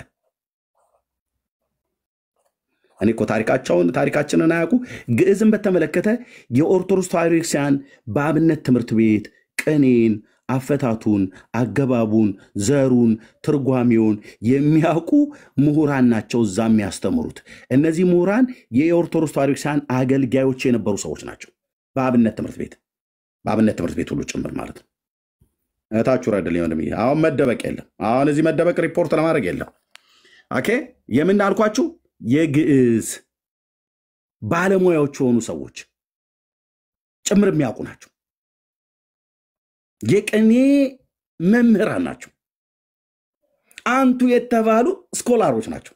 እኔ እኮ ታሪካችንን አያውቁ። ግዕዝን በተመለከተ የኦርቶዶክስ ተዋሕዶ ቤተክርስቲያን በአብነት ትምህርት ቤት ቅኔን፣ አፈታቱን፣ አገባቡን፣ ዘሩን፣ ትርጓሜውን የሚያውቁ ምሁራን ናቸው እዛ የሚያስተምሩት። እነዚህ ምሁራን የኦርቶዶክስ ተዋሕዶ ቤተክርስቲያን አገልጋዮች የነበሩ ሰዎች ናቸው። በአብነት ትምህርት ቤት ሁሉ ጭምር ማለት ነው። እታችሁ ረድልኝ ወንድም። አሁን መደበቅ የለም። አሁን እዚህ መደበቅ ሪፖርት ለማድረግ የለም። ኦኬ የምን አልኳችሁ? የግዕዝ ባለሙያዎች የሆኑ ሰዎች ጭምር የሚያውቁ ናቸው። የቅኔ መምህራን ናቸው። አንቱ የተባሉ ስኮላሮች ናቸው።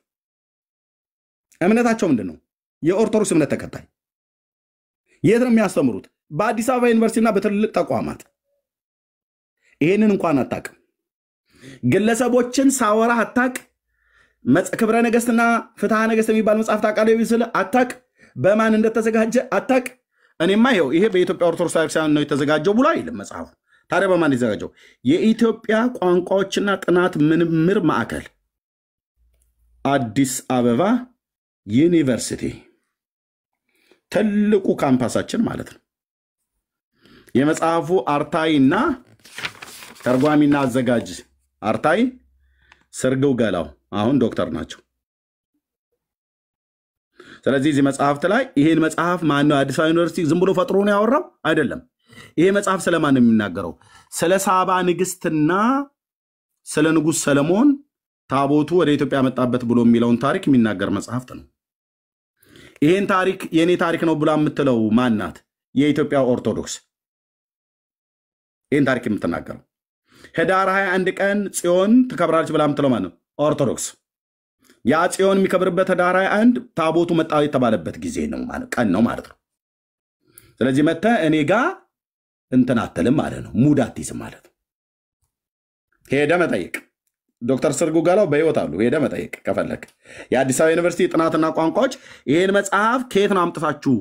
እምነታቸው ምንድን ነው? የኦርቶዶክስ እምነት ተከታይ። የት ነው የሚያስተምሩት? በአዲስ አበባ ዩኒቨርሲቲና በትልልቅ ተቋማት። ይሄንን እንኳን አታውቅም። ግለሰቦችን ሳወራ አታውቅ። ክብረ ነገስትና ፍትሐ ነገስት የሚባል መጽሐፍ ታውቃለህ ቢስል አታውቅ። በማን እንደተዘጋጀ አታውቅ። እኔማ ይኸው ይሄ በኢትዮጵያ ኦርቶዶክስ ቤተክርስቲያን ነው የተዘጋጀው ብሎ አይልም መጽሐፉ። ታዲያ በማን የተዘጋጀው? የኢትዮጵያ ቋንቋዎችና ጥናት ምርምር ማዕከል አዲስ አበባ ዩኒቨርሲቲ ትልቁ ካምፓሳችን ማለት ነው። የመጽሐፉ አርታይና ተርጓሚና አዘጋጅ አርታይ ስርግው ገላው አሁን ዶክተር ናቸው። ስለዚህ እዚህ መጽሐፍት ላይ ይሄን መጽሐፍ ማነው አዲስ አበባ ዩኒቨርሲቲ ዝም ብሎ ፈጥሮ ነው ያወራው? አይደለም። ይሄ መጽሐፍ ስለማን ነው የሚናገረው? ስለ ሳባ ንግስትና ስለ ንጉሥ ሰለሞን ታቦቱ ወደ ኢትዮጵያ መጣበት ብሎ የሚለውን ታሪክ የሚናገር መጽሐፍት ነው። ይሄን ታሪክ የኔ ታሪክ ነው ብላ የምትለው ማናት? የኢትዮጵያ ኦርቶዶክስ ይሄን ታሪክ የምትናገረው። ህዳር 21 ቀን ጽዮን ትከብራለች ብላ የምትለው ማን ነው? ኦርቶዶክስ። ያ ጽዮን የሚከብርበት ህዳር 21 ታቦቱ መጣ የተባለበት ጊዜ ነው ማለት ቀን ነው ማለት ነው። ስለዚህ መተ እኔ ጋር እንትን አትልም ማለት ነው። ሙድ አትይዝም ማለት ነው። ሄደ መጠየቅ ዶክተር ስርግው ገላው በህይወት አሉ። ሄደ መጠየቅ ከፈለክ የአዲስ አበባ ዩኒቨርሲቲ ጥናትና ቋንቋዎች ይሄን መጽሐፍ ከየት ነው አምጥታችሁ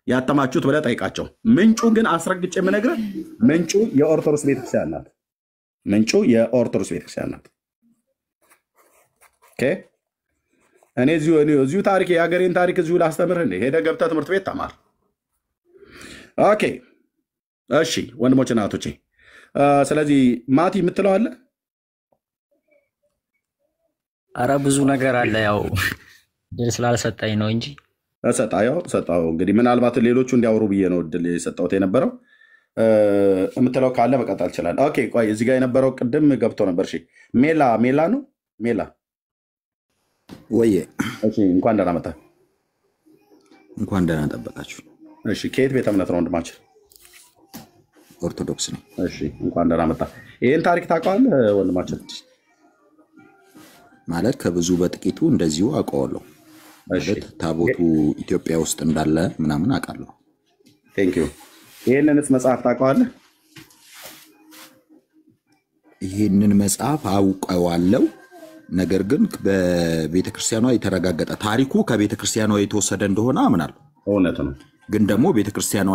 ያተማችሁት ብለህ ጠይቃቸው። ምንጩ ግን አስረግጬ የምነግርህ ምንጩ የኦርቶዶክስ ቤተክርስቲያን ናት። ምንጩ የኦርቶዶክስ ቤተክርስቲያን ናት። ኦኬ እኔ እዚሁ ታሪክ የሀገሬን ታሪክ እዚሁ ላስተምርህ እንዴ? ሄደህ ገብተህ ትምህርት ቤት ተማር። ኦኬ እሺ ወንድሞች እና እህቶቼ፣ ስለዚህ ማቲ የምትለው አለ? አረ ብዙ ነገር አለ። ያው ድል ስላልሰጠኝ ነው እንጂ ሰጣው። እንግዲህ ምናልባት ሌሎቹ እንዲያወሩ ብዬ ነው እድል የሰጠሁት የነበረው። የምትለው ካለ መቀጠል ይችላል። ኦኬ ቆይ፣ እዚህ ጋር የነበረው ቅድም ገብቶ ነበር። እሺ ሜላ ነው ሜላ ወየ እንኳን ደህና መጣህ። እንኳን ደህና ጠበቃችሁ። እሺ ከየት ቤተ እምነት ነው ወንድማችን? ኦርቶዶክስ ነኝ። እሺ እንኳን ደህና መጣ። ይሄን ታሪክ ታውቀዋለህ ወንድማችን? ማለት ከብዙ በጥቂቱ እንደዚሁ አውቀዋለሁ። ማለት ታቦቱ ኢትዮጵያ ውስጥ እንዳለ ምናምን አውቃለሁ። ቴንክ ዩ። ይሄንንስ መጽሐፍ ታውቀዋለህ? ይሄንን መጽሐፍ አውቀዋለሁ። ነገር ግን በቤተክርስቲያኗ የተረጋገጠ ታሪኩ ከቤተክርስቲያኗ የተወሰደ እንደሆነ አምናለሁ። እውነት ነው። ግን ደግሞ ቤተክርስቲያኗ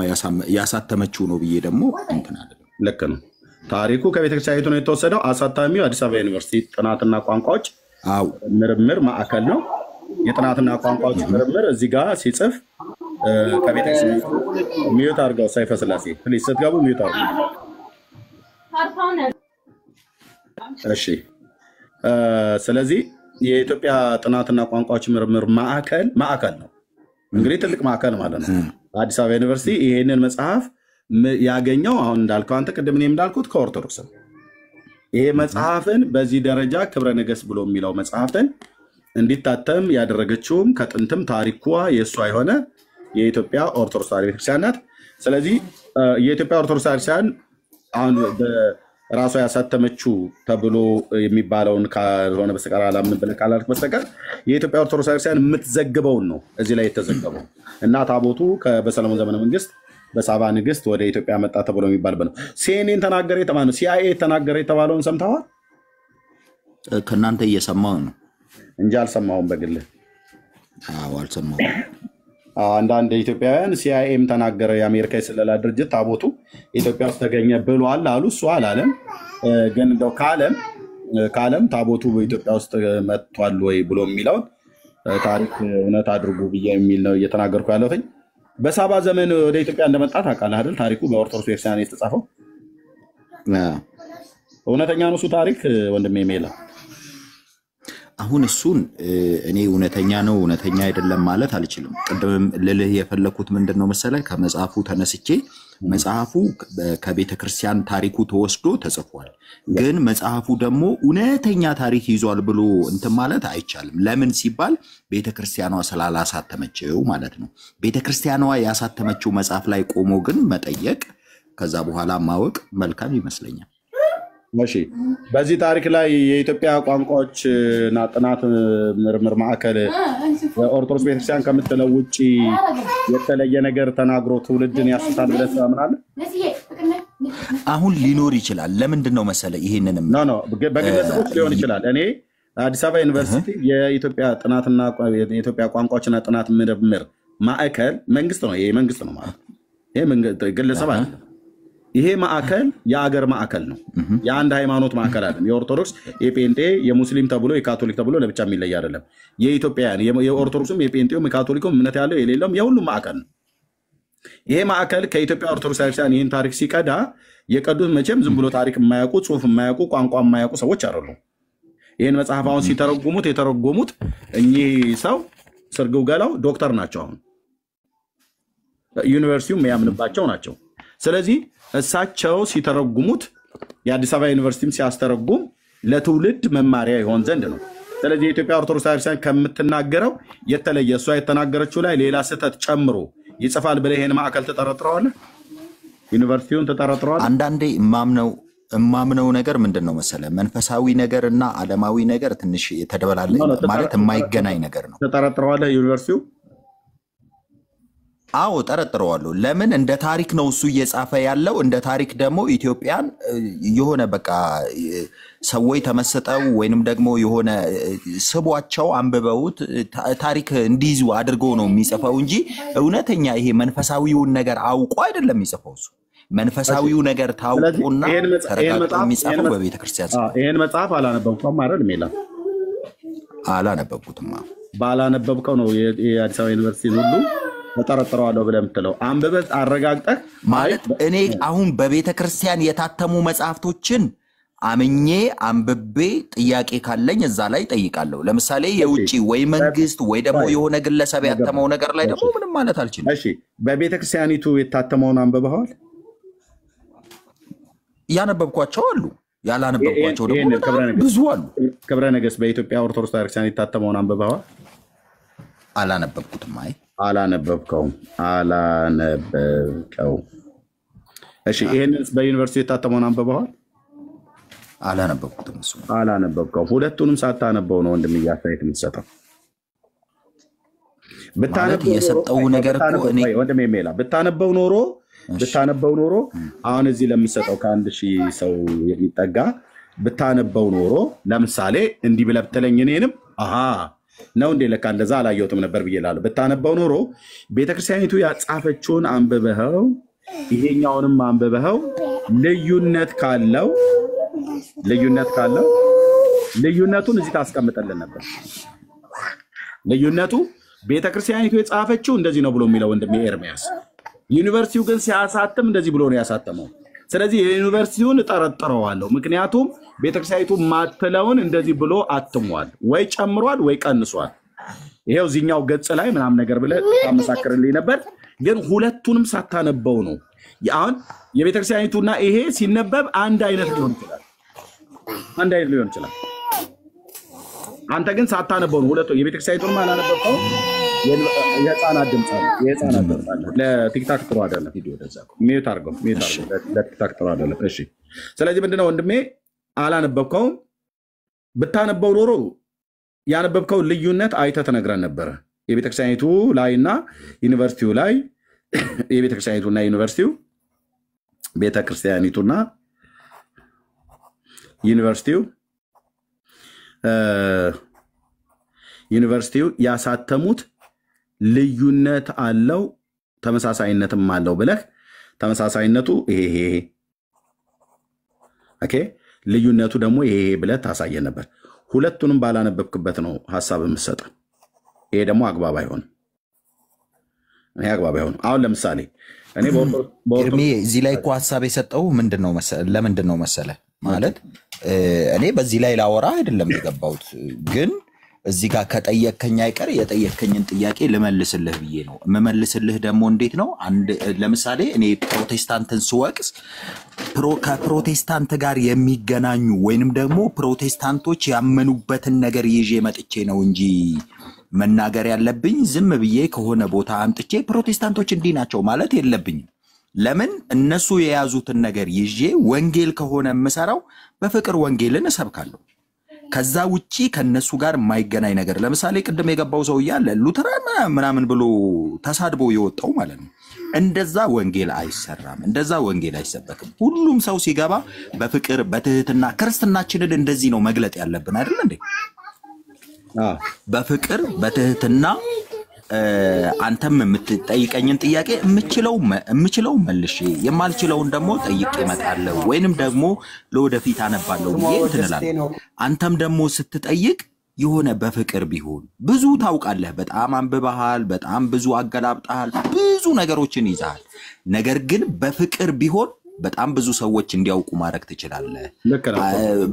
ያሳተመችው ነው ብዬ ደግሞ እንትን አለ። ልክ ነው። ታሪኩ ከቤተክርስቲያኒቱ ነው የተወሰደው። አሳታሚው አዲስ አበባ ዩኒቨርሲቲ ጥናትና ቋንቋዎች ምርምር ማዕከል ነው። የጥናትና ቋንቋዎች ምርምር እዚህ ጋር ሲጽፍ ከቤተክርስቲያኒቱ ሚዩት አድርገው ሰይፈ ስላሴ ፕሊዝ፣ ስትገቡ ሚዩት አድርገው። እሺ ስለዚህ የኢትዮጵያ ጥናትና ቋንቋዎች ምርምር ማዕከል ነው እንግዲህ ትልቅ ማዕከል ማለት ነው። አዲስ አበባ ዩኒቨርሲቲ ይሄንን መጽሐፍ ያገኘው አሁን እንዳልከው አንተ ቅድም እኔም እንዳልኩት ከኦርቶዶክስ ነው። ይሄ መጽሐፍን በዚህ ደረጃ ክብረ ነገሥት ብሎ የሚለው መጽሐፍን እንዲታተም ያደረገችውም ከጥንትም ታሪኳ የእሷ የሆነ የኢትዮጵያ ኦርቶዶክስ ተዋሕዶ ቤተክርስቲያን ናት። ስለዚህ የኢትዮጵያ ኦርቶዶክስ ተዋሕዶ ቤተክርስቲያን አሁን ራሷ ያሳተመችው ተብሎ የሚባለውን ካልሆነ በስተቀር አላምን ብለህ ካላልክ በስተቀር የኢትዮጵያ ኦርቶዶክስ ቤተክርስቲያን የምትዘግበውን ነው እዚህ ላይ የተዘገበው እና ታቦቱ በሰለሞን ዘመነ መንግስት በሳባ ንግስት ወደ ኢትዮጵያ መጣ ተብሎ የሚባልበት ነው። ሲኤንኤን ተናገረ የተባለው ሲአይኤ ተናገረ የተባለውን ሰምተዋል? ከእናንተ እየሰማሁ ነው እንጂ አልሰማሁም በግልህ። አልሰማሁም። አንዳንድ ኢትዮጵያውያን ሲአይኤም ተናገረ የአሜሪካ የስለላ ድርጅት ታቦቱ ኢትዮጵያ ውስጥ ተገኘ ብሏል አሉ። እሱ አላለም። ግን እንደው ካለም ታቦቱ በኢትዮጵያ ውስጥ መጥቷል ወይ ብሎ የሚለውን ታሪክ እውነት አድርጉ ብዬ የሚል ነው እየተናገርኩ ያለሁት። በሳባ ዘመን ወደ ኢትዮጵያ እንደመጣ ታውቃለህ አይደል? ታሪኩ በኦርቶዶክስ ቤተክርስቲያን የተጻፈው እውነተኛ ነው እሱ ታሪክ ወንድሜ ሜላ። አሁን እሱን እኔ እውነተኛ ነው እውነተኛ አይደለም ማለት አልችልም። ቅድም ልልህ የፈለኩት ምንድነው መሰለህ፣ ከመጽሐፉ ተነስቼ መጽሐፉ ከቤተክርስቲያን ታሪኩ ተወስዶ ተጽፏል። ግን መጽሐፉ ደግሞ እውነተኛ ታሪክ ይዟል ብሎ እንትን ማለት አይቻልም። ለምን ሲባል ቤተክርስቲያኗ ስላላሳተመችው ማለት ነው። ቤተክርስቲያኗ ያሳተመችው መጽሐፍ ላይ ቆሞ ግን መጠየቅ ከዛ በኋላ ማወቅ መልካም ይመስለኛል። እሺ በዚህ ታሪክ ላይ የኢትዮጵያ ቋንቋዎች እና ጥናት ምርምር ማዕከል ኦርቶዶክስ ቤተክርስቲያን ከምትለው ውጪ የተለየ ነገር ተናግሮ ትውልድን ያስታል ብለህ ታምናለህ? አሁን ሊኖር ይችላል። ለምንድን ነው መሰለ ይሄንንም ኖ በግለሰቦች ሊሆን ይችላል። እኔ አዲስ አበባ ዩኒቨርሲቲ የኢትዮጵያ ጥናትና የኢትዮጵያ ቋንቋዎችና ጥናት ምርምር ማዕከል መንግስት ነው። ይሄ መንግስት ነው ማለት ይሄ ግለሰብ አይደለም። ይሄ ማዕከል የአገር ማዕከል ነው። የአንድ ሃይማኖት ማዕከል አይደለም። የኦርቶዶክስ፣ የጴንጤ፣ የሙስሊም ተብሎ የካቶሊክ ተብሎ ለብቻ የሚለይ አይደለም። የኢትዮጵያውያን የኦርቶዶክስም፣ የጴንጤውም፣ የካቶሊኩም እምነት ያለው የሌለውም የሁሉም ማዕከል ነው። ይሄ ማዕከል ከኢትዮጵያ ኦርቶዶክስ ቤተክርስቲያን ይህን ታሪክ ሲቀዳ የቀዱት መቼም ዝም ብሎ ታሪክ የማያውቁ ጽሁፍ የማያውቁ ቋንቋ የማያውቁ ሰዎች አይደሉም። ይህን መጽሐፍ አሁን የተረጎሙት እኚህ ሰው ስርግው ገላው ዶክተር ናቸው። አሁን ዩኒቨርሲቲው የሚያምንባቸው ናቸው። ስለዚህ እሳቸው ሲተረጉሙት የአዲስ አበባ ዩኒቨርሲቲም ሲያስተረጉም ለትውልድ መማሪያ ይሆን ዘንድ ነው። ስለዚህ የኢትዮጵያ ኦርቶዶክስ ቤተክርስቲያን ከምትናገረው የተለየ እሷ የተናገረችው ላይ ሌላ ስህተት ጨምሮ ይጽፋል ብለህ ይሄን ማዕከል ተጠረጥረዋለህ? ዩኒቨርሲቲውን ተጠረጥረዋለህ? አንዳንዴ እማምነው ነገር ምንድን ነው መሰለህ፣ መንፈሳዊ ነገር እና ዓለማዊ ነገር ትንሽ የተደበላለቀ ማለት የማይገናኝ ነገር ነው። ተጠረጥረዋለህ ዩኒቨርሲቲው? አዎ ጠረጥረዋለሁ። ለምን እንደ ታሪክ ነው እሱ እየጻፈ ያለው። እንደ ታሪክ ደግሞ ኢትዮጵያን የሆነ በቃ ሰዎች ተመስጠው ወይንም ደግሞ የሆነ ስቧቸው አንብበውት ታሪክ እንዲይዙ አድርጎ ነው የሚጽፈው እንጂ እውነተኛ ይሄ መንፈሳዊውን ነገር አውቆ አይደለም የሚጽፈው። እሱ መንፈሳዊው ነገር ታውቆና ተረጋግጦ የሚጽፈው በቤተክርስቲያን። ይሄን መጽሐፍ አላነበብኩም አይደል ሜላ? አላነበብኩትም። ባላነበብከው ነው የአዲስ አበባ ዩኒቨርሲቲ ሁሉ ተጠረጥረዋለሁ ብለህ የምትለው አንብበህ አረጋግጠህ ማለት። እኔ አሁን በቤተክርስቲያን የታተሙ መጽሐፍቶችን አምኜ አንብቤ ጥያቄ ካለኝ እዛ ላይ ጠይቃለሁ። ለምሳሌ የውጪ ወይ መንግስት ወይ ደግሞ የሆነ ግለሰብ ያተመው ነገር ላይ ደግሞ ምንም ማለት አልችልም። እሺ በቤተክርስቲያኒቱ የታተመውን አንብበዋል? ያነበብኳቸው አሉ፣ ያላነበብኳቸው ደግሞ ብዙ አሉ። ክብረ ነገሥት በኢትዮጵያ ኦርቶዶክስ ቤተክርስቲያን የታተመውን አንብበዋል? አላነበብኩትም። አይ አላነበብከውም። እሺ ይሄንስ በዩኒቨርሲቲ የታተመውን አንብበዋል? አላነበብኩትም። እሱ አላነበብከውም። ሁለቱንም ሳታነበው ነው ወንድም እያሳየት የምትሰጠው። የሰጠው ነገር እኮ እኔ ወንድም ሜላ ብታነበው ኖሮ አሁን እዚህ ለምሰጠው ከ1000 ሰው የሚጠጋ ብታነበው ኖሮ ለምሳሌ እንዲህ ብለህ ብትለኝ እኔንም ነው እንዴ ለካ እንደዛ አላየሁትም ነበር ብዬ እላለሁ። ብታነበው ኖሮ ቤተክርስቲያኒቱ ያጻፈችውን አንብበኸው ይሄኛውንም አንብበኸው ልዩነት ካለው ልዩነቱን እዚህ ታስቀምጠልን ነበር። ልዩነቱ ቤተክርስቲያኒቱ የጻፈችው እንደዚህ ነው ብሎ የሚለው ወንድሜ ኤርሚያስ፣ ዩኒቨርሲቲው ግን ሲያሳትም እንደዚህ ብሎ ነው ያሳተመው። ስለዚህ የዩኒቨርሲቲውን እጠረጥረዋለሁ። ምክንያቱም ቤተክርስቲያኒቱ ማትለውን እንደዚህ ብሎ አትሟል፣ ወይ ጨምሯል ወይ ቀንሷል። ይሄው እዚህኛው ገጽ ላይ ምናምን ነገር ብለህ ታመሳክርልኝ ነበር። ግን ሁለቱንም ሳታነበው ነው። አሁን የቤተክርስቲያኒቱና ይሄ ሲነበብ አንድ አይነት ሊሆን ይችላል። አንተ ግን ሳታነበው ነው ሁለቱ። የቤተክርስቲያኒቱንም አላነበብከው። የህፃናት ድምፅ አለ። ለቲክታክ ጥሩ አይደለም። ቪዲዮ ደዛ ሚዩት አድርገው። ለቲክታክ ጥሩ አይደለም። እሺ ስለዚህ ምንድነው ወንድሜ አላነበብከውም። ብታነበው ኖሮ ያነበብከው ልዩነት አይተህ ትነግረን ነበረ። የቤተክርስቲያኒቱ ላይና ዩኒቨርሲቲው ላይ የቤተክርስቲያኒቱና ዩኒቨርሲቲው ቤተክርስቲያኒቱና ዩኒቨርሲቲው ያሳተሙት ልዩነት አለው ተመሳሳይነትም አለው ብለህ ተመሳሳይነቱ ይሄ ኦኬ ልዩነቱ ደግሞ ይሄ ብለህ ታሳየን ነበር። ሁለቱንም ባላነበብክበት ነው ሐሳብ የምትሰጠው። ይሄ ደግሞ አግባብ አይሆንም። አሁን ለምሳሌ እኔ ኤርሚ እዚህ ላይ እኮ ሐሳብ የሰጠው ለምንድን ነው መሰለ ማለት እኔ በዚህ ላይ ላወራ አይደለም የገባሁት፣ ግን እዚህ ጋር ከጠየቅከኝ አይቀር የጠየቅከኝን ጥያቄ ልመልስልህ ብዬ ነው። የምመልስልህ ደግሞ እንዴት ነው? ለምሳሌ እኔ ፕሮቴስታንትን ስወቅስ ከፕሮቴስታንት ጋር የሚገናኙ ወይንም ደግሞ ፕሮቴስታንቶች ያመኑበትን ነገር ይዤ መጥቼ ነው እንጂ መናገር ያለብኝ ዝም ብዬ ከሆነ ቦታ አምጥቼ ፕሮቴስታንቶች እንዲህ ናቸው ማለት የለብኝም። ለምን እነሱ የያዙትን ነገር ይዤ ወንጌል ከሆነ የምሰራው በፍቅር ወንጌልን እሰብካለሁ። ከዛ ውጪ ከነሱ ጋር የማይገናኝ ነገር ለምሳሌ ቅድም የገባው ሰው እያለ ሉተራን ምናምን ብሎ ተሳድቦ የወጣው ማለት ነው። እንደዛ ወንጌል አይሰራም፣ እንደዛ ወንጌል አይሰበክም። ሁሉም ሰው ሲገባ በፍቅር በትህትና ክርስትናችንን እንደዚህ ነው መግለጥ ያለብን አይደል እንዴ? በፍቅር በትህትና አንተም የምትጠይቀኝን ጥያቄ የምችለው መልሼ የማልችለውን ደግሞ ጠይቄ እመጣለሁ፣ ወይንም ደግሞ ለወደፊት አነባለሁ ብዬ እንትላለሁ። አንተም ደግሞ ስትጠይቅ የሆነ በፍቅር ቢሆን ብዙ ታውቃለህ፣ በጣም አንብበሃል፣ በጣም ብዙ አገላብጠሃል፣ ብዙ ነገሮችን ይዘሃል። ነገር ግን በፍቅር ቢሆን በጣም ብዙ ሰዎች እንዲያውቁ ማድረግ ትችላለህ።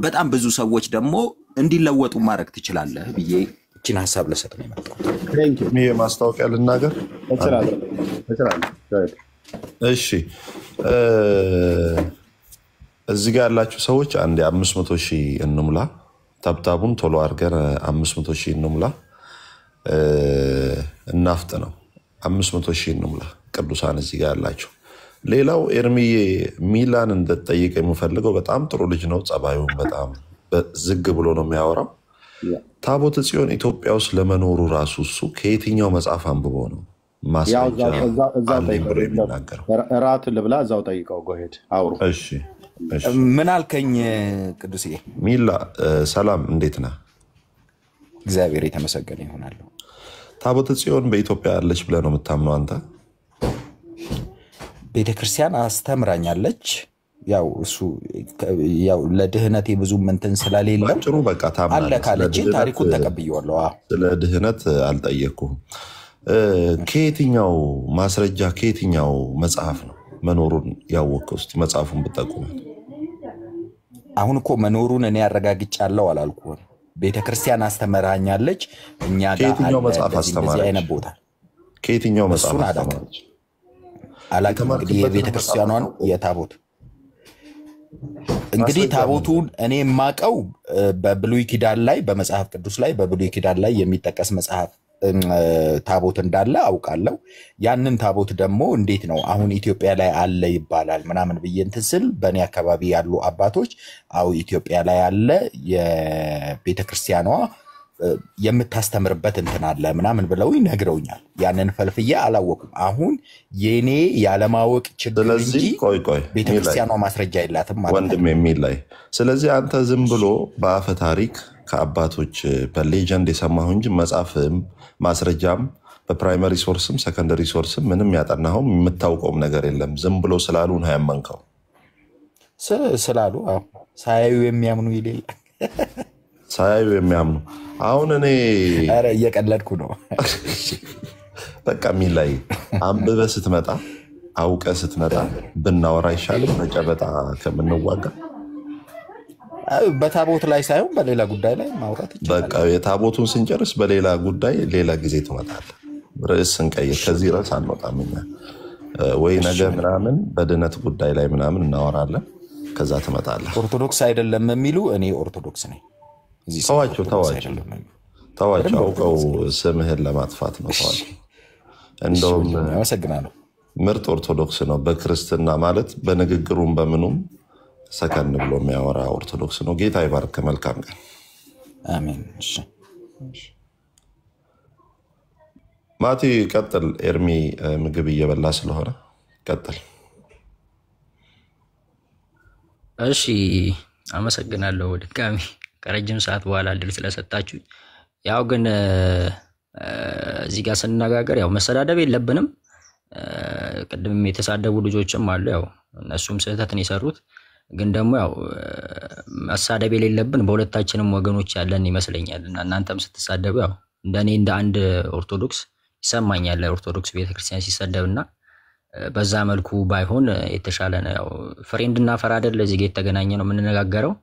በጣም ብዙ ሰዎች ደግሞ እንዲለወጡ ማድረግ ትችላለህ ብዬ እቺን ሐሳብ ለሰጥ ነው የመጣሁት። ይሄ ማስታወቂያ ልናገር እችላለሁ። እሺ እዚህ ጋር ያላችሁ ሰዎች አንዴ 500,000 እንሙላ። ታብታቡን ቶሎ አድርገን 500,000 እንሙላ። እናፍጥ ነው 500,000 እንሙላ። ቅዱሳን እዚህ ጋር ያላችሁ። ሌላው ኤርሚዬ ሚላን እንደጠይቅ የምፈልገው በጣም ጥሩ ልጅ ነው። ጸባዩን በጣም ዝግ ብሎ ነው የሚያወራው። ታቦተ ጽዮን ኢትዮጵያ ውስጥ ለመኖሩ ራሱ እሱ ከየትኛው መጽሐፍ አንብቦ ነው ማስረጃ አለኝ ብሎ የሚናገረው? እራት ልብላ እዛው ጠይቀው። ጎሄድ አውሩ። እሺ ምን አልከኝ ቅዱሴ? ሚላ ሰላም፣ እንዴት ነህ? እግዚአብሔር የተመሰገነ ይሆናለሁ። ታቦተ ጽዮን በኢትዮጵያ ያለች ብለህ ነው የምታምነው አንተ? ቤተክርስቲያን አስተምራኛለች። ያው እሱ ያው ለድህነቴ ብዙ እንትን ስለሌለ ጥሩ በቃ ታምናለህ አለ ካለችን ታሪኩን ተቀብየዋለሁ። ስለ ድህነት አልጠየቅኩም። ከየትኛው ማስረጃ ከየትኛው መጽሐፍ ነው መኖሩን ያወቀው? እስቲ መጽሐፉን ብጠቁመን። አሁን እኮ መኖሩን እኔ አረጋግጫለሁ አላልኩም። ቤተክርስቲያን አስተምራኛለች። እኛ ጋር ከየትኛው መጽሐፍ አስተማረች? አይነት ቦታ ከየትኛው መጽሐፍ አስተማረች? አላውቅም። እንግዲህ የቤተክርስቲያኗን የታቦት እንግዲህ ታቦቱን እኔ የማውቀው በብሉይ ኪዳን ላይ በመጽሐፍ ቅዱስ ላይ በብሉይ ኪዳን ላይ የሚጠቀስ መጽሐፍ ታቦት እንዳለ አውቃለሁ። ያንን ታቦት ደግሞ እንዴት ነው አሁን ኢትዮጵያ ላይ አለ ይባላል ምናምን ብዬ እንትን ስል በእኔ አካባቢ ያሉ አባቶች አው ኢትዮጵያ ላይ አለ የቤተክርስቲያኗ የምታስተምርበት እንትን አለ ምናምን ብለው ይነግረውኛል። ያንን ፈልፍዬ አላወኩም። አሁን የኔ ያለማወቅ ችግር እንጂ ቤተክርስቲያኗ ማስረጃ የላትም ማለት ወንድም የሚል ላይ። ስለዚህ አንተ ዝም ብሎ በአፈ ታሪክ ከአባቶች በሌጀንድ የሰማሁ እንጂ መጽሐፍም ማስረጃም በፕራይመሪ ሶርስም ሰከንደሪ ሶርስም ምንም ያጠናኸውም የምታውቀውም ነገር የለም። ዝም ብሎ ስላሉ ነው ያመንከው። ስላሉ ሳያዩ የሚያምኑ ይሌላ ሳያዩ የሚያምኑ አሁን እኔ ኧረ እየቀለድኩ ነው። በቃ የሚል ላይ አንብበህ ስትመጣ አውቀህ ስትመጣ ብናወራ አይሻልም? በጨበጣ ከምንዋጋ በታቦት ላይ ሳይሆን በሌላ ጉዳይ ላይ ማውራት ይችላል። በቃ የታቦቱን ስንጨርስ በሌላ ጉዳይ ሌላ ጊዜ ትመጣለህ። ርዕስ ስንቀይር ከዚህ ርዕስ አንወጣም እኛ ወይ ነገ ምናምን በድነት ጉዳይ ላይ ምናምን እናወራለን። ከዛ ትመጣለህ። ኦርቶዶክስ አይደለም የሚሉ እኔ ኦርቶዶክስ ነኝ። ተዋቸው አውቀው ስምህን ለማጥፋት ነው። ተዋቸው። እንደውም አመሰግናለሁ። ምርጥ ኦርቶዶክስ ነው። በክርስትና ማለት በንግግሩም በምኑም ሰከን ብሎ የሚያወራ ኦርቶዶክስ ነው። ጌታ ይባርክ። መልካም ቀን። አሜን። ማቲ ቀጥል። ኤርሚ ምግብ እየበላ ስለሆነ ቀጥል። እሺ አመሰግናለሁ ድጋሚ ከረጅም ሰዓት በኋላ እድል ስለሰጣችሁ። ያው ግን እዚህ ጋር ስንነጋገር ያው መሰዳደብ የለብንም። ቅድም የተሳደቡ ልጆችም አሉ። ያው እነሱም ስህተትን የሰሩት ግን ደግሞ ያው መሳደብ የሌለብን በሁለታችንም ወገኖች ያለን ይመስለኛል። እና እናንተም ስትሳደቡ ያው እንደኔ እንደ አንድ ኦርቶዶክስ ይሰማኛል ኦርቶዶክስ ቤተክርስቲያን ሲሰደብና በዛ መልኩ ባይሆን የተሻለ ነው። ያው ፍሬ እንድናፈራ አይደል እዚህ ጋር የተገናኘ ነው የምንነጋገረው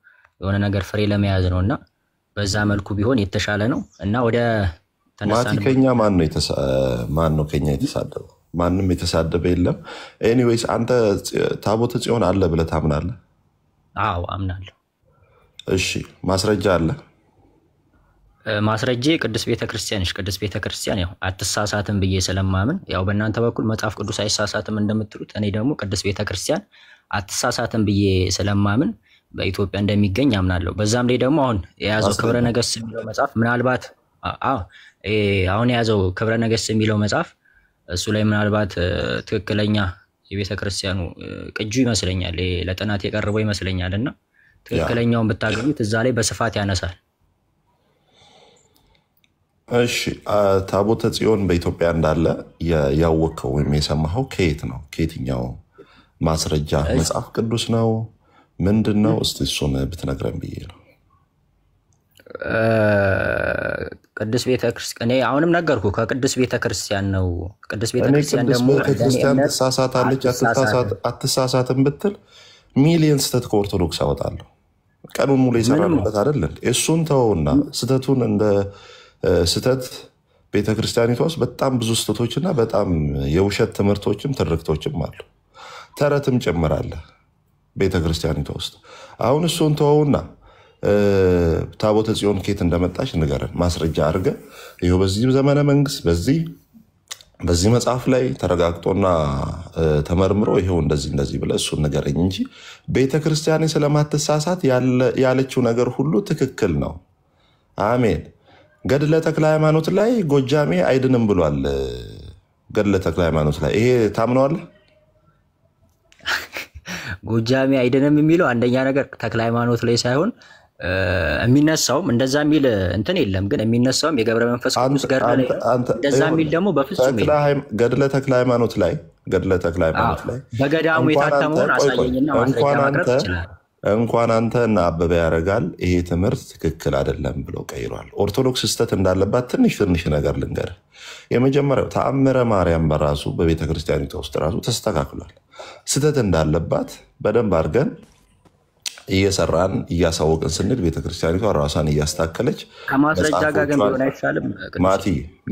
የሆነ ነገር ፍሬ ለመያዝ ነውና በዛ መልኩ ቢሆን የተሻለ ነው። እና ወደ ተነሳን ማቲከኛ ማን ነው ከኛ የተሳደበው? ማንንም የተሳደበ የለም። ኤኒዌይስ አንተ ታቦተ ጽዮን አለ ብለህ ታምናለህ? አዎ አምናለሁ። እሺ ማስረጃ አለ? ማስረጃ ቅዱስ ቤተክርስቲያንሽ ቅዱስ ቤተክርስቲያን ያው አትሳሳትም ብዬ ስለማምን ያው በእናንተ በኩል መጽሐፍ ቅዱስ አይሳሳትም እንደምትሉት እኔ ደግሞ ቅዱስ ቤተክርስቲያን አትሳሳትም ብዬ ስለማምን በኢትዮጵያ እንደሚገኝ አምናለሁ። በዛም ላይ ደግሞ አሁን የያዘው ክብረ ነገሥት የሚለው መጽሐፍ ምናልባት አሁን የያዘው ክብረ ነገሥት የሚለው መጽሐፍ እሱ ላይ ምናልባት ትክክለኛ የቤተክርስቲያኑ ቅጁ ይመስለኛል ለጥናት የቀረበው ይመስለኛልና ትክክለኛውን ብታገኙት እዛ ላይ በስፋት ያነሳል። እሺ ታቦተ ጽዮን በኢትዮጵያ እንዳለ ያወቀው ወይም የሰማኸው ከየት ነው? ከየትኛው ማስረጃ? መጽሐፍ ቅዱስ ነው ምንድነው? እስቲ እሱን ብትነግረን ብዬ ነው። ቅዱስ ቤተክርስቲያን እኔ አሁንም ነገርኩ ከቅዱስ ቤተክርስቲያን ነው። ቅዱስ ቤተክርስቲያን ደግሞ ቤተክርስቲያን ተሳሳታለች አትሳሳትም ብትል ሚሊየን ስተት ከኦርቶዶክስ አወጣለሁ። ቀኑን ሙሉ የሰራንበት አይደል? እሱን ተውና ስተቱን እንደ ስተት ቤተክርስቲያኒቷ ውስጥ በጣም ብዙ ስተቶችና በጣም የውሸት ትምህርቶችም ትርክቶችም አሉ። ተረትም ጨምራለ ቤተክርስቲያኒቷ ውስጥ። አሁን እሱን ተውና ታቦተ ጽዮን ከየት እንደመጣች ንገረን ማስረጃ አድርገህ። ይኸው በዚህ ዘመነ መንግስት በዚህ መጽሐፍ ላይ ተረጋግጦና ተመርምሮ ይኸው እንደዚህ ብለህ እሱን ንገረኝ እንጂ ቤተክርስቲያን ስለማትሳሳት ያለችው ነገር ሁሉ ትክክል ነው። አሜን። ገድለ ተክለ ሃይማኖት ላይ ጎጃሜ አይድንም ብሏል። ገድለ ተክለ ሃይማኖት ላይ ይሄ ታምነዋለህ? ጎጃሜ አይድንም የሚለው አንደኛ ነገር ተክለ ሃይማኖት ላይ ሳይሆን የሚነሳውም እንደዛ የሚል እንትን የለም። ግን የሚነሳውም የገብረ መንፈስ ቅዱስ ገድለ ላይ እንደዛ የሚል ደግሞ በፍጹም ገድለ ተክለ ሃይማኖት ላይ በገዳሙ የታተመውን አሳየኝና ማስረጃ ማቅረብ ይችላል። እንኳን አንተ እና አበበ ያረጋል ይሄ ትምህርት ትክክል አይደለም ብሎ ቀይሯል። ኦርቶዶክስ ስተት እንዳለባት ትንሽ ነገር ልንገር። የመጀመሪያው ተአምረ ማርያም በራሱ በቤተክርስቲያኒቷ ውስጥ ራሱ ተስተካክሏል። ስተት እንዳለባት በደንብ አድርገን እየሰራን እያሳወቅን ስንል ቤተክርስቲያኒቷ ራሷን እያስተካከለች ከማስረጃ ጋር ግን ቢሆን አይሻልም? ማቲ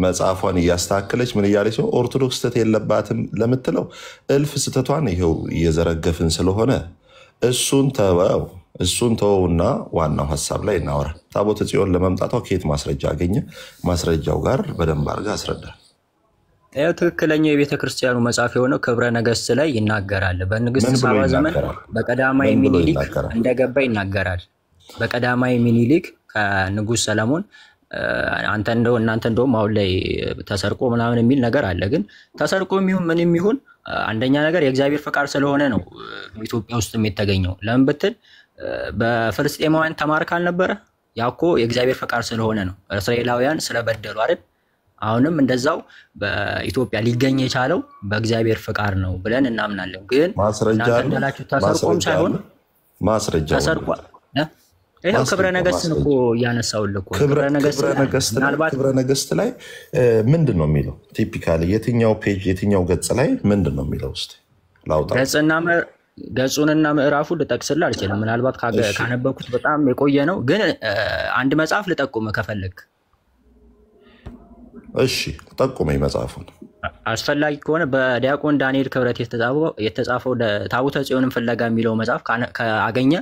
መጽሐፏን እያስተካከለች ምን እያለች ነው? ኦርቶዶክስ ስተት የለባትም ለምትለው እልፍ ስተቷን ይኸው እየዘረገፍን ስለሆነ እሱን ተወው። እሱን ተወውና ዋናው ሀሳብ ላይ እናወራ። ታቦተ ጽዮን ለመምጣቷ ከየት ማስረጃ አገኘ? ማስረጃው ጋር በደንብ አድርገህ አስረዳል። ይኸው ትክክለኛው የቤተ ክርስቲያኑ መጽሐፍ የሆነው ክብረ ነገሥት ላይ ይናገራል። በንግስት ሳባ ዘመን በቀዳማዊ ሚኒሊክ እንደገባ ይናገራል። በቀዳማዊ ሚኒሊክ ከንጉስ ሰለሞን እናንተ እንደውም አሁን ላይ ተሰርቆ ምናምን የሚል ነገር አለ። ግን ተሰርቆ የሚሆን ምንም ይሁን አንደኛ ነገር የእግዚአብሔር ፈቃድ ስለሆነ ነው ኢትዮጵያ ውስጥ የተገኘው። ለምን ብትል በፍልስጤማውያን ተማርክ አልነበረ? ያኮ የእግዚአብሔር ፈቃድ ስለሆነ ነው። እስራኤላውያን ስለበደሉ አይደል? አሁንም እንደዛው በኢትዮጵያ ሊገኝ የቻለው በእግዚአብሔር ፈቃድ ነው ብለን እናምናለን። ግን እናንተ እንዳላችሁ ተሰርቆም ሳይሆን ተሰርቋል። ይሄው ክብረ ነገሥትን እኮ እያነሳሁልህ እኮ ክብረ ነገሥት ላይ ምንድን ነው የሚለው? ቲፒካሊ የትኛው ፔጅ የትኛው ገጽ ላይ ምንድን ነው የሚለው? እስኪ ላውጣ። ገጹንና ምዕራፉን ልጠቅስልህ አልችልም። ምናልባት ካነበብኩት በጣም የቆየ ነው። ግን አንድ መጽሐፍ ልጠቁምህ ከፈለግ። እሺ ጠቁመኝ መጽሐፉን። አስፈላጊ ከሆነ በዲያቆን ዳንኤል ክብረት የተጻፈው ታቦተ ጽዮንን ፍለጋ የሚለው መጽሐፍ ካገኘ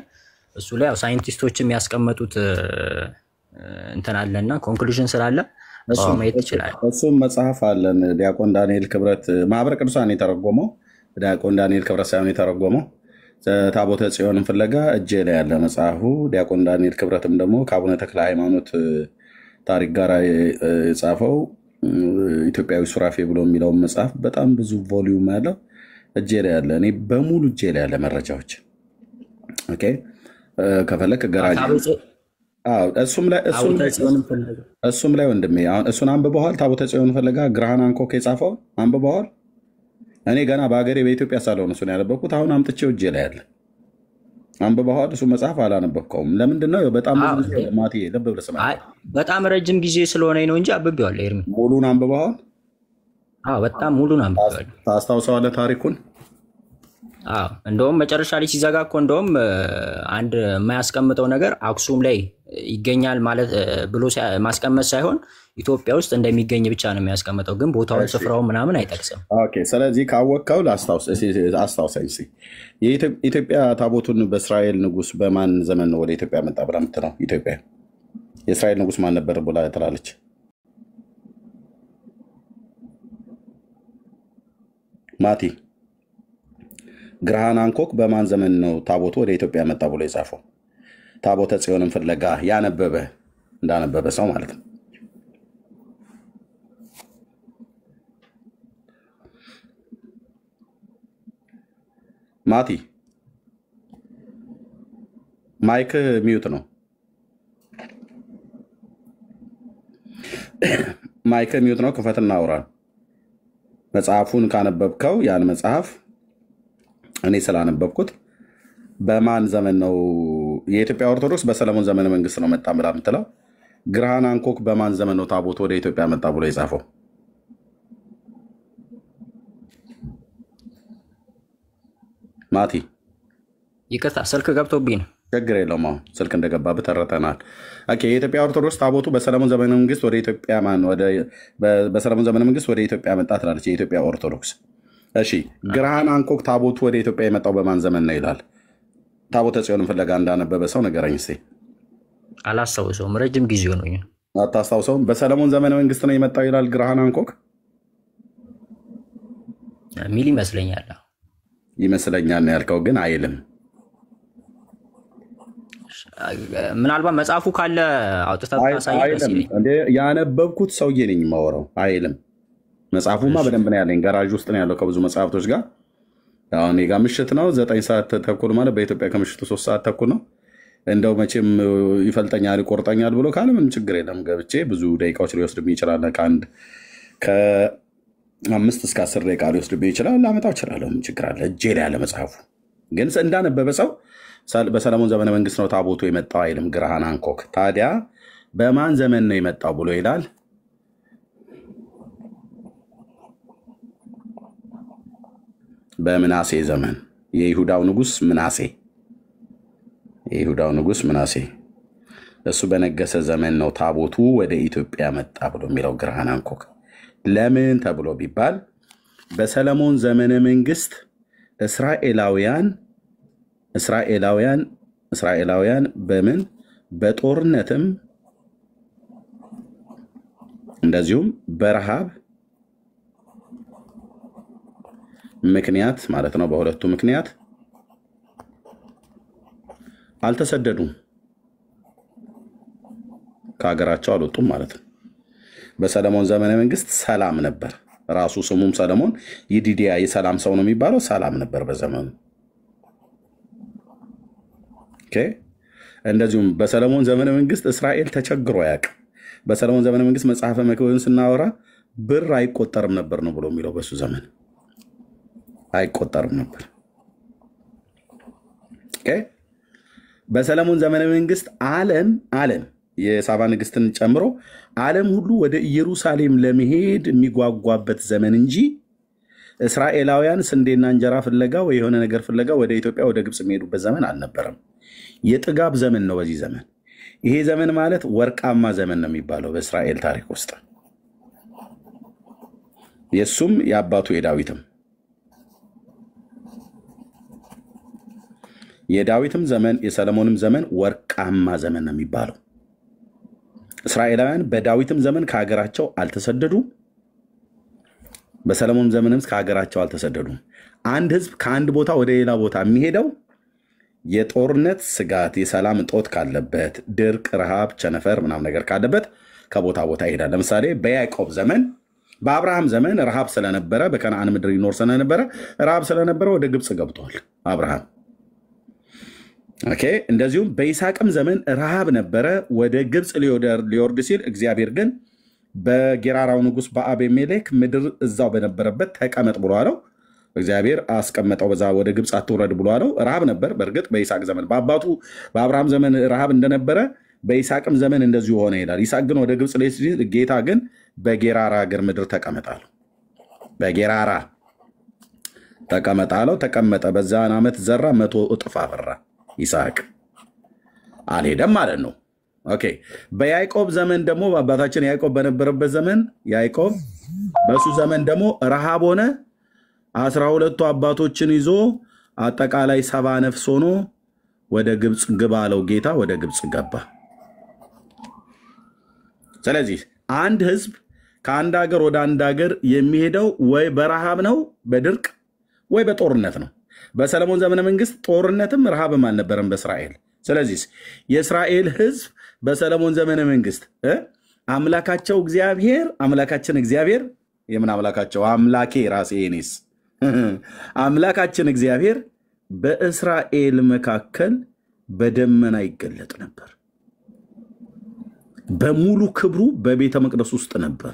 እሱ ላይ ያው ሳይንቲስቶችም ያስቀመጡት እንትን አለና ኮንክሉዥን ስላለ እሱ ማየት ይችላል። እሱም መጽሐፍ አለን። ዲያቆን ዳንኤል ክብረት ማህበረ ቅዱሳን የተረጎመው ዲያቆን ዳንኤል ክብረት ሳይሆን የተረጎመው ታቦተ ጽዮንን ፍለጋ እጄ ላይ ያለ መጽሐፉ። ዲያቆን ዳንኤል ክብረትም ደግሞ ከአቡነ ተክለ ሃይማኖት ታሪክ ጋር የጻፈው ኢትዮጵያዊ ሱራፌ ብሎ የሚለውን መጽሐፍ በጣም ብዙ ቮሊዩም ያለው እጄ ላይ ያለ፣ እኔ በሙሉ እጄ ላይ ያለ መረጃዎች። ኦኬ ከፈለክ ገራጅ እሱም ላይ ወንድሜ አሁን እሱን አንብበዋል። ታቦተ ጽዮን ፍለጋ ግርሃን አንኮክ የጻፈውን አንብበዋል። እኔ ገና በሀገሬ በኢትዮጵያ ሳልሆን እሱን ያነበብኩት አሁን አምጥቼው እጄ ላይ ያለ አንብበዋል። እሱ መጽሐፍ አላነበብከውም? ለምንድን ነው? በጣም ብዙ ጊዜ ማቴ ልብ ብለህ ስማ። በጣም ረጅም ጊዜ ስለሆነ ነው እንጂ አንብቤዋለሁ። ኤርሚ ሙሉን አንብበዋል? በጣም ሙሉን አንብቤዋለሁ። ታስታውሰዋለህ ታሪኩን? እንደውም መጨረሻ ላይ ሲዘጋ እኮ እንደውም አንድ የማያስቀምጠው ነገር አክሱም ላይ ይገኛል ማለት ብሎ ማስቀመጥ ሳይሆን ኢትዮጵያ ውስጥ እንደሚገኝ ብቻ ነው የሚያስቀምጠው። ግን ቦታውን ስፍራውን ምናምን አይጠቅስም። ስለዚህ ካወቅከው አስታውሰኝ። የኢትዮጵያ ታቦቱን በእስራኤል ንጉስ በማን ዘመን ነው ወደ ኢትዮጵያ መጣ ብላ የምትለው? ኢትዮጵያ የእስራኤል ንጉስ ማን ነበር ብላ ትላለች? ማቲ ግርሃን አንኮክ በማን ዘመን ነው ታቦቱ ወደ ኢትዮጵያ መጣ ብሎ የጻፈው? ታቦተ ጽዮንን ፍለጋ እንዳነበበ ሰው ማለት ነው። ማቲ ማይክ ሚዩት ነው። ማይክ ሚዩት ነው። ክፈትና አውራ። መጽሐፉን ካነበብከው ያን መጽሐፍ እኔ ስላነበብኩት በማን ዘመን ነው የኢትዮጵያ ኦርቶዶክስ በሰለሞን ዘመነ መንግስት ነው መጣ ብላ የምትለው? ግርሃን አንኮክ በማን ዘመን ነው ታቦቱ ወደ ኢትዮጵያ መጣ ብሎ የጻፈው? ማቲ ይቅርታ ስልክ ገብቶብኝ ነው። ችግር የለውም። አሁን ስልክ እንደገባብህ ተረተናል። የኢትዮጵያ ኦርቶዶክስ ታቦቱ በሰለሞን ዘመነ መንግስት ወደ ኢትዮጵያ በሰለሞን ዘመነ መንግስት ወደ ኢትዮጵያ መጣ ትላለች የኢትዮጵያ ኦርቶዶክስ። እሺ ግርሃን አንኮክ ታቦቱ ወደ ኢትዮጵያ የመጣው በማን ዘመን ነው ይላል? ታቦተ ጽዮንን ፍለጋ እንዳነበበ ሰው ንገረኝ እስኪ። አላስታውሰውም፣ ረጅም ጊዜ ሆኖኝ። አታስታውሰውም? በሰለሞን ዘመነ መንግስት ነው የመጣው ይላል ግርሃን አንኮክ ሚል ይመስለኛል። ነው ያልከው፣ ግን አይልም። ምናልባት መጽሐፉ ካለ አውጥተህ ታሳየኝ። ያነበብኩት ሰውዬ ነኝ የማወራው። አይልም። መጽሐፉማ በደንብ ነው ያለኝ፣ ገራዥ ውስጥ ነው ያለው ከብዙ መጽሐፍቶች ጋር። አሁን ጋ ምሽት ነው 9 ሰዓት ተኩል ማለት በኢትዮጵያ ከምሽቱ 3 ሰዓት ተኩል ነው። እንደው መቼም ይፈልጠኛል ይቆርጠኛል ብሎ ካለ ምንም ችግር የለም። ገብቼ ብዙ ደቂቃዎች ሊወስድብኝ ይችላል። ከ5 እስከ 10 ደቂቃ ሊወስድብኝ ይችላል። ላመጣው እችላለሁ። ምን ችግር አለ? እጄ ላይ ያለ መጽሐፉ ግን እንዳነበበ ሰው በሰለሞን ዘመነ መንግስት ነው ታቦቱ የመጣው አይልም ግርሃን አንኮክ። ታዲያ በማን ዘመን ነው የመጣው ብሎ ይላል? በምናሴ ዘመን የይሁዳው ንጉስ ምናሴ እሱ በነገሰ ዘመን ነው ታቦቱ ወደ ኢትዮጵያ መጣ ብሎ የሚለው ግርሃን አንኮክ። ለምን ተብሎ ቢባል በሰለሞን ዘመነ መንግስት እስራኤላውያን እስራኤላውያን በምን በጦርነትም እንደዚሁም በረሃብ ምክንያት ማለት ነው በሁለቱ ምክንያት አልተሰደዱም ከሀገራቸው አልወጡም ማለት ነው። በሰለሞን ዘመነ መንግስት ሰላም ነበር። ራሱ ስሙም ሰለሞን ይዲዲያ የሰላም ሰው ነው የሚባለው ሰላም ነበር በዘመኑ። ኦኬ እንደዚሁም በሰለሞን ዘመነ መንግስት እስራኤል ተቸግሮ ያቅ በሰለሞን ዘመነ መንግስት መጽሐፈ መክብብን ስናወራ ብር አይቆጠርም ነበር ነው ብሎ የሚለው በሱ ዘመን አይቆጠርም ነበር። ኦኬ በሰለሞን ዘመነ መንግስት ዓለም የሳባ ንግስትን ጨምሮ ዓለም ሁሉ ወደ ኢየሩሳሌም ለመሄድ የሚጓጓበት ዘመን እንጂ እስራኤላውያን ስንዴና እንጀራ ፍለጋ ወይ የሆነ ነገር ፍለጋ ወደ ኢትዮጵያ ወደ ግብጽ የሚሄዱበት ዘመን አልነበረም። የጥጋብ ዘመን ነው በዚህ ዘመን። ይሄ ዘመን ማለት ወርቃማ ዘመን ነው የሚባለው በእስራኤል ታሪክ ውስጥ የሱም የአባቱ የዳዊትም ዘመን የሰለሞንም ዘመን ወርቃማ ዘመን ነው የሚባለው። እስራኤላውያን በዳዊትም ዘመን ከሀገራቸው አልተሰደዱም፣ በሰለሞን ዘመንም ከሀገራቸው አልተሰደዱም። አንድ ህዝብ ከአንድ ቦታ ወደ ሌላ ቦታ የሚሄደው የጦርነት ስጋት የሰላም እጦት ካለበት ድርቅ፣ ረሃብ፣ ቸነፈር ምናምን ነገር ካለበት ከቦታ ቦታ ይሄዳል። ለምሳሌ በያዕቆብ ዘመን በአብርሃም ዘመን ረሃብ ስለነበረ በከነዓን ምድር ይኖር ስለነበረ ረሃብ ስለነበረ ወደ ግብጽ ገብቷል አብርሃም። ኦኬ እንደዚሁም በይስሐቅም ዘመን ረሃብ ነበረ ወደ ግብጽ ሊወርድ ሲል እግዚአብሔር ግን በጌራራው ንጉስ በአቤሜሌክ ምድር እዛው በነበረበት ተቀመጥ ብሎ አለው። እግዚአብሔር አስቀመጠው በዛ ወደ ግብጽ አትውረድ ብሎ አለው። ረሃብ ነበር በእርግጥ በይስሐቅ ዘመን በአባቱ በአብርሃም ዘመን ረሃብ እንደነበረ በይስሐቅም ዘመን እንደዚሁ ሆነ ይላል። ይስሐቅ ግን ወደ ግብጽ ሊሄድ ጌታ ግን በጌራራ ሀገር ምድር ተቀመጣለው። በጌራራ ተቀመጣለው ተቀመጠ። በዛን ዓመት ዘራ 100 እጥፍ አፈራ። ይስሐቅ አልሄደም ማለት ነው። ኦኬ በያዕቆብ ዘመን ደግሞ አባታችን ያዕቆብ በነበረበት ዘመን ያዕቆብ በሱ ዘመን ደግሞ ረሃብ ሆነ። 12 አባቶችን ይዞ አጠቃላይ 70 ነፍስ ሆኖ ወደ ግብጽ ግባ አለው ጌታ። ወደ ግብጽ ገባ። ስለዚህ አንድ ህዝብ ከአንድ ሀገር ወደ አንድ ሀገር የሚሄደው ወይ በረሃብ ነው በድርቅ ወይ በጦርነት ነው። በሰለሞን ዘመነ መንግስት ጦርነትም ረሃብም አልነበረም በእስራኤል። ስለዚህ የእስራኤል ህዝብ በሰለሞን ዘመነ መንግስት አምላካቸው እግዚአብሔር አምላካችን እግዚአብሔር የምን አምላካቸው አምላኬ ራሴ እኔስ አምላካችን እግዚአብሔር በእስራኤል መካከል በደመና ይገለጥ ነበር። በሙሉ ክብሩ በቤተ መቅደስ ውስጥ ነበር።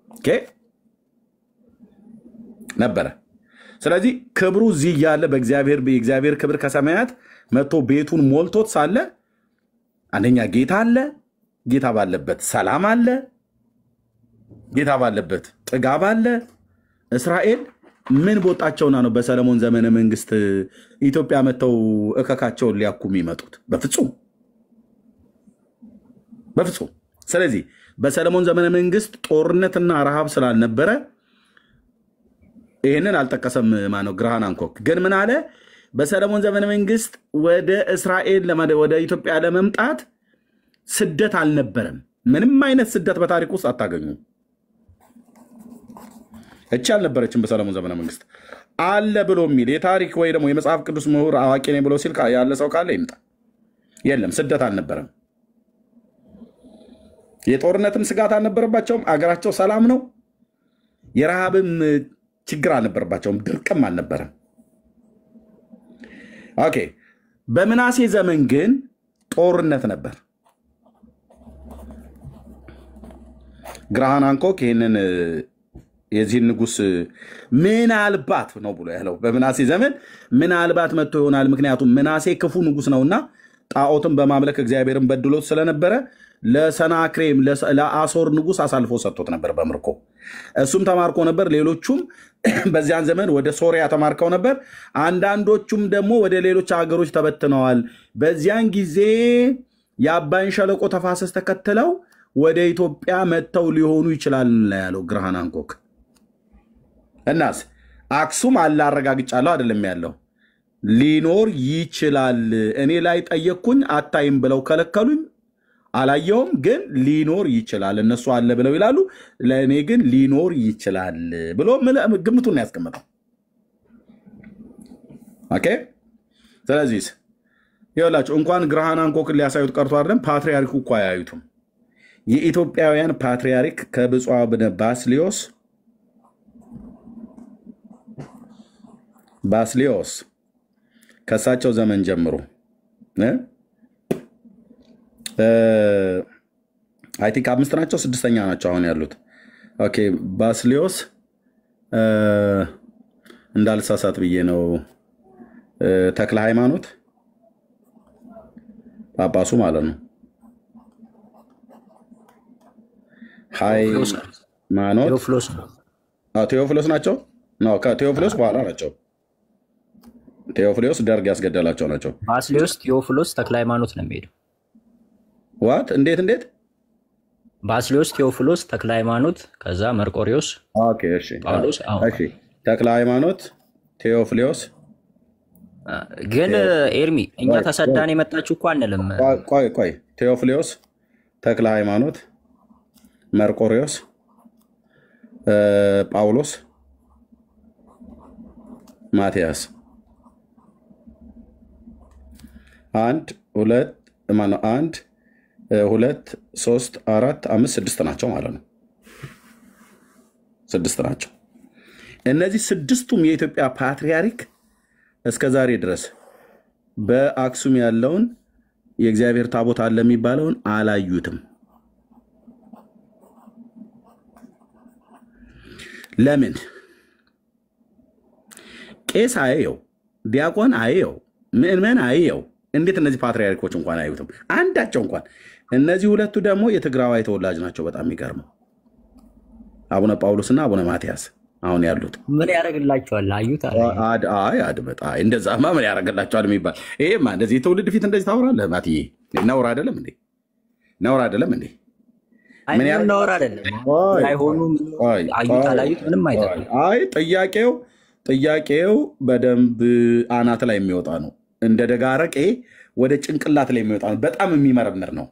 ኦኬ ነበረ። ስለዚህ ክብሩ እዚህ ያለ በእግዚአብሔር ክብር ከሰማያት መጥቶ ቤቱን ሞልቶት ሳለ አንደኛ ጌታ አለ። ጌታ ባለበት ሰላም አለ። ጌታ ባለበት ጥጋብ አለ። እስራኤል ምን ቦጣቸውና ነው በሰለሞን ዘመነ መንግስት ኢትዮጵያ መተው እከካቸውን ሊያኩም ይመጡት? በፍጹም በፍጹም። ስለዚህ በሰለሞን ዘመነ መንግስት ጦርነትና ረሃብ ስላልነበረ ይሄንን አልጠቀሰም ማነው ግራሃን አንኮክ። ግን ምን አለ? በሰለሞን ዘመነ መንግስት ወደ እስራኤል ወደ ኢትዮጵያ ለመምጣት ስደት አልነበረም። ምንም አይነት ስደት በታሪክ ውስጥ አታገኙም። እቺ አልነበረችም በሰለሞን ዘመነ መንግስት አለ ብሎ የሚል የታሪክ ወይ ደግሞ የመጽሐፍ ቅዱስ ምሁር አዋቂ ነኝ ብሎ ሲል ያለ ሰው ካለ ይምጣ። የለም ስደት አልነበረም። የጦርነትም ስጋት አልነበረባቸውም። አገራቸው ሰላም ነው። የረሃብም ችግር አልነበረባቸውም። ድርቅም አልነበረም። ኦኬ በምናሴ ዘመን ግን ጦርነት ነበር። ግራሃን አንኮክ ይህንን የዚህን ንጉስ ምናልባት ነው ብሎ ያለው በምናሴ ዘመን ምናልባት መጥቶ ይሆናል። ምክንያቱም ምናሴ ክፉ ንጉስ ነውና ጣዖትን በማምለክ እግዚአብሔርን በድሎት ስለነበረ ለሰናክሬም ለአሶር ንጉስ አሳልፎ ሰጥቶት ነበር በምርኮ። እሱም ተማርኮ ነበር። ሌሎቹም በዚያን ዘመን ወደ ሶሪያ ተማርከው ነበር። አንዳንዶቹም ደግሞ ወደ ሌሎች ሀገሮች ተበትነዋል። በዚያን ጊዜ የአባይን ሸለቆ ተፋሰስ ተከትለው ወደ ኢትዮጵያ መጥተው ሊሆኑ ይችላል ያለው ግራሃን አንኮክ። እናስ አክሱም አላረጋግጫለሁ አይደለም ያለው ሊኖር ይችላል። እኔ ላይ ጠየቅኩኝ አታይም ብለው ከለከሉኝ። አላየውም ግን ሊኖር ይችላል። እነሱ አለ ብለው ይላሉ፣ ለእኔ ግን ሊኖር ይችላል ብሎ ግምቱን ያስቀምጠው። ኦኬ። ስለዚህ ይኸውላችሁ እንኳን ግርሃን ሃንኮክን ሊያሳዩት ቀርቶ አይደለም ፓትሪያርኩ እኮ አያዩትም። የኢትዮጵያውያን ፓትሪያርክ ከብፁዕ አቡነ ባስልዮስ ከእሳቸው ዘመን ጀምሮ አይ ቲንክ 5 ናቸው 6ኛ ናቸው አሁን ያሉት። ኦኬ ባስልዮስ እንዳልሳሳት ብዬ ነው። ተክለ ሃይማኖት ጳጳሱ ማለት ነው። ሃይማኖት ቴዎፍሎስ ናቸው። ከቴዎፍሎስ በኋላ ናቸው። ቴዎፍሎስ ደርግ ያስገደላቸው ናቸው። ባስልዮስ ቴዎፍሎስ ተክለ ሃይማኖት ነው የሚሄደው። ዋት እንዴት ባስልዮስ ቴዎፍሎስ ተክለ ሃይማኖት ከዛ መርቆሪዎስ። ኦኬ እሺ እሺ ተክለ ሃይማኖት ቴዎፍሎስ። ግን ኤርሚ እኛ ተሰዳን የመጣችሁ እኮ አንልም። ቆይ ቴዎፍሎስ ተክለ ሃይማኖት መርቆሪዎስ ጳውሎስ ማቲያስ 1 2 3 4 5 6 ናቸው ማለት ነው። 6 ናቸው። እነዚህ 6ቱም የኢትዮጵያ ፓትሪያርክ እስከ ዛሬ ድረስ በአክሱም ያለውን የእግዚአብሔር ታቦት አለ የሚባለውን አላዩትም። ለምን? ቄስ አየው፣ ዲያቆን አየው፣ ምእመን አየው። እንዴት እነዚህ ፓትሪያርኮች እንኳን አዩትም? አንዳቸው እንኳን። እነዚህ ሁለቱ ደግሞ የትግራዋይ ተወላጅ ናቸው። በጣም የሚገርመው አቡነ ጳውሎስና አቡነ ማቲያስ አሁን ያሉት ምን ያደርግላቸዋል? አዩት አድመጣ እንደዛማ ምን ያደርግላቸዋል የሚባል ይሄማ እንደዚህ የትውልድ ፊት እንደዚህ ታወራለህ ማትዬ? ነውር አይደለም እንዴ? ነውር አይደለም እንዴ? ምን ነውር አይደለም? አይሆኑ አዩት አላዩት ምንም አይደለም። አይ ጥያቄው በደንብ አናት ላይ የሚወጣ ነው። እንደ ደጋረቄ ወደ ጭንቅላት ላይ የሚወጣ ነው። በጣም የሚመረምር ነው።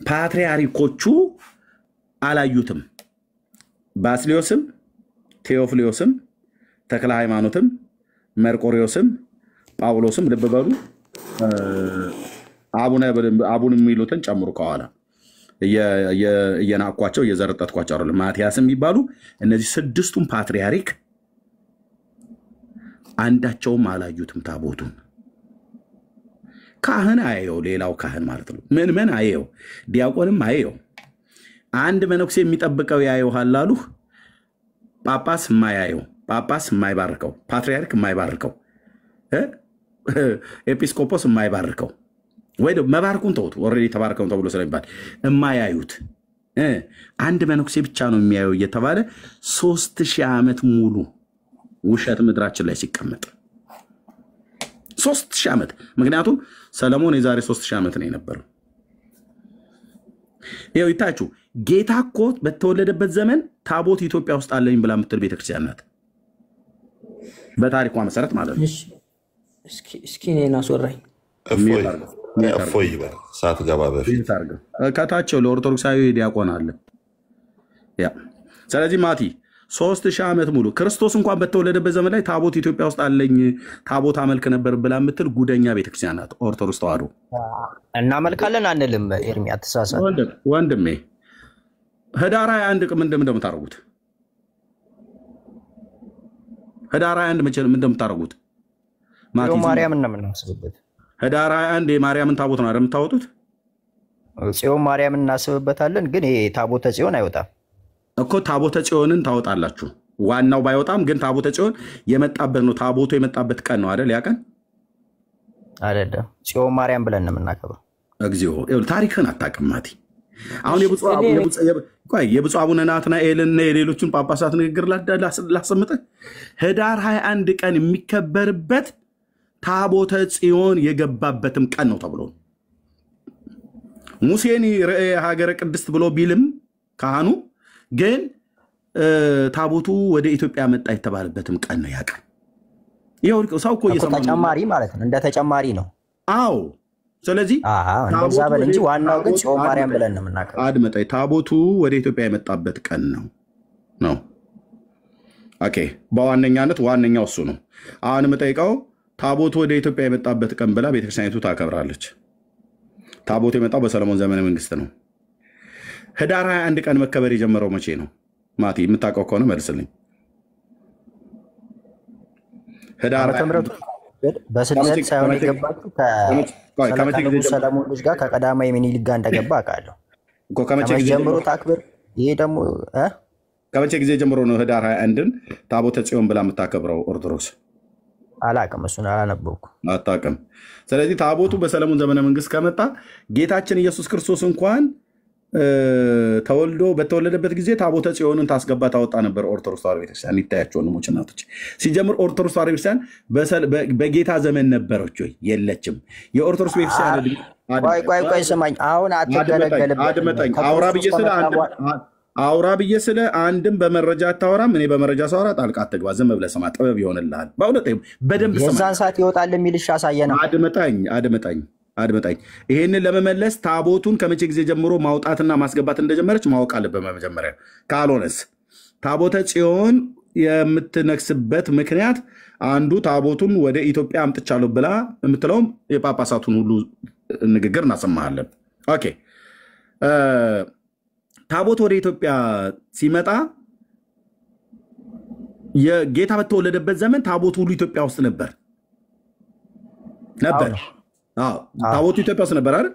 ፓትሪያርኮቹ አላዩትም። ባስልዮስም ቴዎፍሎስም ተክለ ሃይማኖትም መርቆሪዎስም ጳውሎስም ልብ በሉ አቡን የሚሉትን ጨምሩ ከኋላ እየናኳቸው እየዘረጠጥኳቸው አይደለም። ማቲያስም የሚባሉ እነዚህ 6ቱም ፓትሪያርክ አንዳቸውም አላዩትም ታቦቱን። ካህን አየው፣ ሌላው ካህን ማለት ነው። ምእመን አየው፣ ዲያቆንም አየው። አንድ መነኩሴ የሚጠብቀው ያየውሃል አሉ። ጳጳስ የማያየው፣ ጳጳስ የማይባርከው፣ ፓትሪያርክ የማይባርከው፣ ኤጲስቆጶስ የማይባርከው ወይ መባርኩን ተውት፣ ኦልሬዲ ተባርከው ተብሎ ስለሚባል የማያዩት አንድ መነኩሴ ብቻ ነው የሚያየው እየተባለ 3000 ዓመት ሙሉ ውሸት ምድራችን ላይ ሲቀመጥ 3000 ዓመት። ምክንያቱም ሰለሞን የዛሬ 3000 ዓመት ነው የነበረው። ይኸው ይታችሁ ጌታ እኮ በተወለደበት ዘመን ታቦት ኢትዮጵያ ውስጥ አለኝ ብላ የምትል ቤተክርስቲያን ናት፣ በታሪኳ መሰረት ማለት ነው። እስኪ እኔን አስወራኝ። እፎይ ይበል ሳትገባ በፊት ከታቸው ለኦርቶዶክሳዊ ዲያቆን አለ። ስለዚህ ማቲ 3000 ዓመት ሙሉ ክርስቶስ እንኳን በተወለደበት ዘመን ላይ ታቦት ኢትዮጵያ ውስጥ አለኝ ታቦት አመልክ ነበር ብላ የምትል ጉደኛ ቤተክርስቲያን ናት ኦርቶዶክስ ተዋሕዶ። እናመልካለን አንልም። ኤርሚ አትሳሳት ወንድሜ። ህዳር 21 ምንድን እንደምታደርጉት ህዳር 21 መቼ ምን እንደምታደርጉት ማርያም እና ምን እናስብበት። ህዳር 21 የማርያምን ታቦት ነው አይደል የምታወጡት? ጽዮን ማርያም እናስብበታለን፣ ግን ይሄ ታቦተ ጽዮን አይወጣም እኮ። ታቦተ ጽዮንን ታወጣላችሁ። ዋናው ባይወጣም ግን ታቦተ ጽዮን የመጣበት ነው። ታቦቱ የመጣበት ቀን ነው አይደል? ያ ቀን አይደለም ጽዮን ማርያም ብለን ነው የምናከብረው። እግዚኦ ታሪክን አታውቅም ማቲ። አሁን የብፁዕ አቡነ ናትናኤልን የሌሎችን ጳጳሳት ንግግር ላሰምጥህ። ህዳር 21 ቀን የሚከበርበት ታቦተ ጽዮን የገባበትም ቀን ነው ተብሎ ሙሴን ርዕየ ሀገረ ቅድስት ብሎ ቢልም ካህኑ ግን ታቦቱ ወደ ኢትዮጵያ መጣ የተባለበትም ቀን ነው ያ ቀን። ይኸው ሰው እኮ እየሰማ ተጨማሪ ማለት ነው፣ እንደ ተጨማሪ ነው። አዎ ስለዚህ እንደዛ በል እንጂ ዋናው ግን ጽዮን ማርያም ብለን ነው የምናውቀው። አድመጣይ ታቦቱ ወደ ኢትዮጵያ የመጣበት ቀን ነው። ኦኬ በዋነኛነት ዋነኛው እሱ ነው። አሁን የምጠይቀው ታቦቱ ወደ ኢትዮጵያ የመጣበት ቀን ብላ ቤተክርስቲያኒቱ ታከብራለች። ታቦቱ የመጣው በሰለሞን ዘመነ መንግስት ነው። ህዳር 21 ቀን መከበር የጀመረው መቼ ነው? ማቲ የምታውቀው ከሆነ መልስልኝ። ህዳር በስደት ሳይሆን የገባችሁ ከንጉሥ ሰለሞን ልጅ ጋር ከቀዳማዊ ምኒልክ ጋር እንደገባ አውቃለሁ። ከመቼ ጀምሮ ታክብር? ይሄ ደግሞ ከመቼ ጊዜ ጀምሮ ነው ህዳር 21ን ታቦተ ጽዮን ብላ የምታከብረው ኦርቶዶክስ? አላውቅም፣ እሱን አላነበብኩም። አታውቅም። ስለዚህ ታቦቱ በሰለሞን ዘመነ መንግስት ከመጣ ጌታችን ኢየሱስ ክርስቶስ እንኳን ተወልዶ በተወለደበት ጊዜ ታቦተ ጽዮንን ታስገባ ታወጣ ነበር ኦርቶዶክስ ተዋሕዶ ቤተክርስቲያን። ይታያቸው ወንድሞች እናቶች፣ ሲጀምር ኦርቶዶክስ ተዋሕዶ ቤተክርስቲያን በጌታ ዘመን ነበረች ወይ? የለችም። የኦርቶዶክስ ቤተክርስቲያን ቆይ ስማኝ፣ አሁን አትገለገልበት። አድመጠኝ። አውራ ብዬ ስለ አንድም በመረጃ አታወራም። እኔ በመረጃ ሳወራ ጣልቃ አትግባ። ዝም ብለህ ስማ፣ ጥበብ ይሆንልሃል። በእውነት በደንብ ስማ። የዛን ሰዓት ይወጣል የሚልሽ አሳየና አድመጣኝ። ይሄንን ለመመለስ ታቦቱን ከመቼ ጊዜ ጀምሮ ማውጣትና ማስገባት እንደጀመረች ማወቅ አለብህ በመጀመሪያ። ካልሆነስ ታቦተ ጽዮን የምትነግስበት ምክንያት አንዱ ታቦቱን ወደ ኢትዮጵያ አምጥቻለሁ ብላ የምትለውም የጳጳሳቱን ሁሉ ንግግር እናሰማሃለን። ኦኬ ታቦት ወደ ኢትዮጵያ ሲመጣ የጌታ በተወለደበት ዘመን ታቦቱ ሁሉ ኢትዮጵያ ውስጥ ነበር። ታቦቱ ኢትዮጵያ ውስጥ ነበር አይደል?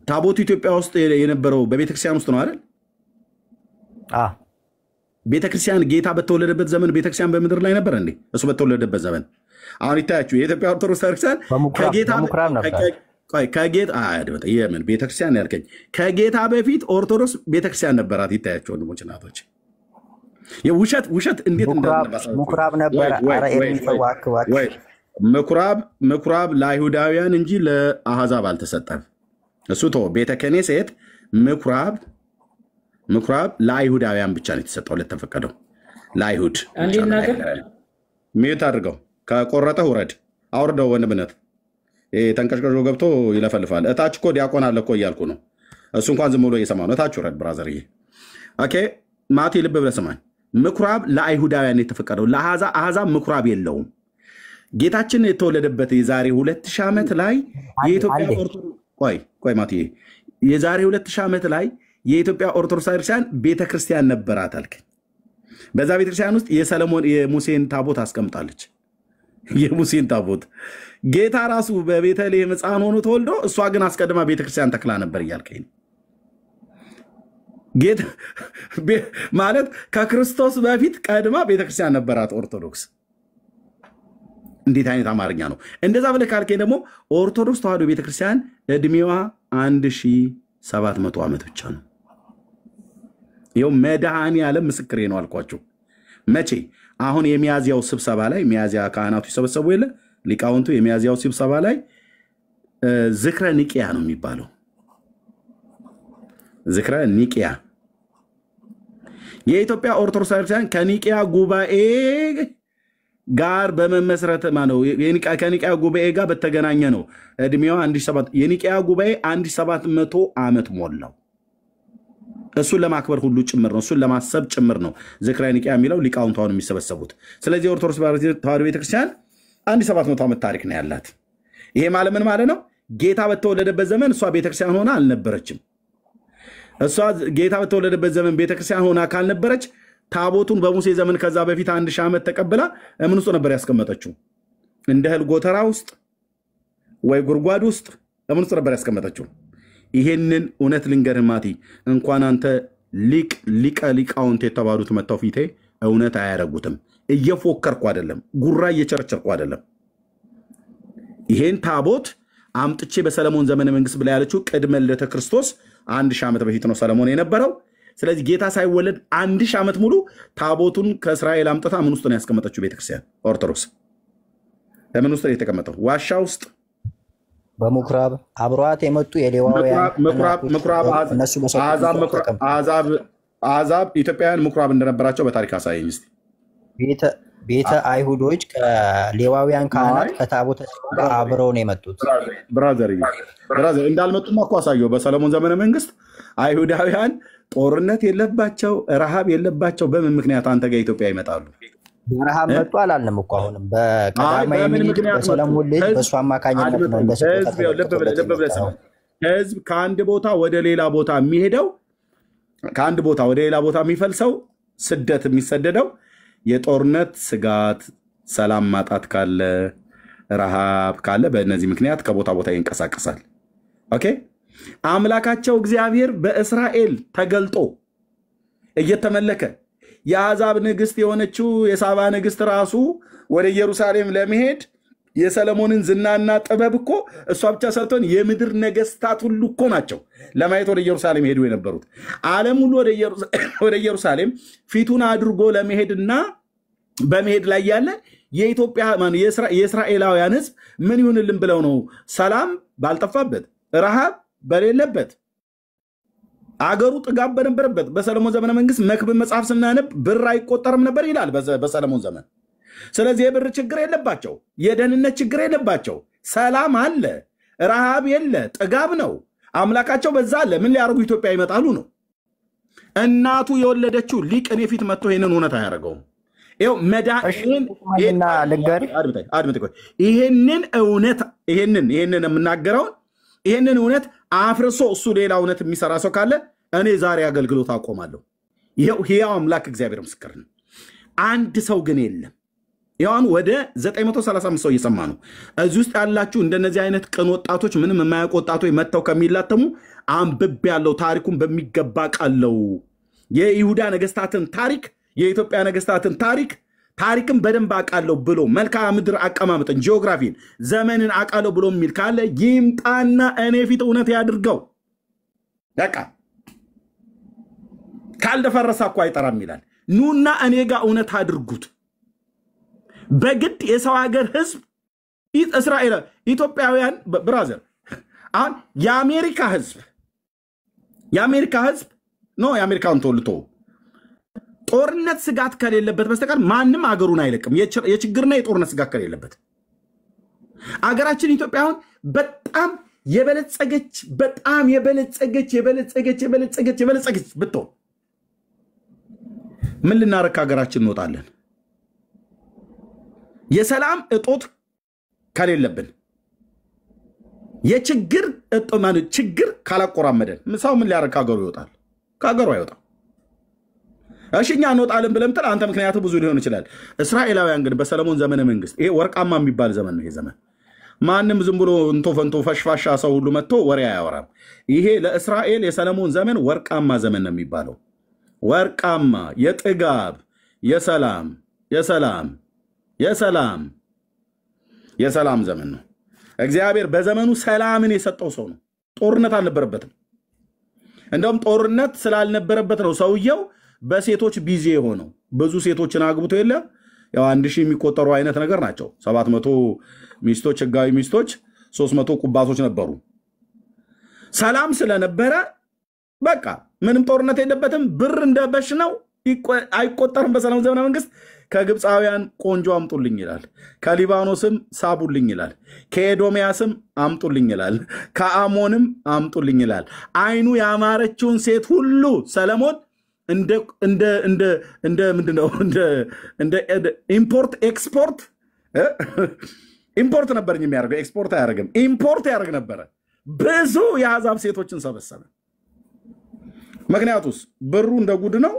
ታቦቱ ኢትዮጵያ ውስጥ የነበረው በቤተክርስቲያን ውስጥ ነው አይደል? ቤተክርስቲያን ጌታ በተወለደበት ዘመን ቤተክርስቲያን በምድር ላይ ነበር እንዴ? እሱ በተወለደበት ዘመን አሁን ይታያችሁ የኢትዮጵያ ኦርቶዶክስ ቤተክርስቲያን የምን ቤተክርስቲያን ያልከኝ? ከጌታ በፊት ኦርቶዶክስ ቤተክርስቲያን ነበራት። ይታያቸው ወንድሞች እናቶች፣ ውሸት እንዴት ምኩራብ ነበረ። ምኩራብ ለአይሁዳውያን እንጂ ለአሕዛብ አልተሰጠም። እሱ ቶ ቤተ ከኔሴት ምኩራብ ለአይሁዳውያን ብቻ ነው የተሰጠው፣ ለተፈቀደው ለአይሁድ። ሚዩት አድርገው፣ ከቆረጠህ ውረድ፣ አውርደው ወንድምነት ተንቀሽቀሾ ገብቶ ይለፈልፋል። እታች እኮ ዲያቆን አለ እኮ እያልኩ ነው። እሱ እንኳን ዝም ብሎ እየሰማ ነው። እታች ውረድ ብራዘርዬ። ኦኬ ማቴ ልብ ብለህ ስማኝ። ምኩራብ ለአይሁዳውያን የተፈቀደው፣ ለአሕዛብ ምኩራብ የለውም። ጌታችን የተወለደበት የዛሬ 2000 ዓመት ላይ የኢትዮጵያ ቆይ ማቴ፣ የዛሬ 2000 ዓመት ላይ የኢትዮጵያ ኦርቶዶክስ ቤተክርስቲያን ቤተክርስቲያን ነበራት አልከኝ። በዛ ቤተክርስቲያን ውስጥ የሙሴን ታቦት አስቀምጣለች። የሙሴን ታቦት ጌታ ራሱ በቤተልሔም ሕፃን ሆኖ ተወልዶ እሷ ግን አስቀድማ ቤተክርስቲያን ተክላ ነበር እያልከኝ ጌታ ማለት ከክርስቶስ በፊት ቀድማ ቤተክርስቲያን ነበራት ኦርቶዶክስ። እንዴት አይነት አማርኛ ነው? እንደዛ ብለህ ካልከኝ ደግሞ ኦርቶዶክስ ተዋሕዶ ቤተክርስቲያን እድሜዋ 1700 ዓመት ብቻ ነው። ይኸው መድኃኔዓለም ምስክሬ ነው አልኳቸው። መቼ? አሁን የሚያዝያው ስብሰባ ላይ ሚያዝያ ካህናቱ ይሰበሰቡ የለ ሊቃውንቱ፣ የሚያዝያው ስብሰባ ላይ ዝክረ ኒቅያ ነው የሚባለው። ዝክረ ኒቅያ የኢትዮጵያ ኦርቶዶክስ ቤተክርስቲያን ከኒቅያ ጉባኤ ጋር በመመስረት ነው። ከኒቅያ ጉባኤ ጋር በተገናኘ ነው እድሜዋ 1700። የኒቅያ ጉባኤ 1700 ዓመት ሞላው። እሱን ለማክበር ሁሉ ጭምር ነው፣ እሱን ለማሰብ ጭምር ነው ዝክረ ኒቅያ የሚለው ሊቃውንቱ አሁን የሚሰበሰቡት። ስለዚህ ኦርቶዶክስ ተዋሕዶ ቤተክርስቲያን 1700 ዓመት ታሪክ ነው ያላት። ይሄ ማለት ምን ማለት ነው? ጌታ በተወለደበት ዘመን እሷ ቤተክርስቲያን ሆና አልነበረችም። እሷ ጌታ በተወለደበት ዘመን ቤተክርስቲያን ሆና ካልነበረች ታቦቱን በሙሴ ዘመን ከዛ በፊት 1000 ዓመት ተቀብላ ምን ውስጥ ነበር ያስቀመጠችው? እንደ እህል ጎተራ ውስጥ ወይ ጉድጓድ ውስጥ ምን ውስጥ ነበር ያስቀመጠችው? ይሄንን እውነት ልንገርህ ማቲ፣ እንኳን አንተ ሊቀ ሊቃውንት የተባሉት መጥተው ፊቴ እውነት አያረጉትም። እየፎከርኩ አይደለም፣ ጉራ እየቸረቸርኩ አይደለም። ይሄን ታቦት አምጥቼ በሰለሞን ዘመነ መንግስት ብላ ያለችው ቅድመ ልደተ ክርስቶስ 1000 ዓመት በፊት ነው ሰለሞን የነበረው። ስለዚህ ጌታ ሳይወለድ 1000 ዓመት ሙሉ ታቦቱን ከእስራኤል አምጥታ ምን ውስጥ ነው ያስቀመጠችው? ቤተክርስቲያን ኦርቶዶክስ ለምን ውስጥ ነው የተቀመጠው? ዋሻ ውስጥ፣ በምኩራብ አብሯት የመጡ የሌዋውያን አሕዛብ ኢትዮጵያውያን ምኩራብ እንደነበራቸው በታሪክ አሳየኝ እስኪ። ቤተ አይሁዶች ከሌዋውያን ካህናት ከታቦተ ጽዮን ጋር አብረው ነው የመጡት። ብራዘር እንዳልመጡማ እኮ አሳየው። በሰለሞን ዘመነ መንግስት አይሁዳውያን ጦርነት የለባቸው፣ ረሃብ የለባቸው። በምን ምክንያት አንተ ጋር ኢትዮጵያ ይመጣሉ? በረሃብ መጡ አላልንም እኮ። አሁንም በቀዳማዊ ምኒልክ በሰለሞን ልጅ በእሱ አማካኝነት ነው እንደ ህዝብ ከአንድ ቦታ ወደ ሌላ ቦታ የሚሄደው፣ ከአንድ ቦታ ወደ ሌላ ቦታ የሚፈልሰው፣ ስደት የሚሰደደው የጦርነት ስጋት፣ ሰላም ማጣት ካለ፣ ረሃብ ካለ በእነዚህ ምክንያት ከቦታ ቦታ ይንቀሳቀሳል። ኦኬ። አምላካቸው እግዚአብሔር በእስራኤል ተገልጦ እየተመለከ የአሕዛብ ንግስት የሆነችው የሳባ ንግስት ራሱ ወደ ኢየሩሳሌም ለመሄድ የሰለሞንን ዝናና ጥበብ እኮ እሷ ብቻ ሰጥቶን የምድር ነገስታት ሁሉ እኮ ናቸው ለማየት ወደ ኢየሩሳሌም ሄዱ የነበሩት። ዓለም ሁሉ ወደ ኢየሩሳሌም ፊቱን አድርጎ ለመሄድና በመሄድ ላይ ያለ የኢትዮጵያ የእስራኤላውያን ህዝብ ምን ይሁንልን ብለው ነው ሰላም ባልጠፋበት፣ ረሃብ በሌለበት፣ አገሩ ጥጋብ በነበረበት በሰለሞን ዘመነ መንግስት መክብብ መጽሐፍ ስናነብ ብር አይቆጠርም ነበር ይላል በሰለሞን ዘመን። ስለዚህ የብር ችግር የለባቸው፣ የደህንነት ችግር የለባቸው፣ ሰላም አለ፣ ረሃብ የለ፣ ጥጋብ ነው። አምላካቸው በዛ አለ። ምን ሊያደርጉ ኢትዮጵያ ይመጣሉ ነው? እናቱ የወለደችው ሊቅ እኔ ፊት መጥቶ ይህንን እውነት አያደርገውም። ይህንን እውነት ይህንን የምናገረውን ይህንን እውነት አፍርሶ እሱ ሌላ እውነት የሚሰራ ሰው ካለ እኔ ዛሬ አገልግሎት አቆማለሁ። ይኸው ሕያው አምላክ እግዚአብሔር ምስክር ነው። አንድ ሰው ግን የለም። ይሁን ወደ 935 ሰው እየሰማ ነው። እዚህ ውስጥ ያላችሁ እንደነዚህ አይነት ቅን ወጣቶች፣ ምንም የማያውቁ ወጣቶች መጥተው ከሚላተሙ አንብቤ ያለው ታሪኩን በሚገባ ቃለው የይሁዳ ነገስታትን ታሪክ፣ የኢትዮጵያ ነገስታትን ታሪክን በደንብ አቃለው ብሎ መልክዓ ምድር አቀማመጥን፣ ጂኦግራፊን፣ ዘመንን አቃለው ብሎ የሚል ካለ ይምጣና እኔ ፊት እውነት ያድርገው። በቃ ካልደፈረሰ እኮ አይጠራም ይላል። ኑና እኔ ጋር እውነት አድርጉት። በግድ የሰው ሀገር ህዝብ እስራኤል ኢትዮጵያውያን ብራዘር አሁን የአሜሪካ ህዝብ ነው የአሜሪካን ተወልቶ ጦርነት ስጋት ከሌለበት በስተቀር ማንም አገሩን አይለቅም። የችግርና የጦርነት ስጋት ከሌለበት አገራችን ኢትዮጵያ አሁን በጣም የበለጸገች ብትሆን ምን ልናረክ ሀገራችን እንወጣለን? የሰላም እጦት ከሌለብን የችግር ችግር ካላቆራመደን ሰው ምን ሊያረክ ሀገሩ ይወጣል? ከሀገሩ አይወጣም። እሺ እኛ እንወጣለን ብለን ምትል አንተ ምክንያቱ ብዙ ሊሆን ይችላል። እስራኤላውያን ግን በሰለሞን ዘመነ መንግስት ይሄ ወርቃማ የሚባል ዘመን ነው። ይሄ ዘመን ማንም ዝም ብሎ እንቶ ፈንቶ ፈሽፋሻ ሰው ሁሉ መጥቶ ወሬ አያወራም። ይሄ ለእስራኤል የሰለሞን ዘመን ወርቃማ ዘመን ነው የሚባለው። ወርቃማ የጥጋብ የሰላም ዘመን ነው። እግዚአብሔር በዘመኑ ሰላምን የሰጠው ሰው ነው። ጦርነት አልነበረበትም። እንደውም ጦርነት ስላልነበረበት ነው ሰውየው በሴቶች ቢዚ የሆነው። ብዙ ሴቶችን አግብቶ የለ ያው 1000 የሚቆጠሩ አይነት ነገር ናቸው። 700 ሚስቶች፣ ህጋዊ ሚስቶች፣ 300 ቁባቶች ነበሩ። ሰላም ስለነበረ በቃ ምንም ጦርነት የለበትም። ብር እንደበሽ ነው አይቆጠርም። በሰለሞን ዘመነ መንግስት ከግብፃውያን ቆንጆ አምጡልኝ ይላል፣ ከሊባኖስም ሳቡልኝ ይላል፣ ከኤዶሚያስም አምጡልኝ ይላል፣ ከአሞንም አምጡልኝ ይላል። አይኑ ያማረችውን ሴት ሁሉ ሰለሞን እንደ ኢምፖርት ኤክስፖርት ኢምፖርት ነበር የሚያደርገው፣ ኤክስፖርት አያደርግም። ኢምፖርት ያደርግ ነበረ። ብዙ የአሕዛብ ሴቶችን ሰበሰበ። ምክንያቱስ ብሩ እንደ ጉድ ነው፣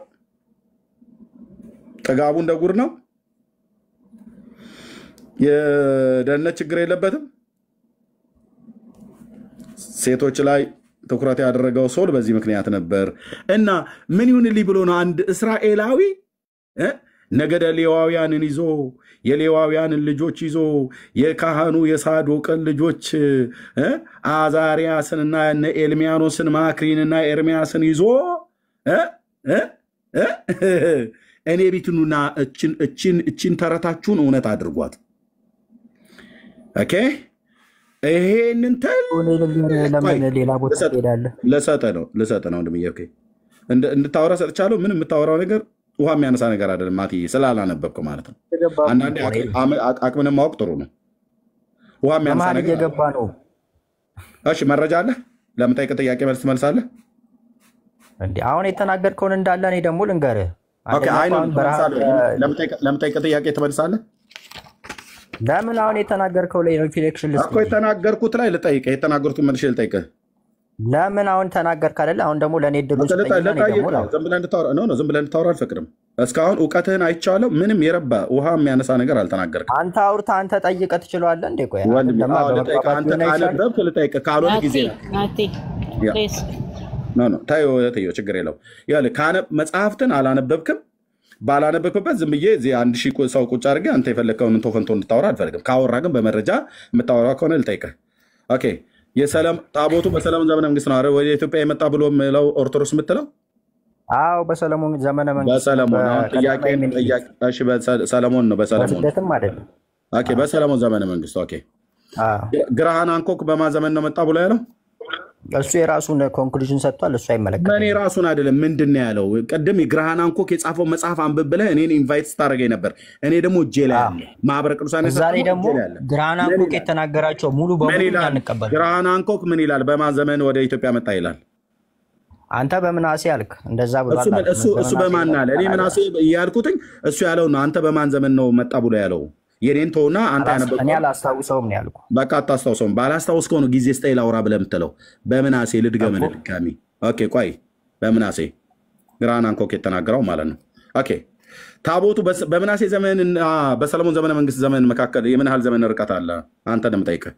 ጥጋቡ እንደ ጉድ ነው፣ የደህንነት ችግር የለበትም። ሴቶች ላይ ትኩረት ያደረገው ሰው በዚህ ምክንያት ነበር። እና ምን ይሁንልኝ ብሎ ነው አንድ እስራኤላዊ ነገደ ሌዋውያንን ይዞ የሌዋውያንን ልጆች ይዞ የካህኑ የሳዶቅን ልጆች አዛሪያስንና ኤልሚያኖስን ማክሪንና ኤርሚያስን ይዞ እኔ ቤትኑና እችን ተረታችሁን እውነት አድርጓት። ኦኬ ይሄንን ሌላ ቦታ ሄዳለህ ለሰጠ ነው ወንድምዬ። ኦኬ እንድታወራ ሰጥቻለሁ። ምን የምታወራው ነገር ውሃ የሚያነሳ ነገር አይደለም ማቲ፣ ስላላነበብክ ማለት ነው። አንዳንዴ አቅምን ማወቅ ጥሩ ነው። ውሃ የሚያነሳ ነገር እየገባ ነው። እሺ መረጃ አለ? ለምጠይቅ ጥያቄ መልስ ትመልሳለህ? እንዴ አሁን የተናገርከውን እንዳለ እኔ ደግሞ ልንገርህ። ኦኬ አይ ነው ለምጠይቅ ጥያቄ ትመልሳለህ? ለምን አሁን የተናገርከው ላይ ሪፍሌክሽን ልስጥ እኮ የተናገርኩት ላይ ልጠይቅህ፣ የተናገርኩት መልሼ ልጠይቅህ። ለምን አሁን ተናገርክ አይደለ? አሁን ደግሞ ለኔ ድሉ ዝም ብለህ እንድታወራ አልፈቅድም። እስካሁን እውቀትህን አይቻለሁ። ምንም የረባ ውሃ የሚያነሳ ነገር አልተናገርክም። አንተ አውርተህ አንተ ጠይቀህ ትችላለህ እንዴ? ቆይ አንተ ካነበብክ ልጠይቅህ፣ ካልሆነ ጊዜ ታዩ ችግር የለው። መጽሐፍትን አላነበብክም። ባላነበብክበት ዝም ብዬ እዚህ 1000 ሰው ቁጭ አድርገህ አንተ የፈለግከውን እንቶ ፈንቶ እንድታወራ አልፈልግም። ካወራ ግን በመረጃ የምታወራ ከሆነ ልጠይቅህ። ኦኬ የሰላም ታቦቱ በሰለሞን ዘመነ መንግስት ነው አይደል ወደ ኢትዮጵያ የመጣ ብሎ ምለው ኦርቶዶክስ የምትለው? አዎ በሰለሞን ዘመነ መንግስት። በሰለሞን ጥያቄ እሺ፣ በሰለሞን ነው። በሰለሞን አይደለም። ኦኬ በሰለሞን ዘመነ መንግስት። ኦኬ ግራሃን አንኮክ በማን ዘመን ነው መጣ ብሎ ያለው? እሱ የራሱን ኮንክሉዥን ሰጥቷል። እሱ አይመለከትም። እኔ ራሱን አይደለም ምንድን ነው ያለው? ቅድም የግራሃን አንኮክ የጻፈው መጽሐፍ አንብብ ብለህ እኔን ኢንቫይት ስታደርገኝ ነበር። እኔ ደግሞ እጄ ላይ አለ ማህበረ ቅዱሳን ዛሬ ደግሞ ግራሃን አንኮክ የተናገራቸው ሙሉ በሙሉ አንቀበል። ግራሃን አንኮክ ምን ይላል? በማን ዘመን ወደ ኢትዮጵያ መጣ ይላል? አንተ በምናሴ አልክ እንደዛ ብሏል። እሱ በማን አለ? እኔ ምናሴ ያልኩትኝ እሱ ያለው ነው። አንተ በማን ዘመን ነው መጣ ብሎ ያለው? የኔን ተውና አንተ ያነበብከው እኔ አላስታውሰውም ነው ያልኩ። በቃ አታስታውሰውም። ባላስታውስከው ነው ጊዜ ስጠኝ ላውራ ብለህ የምትለው። በምናሴ ልድገምልህ ድጋሚ። ኦኬ ቆይ በምናሴ ግራሃን አንኮክ የተናገረው ማለት ነው። ኦኬ ታቦቱ በምናሴ ዘመንና በሰለሞን ዘመነ መንግስት ዘመን መካከል የምን ያህል ዘመን ርቀት አለ? አንተ ነው የምጠይቅህ።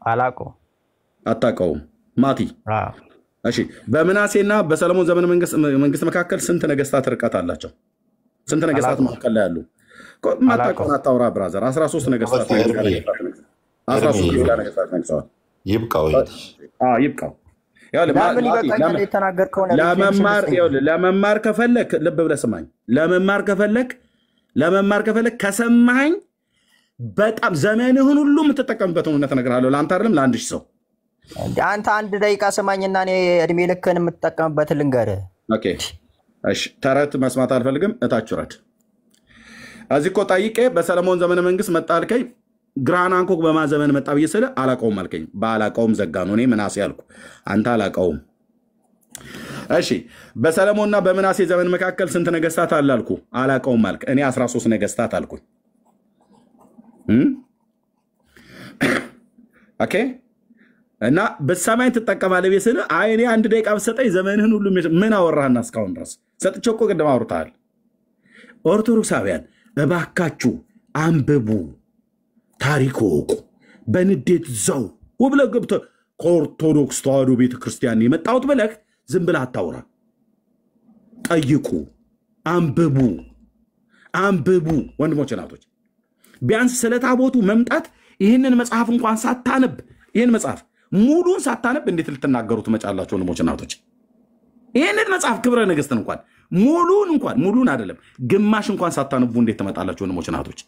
አላውቀውም። አታውቀውም ማቲ? እሺ በምናሴና በሰለሞን ዘመነ መንግስት መካከል ስንት ነገስታት ርቀት አላቸው? ስንት ነገስታት መካከል ላይ ያሉ? ማታውቀውን አታውራ ብራዘር። 13 ነገስታት 13 ነገስታት ነግሰዋል። ይብቃው ይብቃው። ለመማር ከፈለክ ልብ ብለህ ስማኝ። ለመማር ከፈለክ ከሰማኸኝ በጣም ዘመንህን ሁሉ የምትጠቀምበትን እውነት እነግርሃለሁ። ለአንተ አይደለም ለ1000 ሰው። አንተ 1 ደቂቃ ስማኝና እኔ እድሜ ልክህን የምትጠቀምበትን ልንገርህ። ኦኬ እሺ። ተረት መስማት አልፈልግም። እታች ውረድ። እዚህ እኮ ጠይቄ በሰለሞን ዘመነ መንግስት መጣ አልከኝ። ግራሃን አንኮክ በማን ዘመን መጣ ብዬ ስለ አላውቀውም አልከኝ። ባላውቀውም ዘጋ ነው። እኔ ምናሴ አልኩ፣ አንተ አላውቀውም። እሺ በሰለሞንና በምናሴ ዘመን መካከል ስንት ነገስታት አለ አልኩ። አላውቀውም አልክ። እኔ 13 ነገስታት አልኩኝ። ኦኬ እና በሰማይ ትጠቀማለህ ብዬ ስለ አይ እኔ 1 ደቂቃ ብትሰጠኝ ዘመንህን ሁሉ ምን አወራህና እስካሁን ድረስ ሰጥቼው እኮ ቅድም አውርተሃል። ኦርቶዶክሳውያን እባካችሁ አንብቡ፣ ታሪክ ወቁ። በንዴት ዘው ወብለህ ገብተህ ከኦርቶዶክስ ተዋሕዶ ቤተክርስቲያን የመጣሁት ብለህ ዝም ብለህ አታውራ። ጠይቁ፣ አንብቡ። ወንድሞች እናቶች፣ ቢያንስ ስለ ታቦቱ መምጣት ይህንን መጽሐፍ እንኳን ሳታነብ ይህን መጽሐፍ ሙሉን ሳታነብ እንዴት ልትናገሩት መጫላችሁ? ወንድሞች እናቶች፣ ይህንን መጽሐፍ ክብረ ነገሥትን እንኳን ሙሉን አይደለም ግማሽ እንኳን ሳታነቡ እንዴት ትመጣላችሁ? ወንድሞች እናቶች